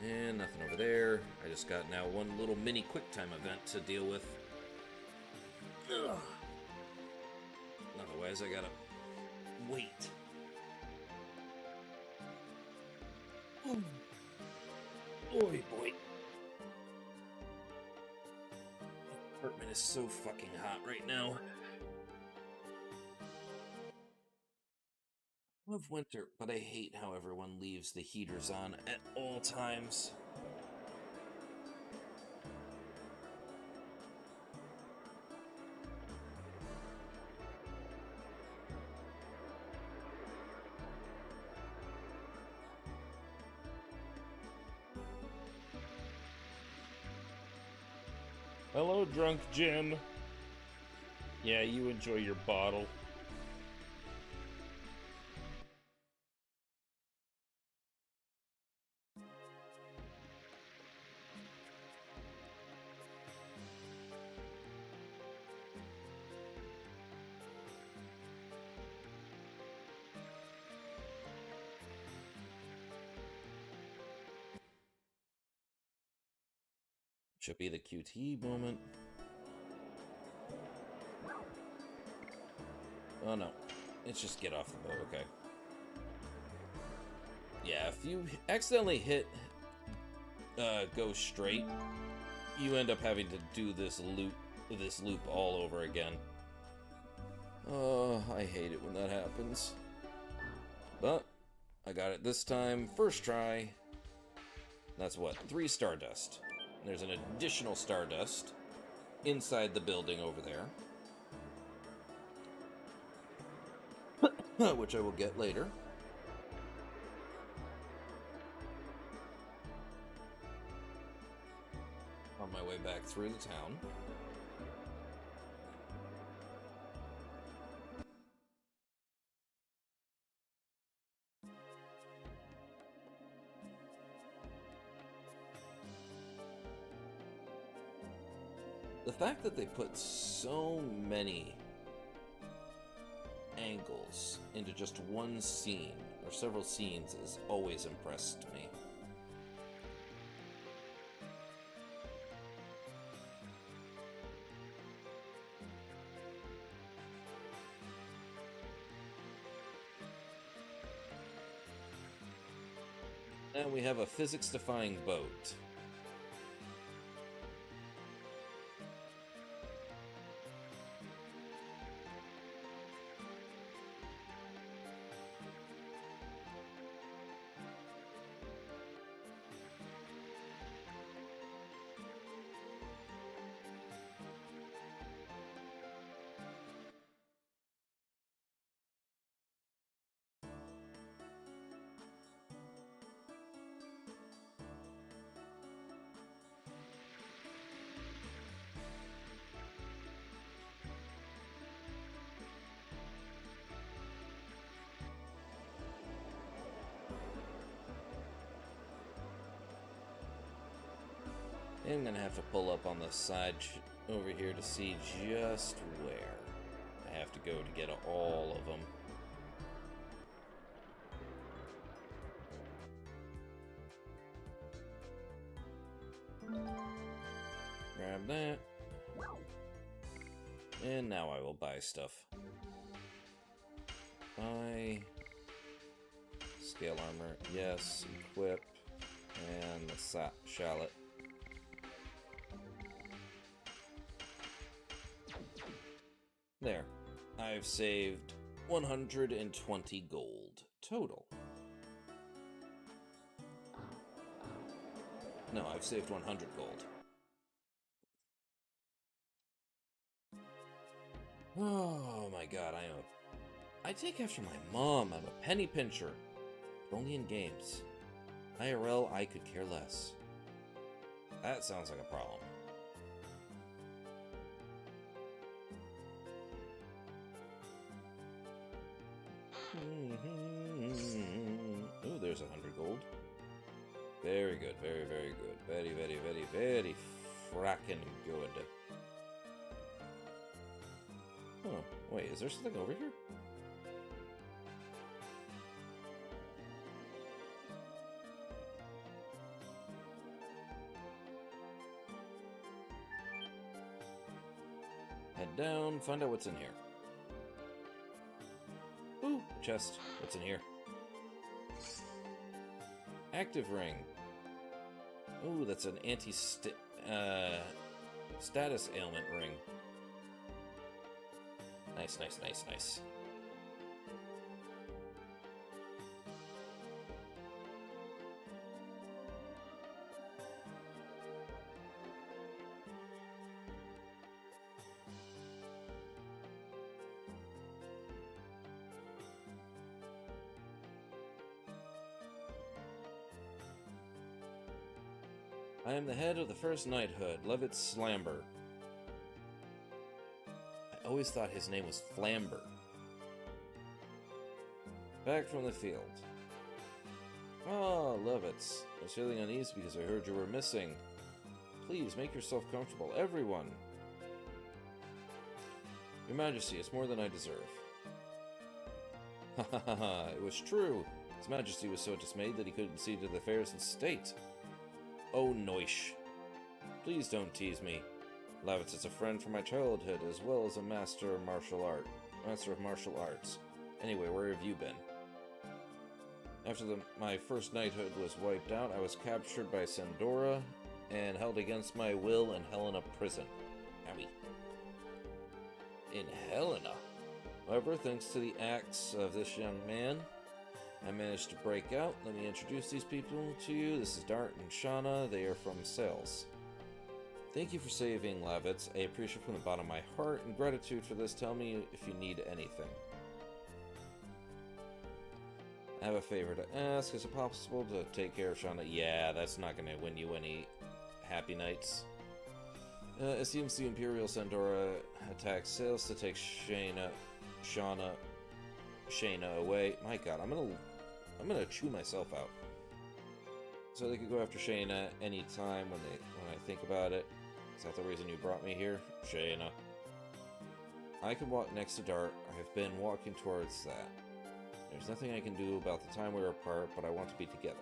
And nothing over there. I just got now one little mini QuickTime event to deal with. Ugh. Otherwise, I gotta wait. Ooh. Boy, boy. Apartment is so fucking hot right now. I love winter, but I hate how everyone leaves the heaters on at all times. Hello, drunk Jim. Yeah, you enjoy your bottle. Should be the QT moment. Oh no, it's just get off the boat, okay. Yeah, if you accidentally hit go straight, you end up having to do this loop all over again. Oh, I hate it when that happens. But I got it this time, first try. That's what, 3 Stardust. There's an additional Stardust inside the building over there, which I will get later. On my way back through the town. The fact that they put so many angles into just one scene, or several scenes, has always impressed me. And we have a physics-defying boat. I'm gonna have to pull up on the side over here to see just where I have to go to get all of them. Grab that. And now I will buy stuff. Buy. Scale armor, yes. Equip. And the shallot. There. I've saved 120 gold total. No, I've saved 100 gold. Oh my god, I take after my mom. I'm a penny pincher. But only in games. IRL, I could care less. That sounds like a problem. Oh, there's 100 gold. Very good, very, very good. Very, very, very, very frackin' good. Oh, wait, is there something over here? Head down, find out what's in here. Ooh, chest. What's in here? Active ring. Ooh, that's an status ailment ring. Nice, nice, nice, nice. I am the head of the First Knighthood, Levitt Slamber. always thought his name was Flamber. Back from the field. Ah, Levitz. I was feeling uneasy because I heard you were missing. Please, make yourself comfortable, everyone. Your Majesty, it's more than I deserve. Ha ha ha ha, it was true. His Majesty was so dismayed that he couldn't see to the affairs in state. Oh, Noish. Please don't tease me. Lavitz is a friend from my childhood, as well as a master of martial arts. Anyway, where have you been? After my first knighthood was wiped out, I was captured by Sandora and held against my will in Helena prison. Owie. In Helena? However, thanks to the acts of this young man, I managed to break out. Let me introduce these people to you. This is Dart and Shauna. They are from Sales. Thank you for saving Lavitz. I appreciate it from the bottom of my heart, and gratitude for this. Tell me if you need anything. I have a favor to ask. Is it possible to take care of Shauna? Yeah, that's not going to win you any happy nights. It seems the Imperial Sandora attacks Sales to take Shayna away. My God, I'm gonna chew myself out. So they could go after Shayna anytime when I think about it. Is that the reason you brought me here? Shayna. I can walk next to Dart. I have been walking towards that. There's nothing I can do about the time we were apart, but I want to be together.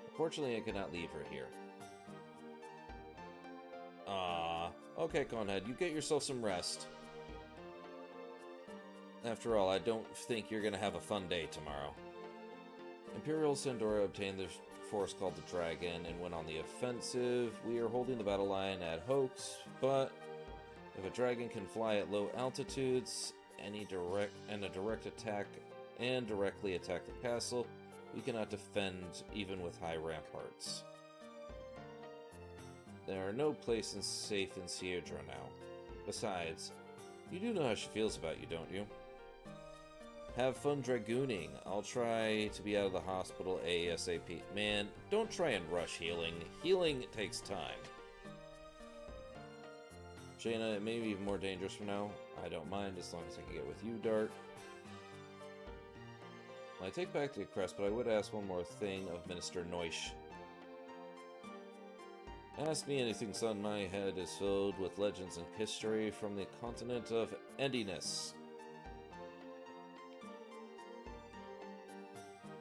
Unfortunately, I cannot leave her here. Okay, Conhead, you get yourself some rest. After all, I don't think you're gonna have a fun day tomorrow. Imperial Sandora obtained the force called the Dragon and went on the offensive. We are holding the battle line at Hoax, but if a dragon can fly at low altitudes, a direct attack and directly attack the castle, we cannot defend even with high ramparts. There are no places safe in Sierra now. Besides, you do know how she feels about you, don't you? Have fun dragooning. I'll try to be out of the hospital ASAP. Man, don't try and rush healing. Healing takes time. Shayna, it may be even more dangerous for now. I don't mind as long as I can get with you, Dart. Well, I take back the crest, but I would ask one more thing of Minister Noish. Ask me anything, son. My head is filled with legends and history from the continent of Endiness.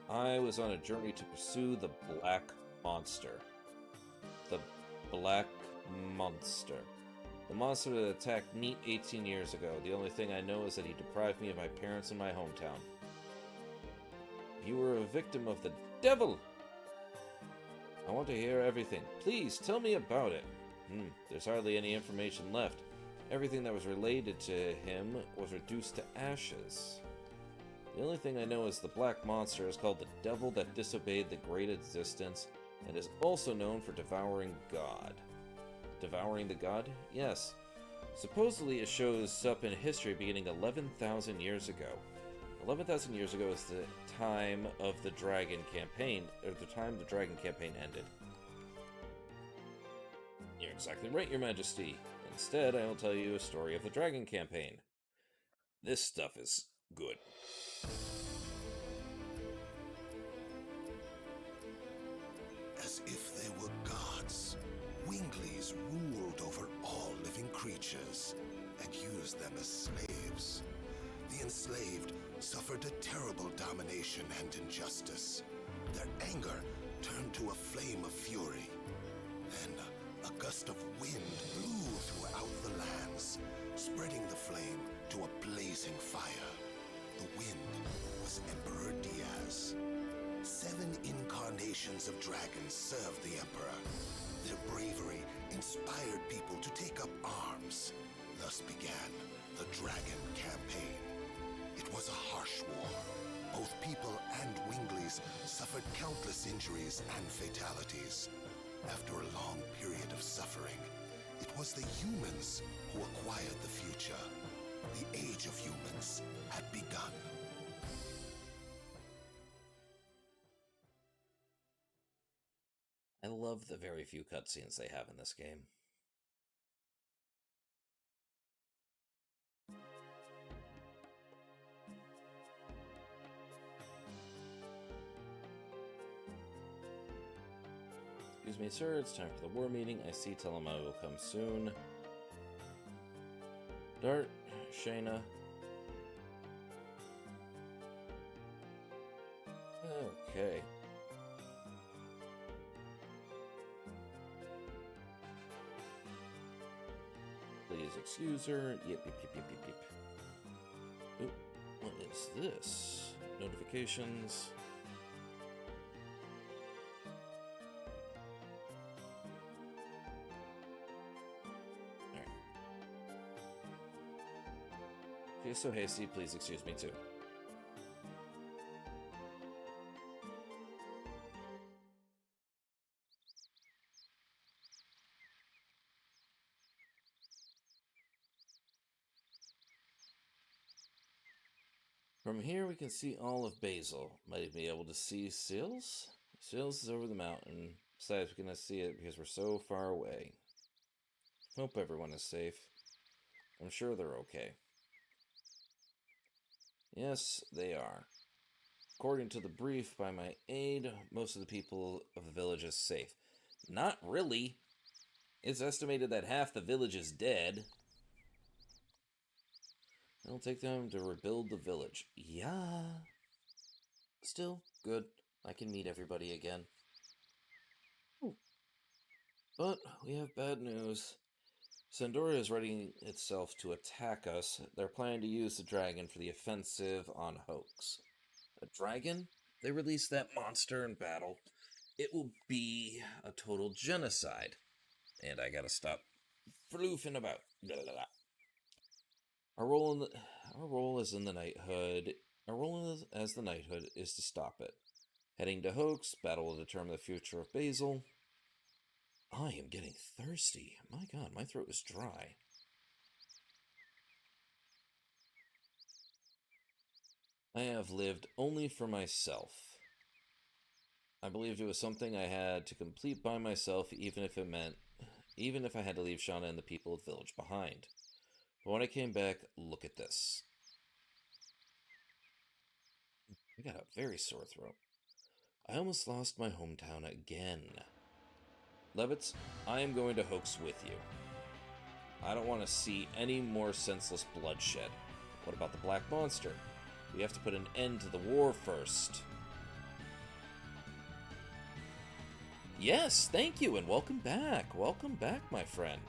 I was on a journey to pursue the Black Monster. The Black Monster. The monster that attacked Neat 18 years ago. The only thing I know is that he deprived me of my parents in my hometown. You were a victim of the devil! I want to hear everything. Please, tell me about it. There's hardly any information left. Everything that was related to him was reduced to ashes. The only thing I know is the Black Monster is called the Devil that disobeyed the Great Existence and is also known for devouring God. Devouring the God? Yes. Supposedly it shows up in history beginning 11,000 years ago. 11,000 years ago is the time of the Dragon campaign, or the time the Dragon campaign ended. You're exactly right, Your Majesty. Instead, I will tell you a story of the Dragon campaign. This stuff is good. As if they were gods, Winglies ruled over all living creatures and used them as slaves. The enslaved suffered a terrible domination and injustice. Their anger turned to a flame of fury. Then a gust of wind blew throughout the lands, spreading the flame to a blazing fire. The wind was Emperor Diaz. 7 incarnations of dragons served the Emperor. Their bravery inspired people to take up arms. Thus began the Dragon campaign. It was a harsh war. Both people and Winglies suffered countless injuries and fatalities. After a long period of suffering, it was the humans who acquired the future. The age of humans had begun. I love the very few cutscenes they have in this game. me, sir. It's time for the war meeting. I see. Tell him I will come soon. Dart, Shayna. Okay. Please excuse her. Yep. Oop, what is this? Notifications. Alright. She is so hasty, please excuse me too. From here we can see all of Basil. Might be able to see Sils? Sils is over the mountain. Besides, we cannot see it because we're so far away. Hope everyone is safe. I'm sure they're okay. Yes, they are. According to the brief by my aide, most of the people of the village is safe. Not really. It's estimated that half the village is dead. It'll take them to rebuild the village. Yeah. Still, good. I can meet everybody again. Ooh. But we have bad news. Sandoria is readying itself to attack us. They're planning to use the dragon for the offensive on Hoax. A dragon? They released that monster in battle. It will be a total genocide. And I gotta stop floofing about. Blah, blah, blah. Our role as the knighthood is to stop it. Heading to Hoax, battle will determine the future of Basil. I am getting thirsty. My god, my throat is dry. I have lived only for myself. I believed it was something I had to complete by myself, even if I had to leave Shauna and the people of the village behind. But when I came back, look at this. I got a very sore throat. I almost lost my hometown again. Levitz, I am going to Hoax with you. I don't want to see any more senseless bloodshed. What about the Black Monster? We have to put an end to the war first. Yes, thank you, and welcome back. Welcome back, my friend.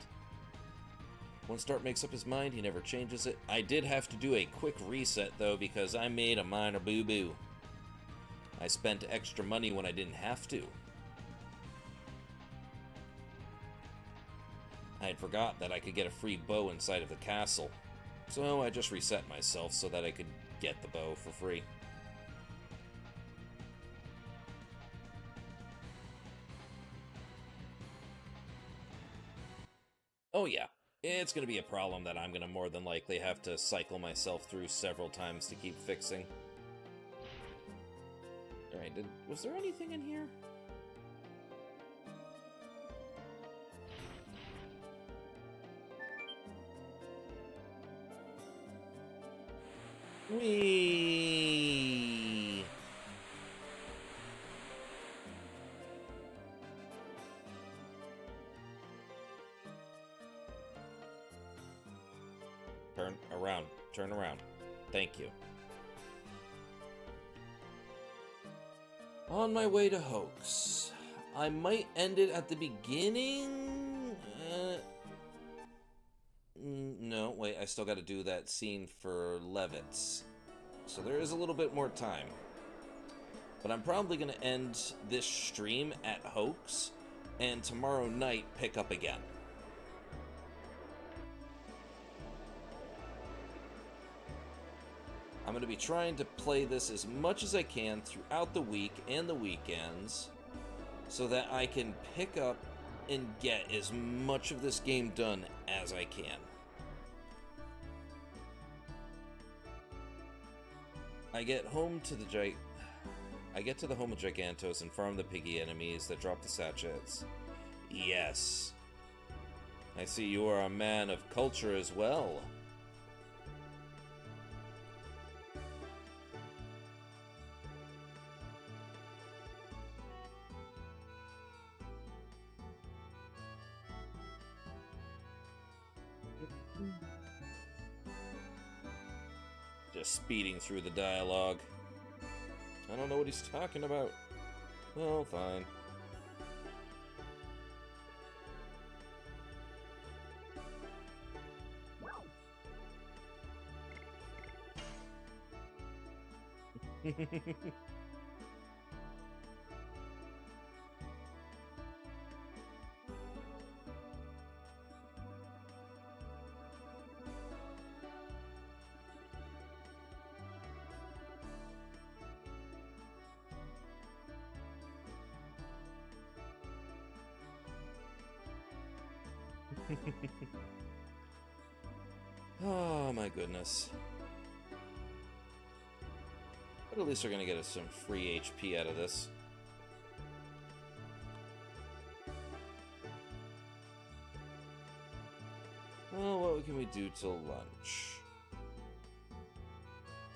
Once Dart makes up his mind, he never changes it. I did have to do a quick reset, though, because I made a minor boo-boo. I spent extra money when I didn't have to. I had forgot that I could get a free bow inside of the castle. So I just reset myself so that I could get the bow for free. Oh yeah. It's going to be a problem that I'm going to more than likely have to cycle myself through several times to keep fixing. Alright, was there anything in here? Whee! Turn around. Thank you. On my way to Hoax. I might end it at the beginning? No, wait, I still gotta do that scene for Levitz. So there is a little bit more time. But I'm probably gonna end this stream at Hoax, and tomorrow night pick up again. I'm going to be trying to play this as much as I can throughout the week and the weekends so that I can pick up and get as much of this game done as I can. I get to the home of Gigantos and farm the piggy enemies that drop the sachets. Yes. I see you are a man of culture as well. Just speeding through the dialogue. I don't know what he's talking about. Well, fine. Oh my goodness. But at least we're gonna get us some free HP out of this. Well, what can we do till lunch?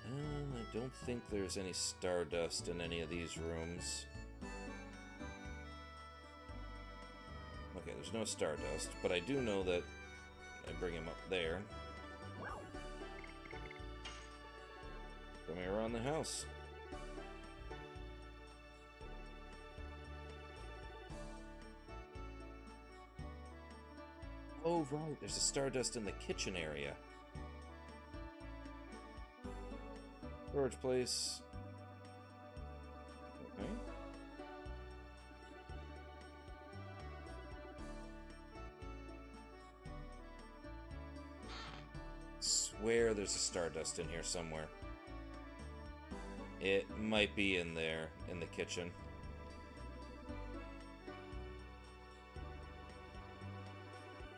I don't think there's any stardust in any of these rooms. Okay, there's no stardust, but I do know that I bring him up there. Come here around the house. Oh, right, there's a stardust in the kitchen area. Storage place. Okay. Swear there's a stardust in here somewhere. It might be in there, in the kitchen.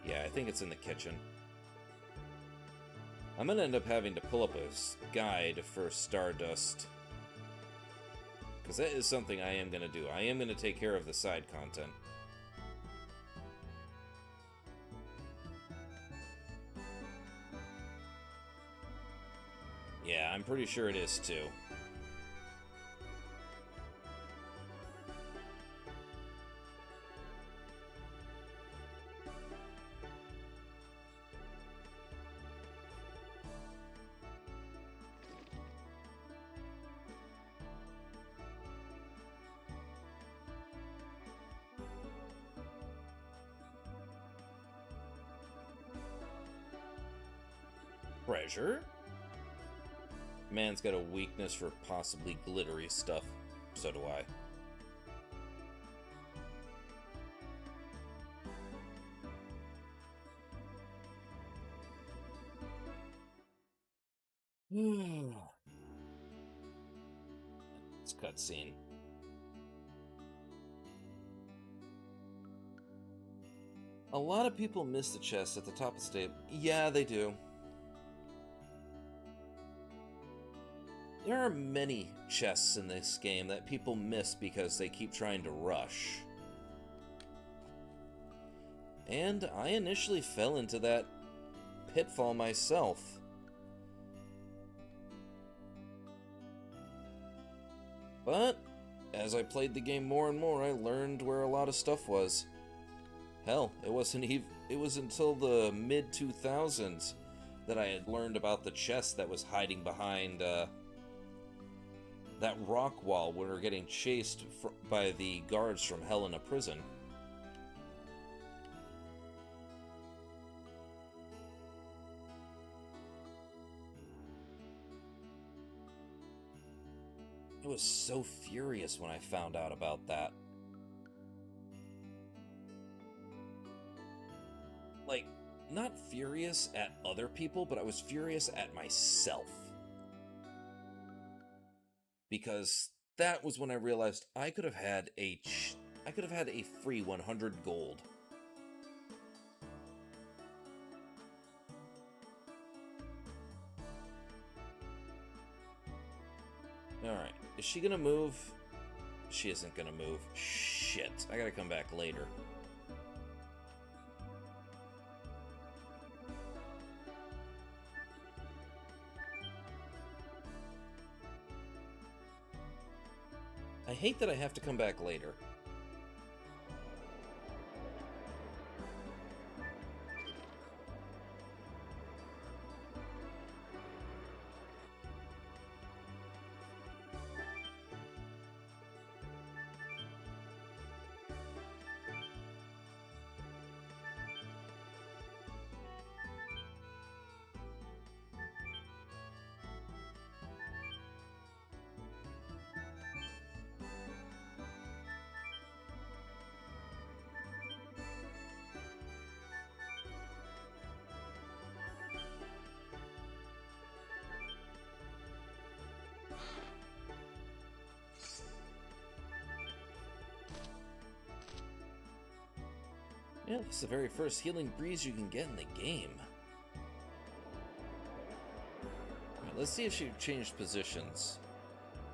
Yeah, I think it's in the kitchen. I'm gonna end up having to pull up a guide for stardust. Because that is something I am gonna do. I am gonna take care of the side content. Yeah, I'm pretty sure it is too. Treasure? Man's got a weakness for possibly glittery stuff. So do I. It's cutscene. A lot of people miss the chest at the top of the stage. Yeah, they do. There are many chests in this game that people miss because they keep trying to rush. And I initially fell into that pitfall myself. But as I played the game more and more, I learned where a lot of stuff was. Hell, it was until the mid-2000s that I had learned about the chest that was hiding behind that rock wall when we were getting chased by the guards from Helena prison. I was so furious when I found out about that. Like, not furious at other people, but I was furious at myself. Because that was when I realized I could have had a free 100 gold. Alright, is she gonna move? She isn't gonna move. Shit, I gotta come back later. I hate that I have to come back later. Yeah, this is the very first healing breeze you can get in the game. Alright, let's see if she changed positions.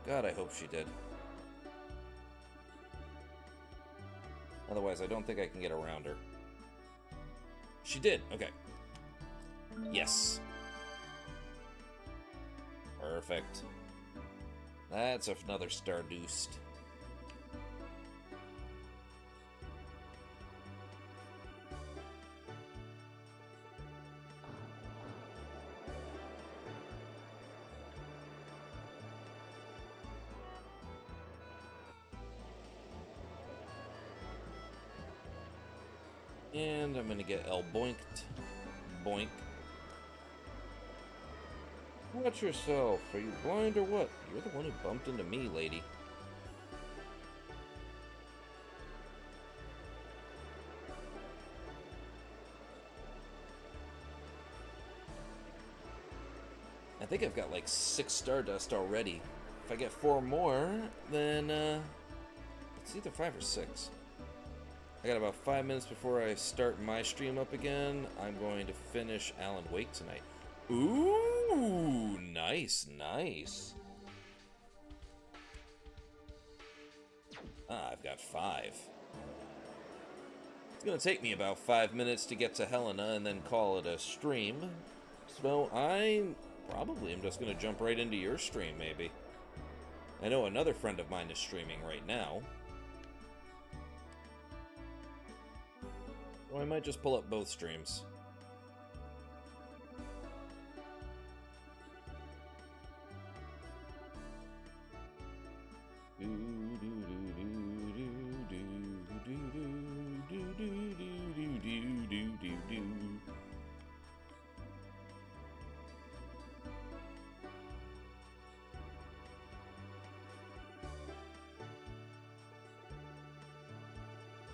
God, I hope she did. Otherwise, I don't think I can get around her. She did. Okay. Yes. Perfect. That's another Stardust. And I'm gonna get L boinked. Boink. Watch yourself. Are you blind or what? You're the one who bumped into me, lady. I think I've got like 6 Stardust already. If I get 4 more, then it's either 5 or 6. I got about 5 minutes before I start my stream up again. I'm going to finish Alan Wake tonight. Ooh, nice, nice. Ah, I've got 5. It's gonna take me about 5 minutes to get to Helena and then call it a stream. So I probably am just gonna jump right into your stream, maybe. I know another friend of mine is streaming right now. So I might just pull up both streams.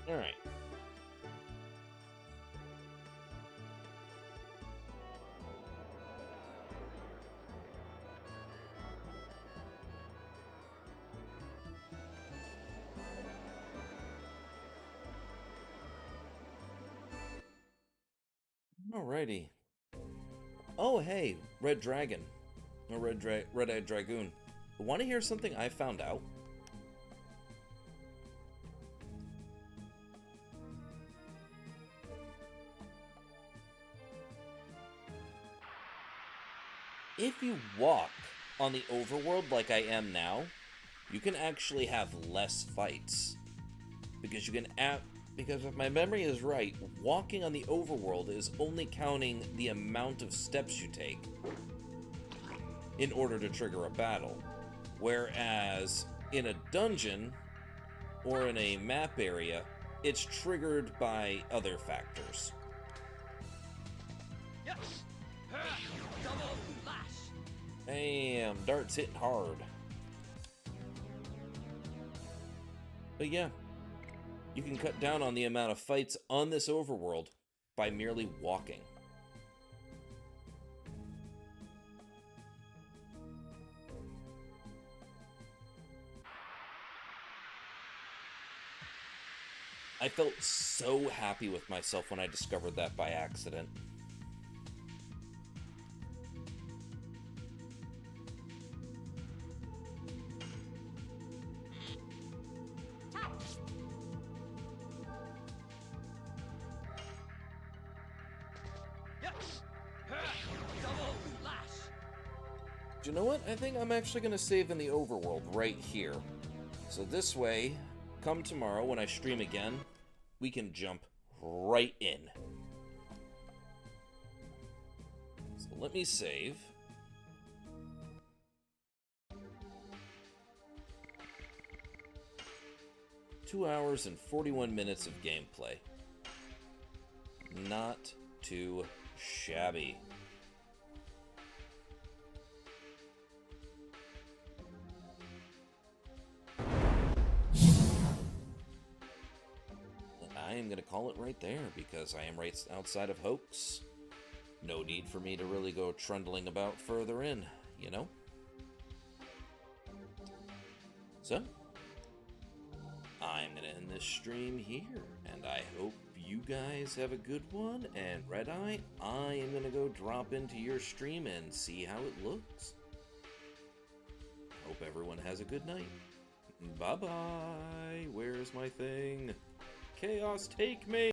All right. Alrighty. Oh, hey, Red Dragon. Or Red-Eyed Dragoon. Want to hear something I found out? If you walk on the overworld like I am now, you can actually have less fights. Because you can because if my memory is right, walking on the overworld is only counting the amount of steps you take in order to trigger a battle. Whereas in a dungeon or in a map area, it's triggered by other factors. Yes. Double lash. Damn, dart's hitting hard. But yeah, you can cut down on the amount of fights on this overworld by merely walking. I felt so happy with myself when I discovered that by accident. Yes. Double lash. Do you know what? I think I'm actually going to save in the overworld right here. So this way, come tomorrow when I stream again, we can jump right in. So let me save. Two hours and 41 minutes of gameplay. Not too shabby. I am going to call it right there because I am right outside of Hoax. No need for me to really go trundling about further in, you know? So, I'm going to end this stream here, and I hope you guys have a good one, and Red Eye, I am gonna go drop into your stream and see how it looks. Hope everyone has a good night. Bye-bye. Where's my thing? Chaos, take me!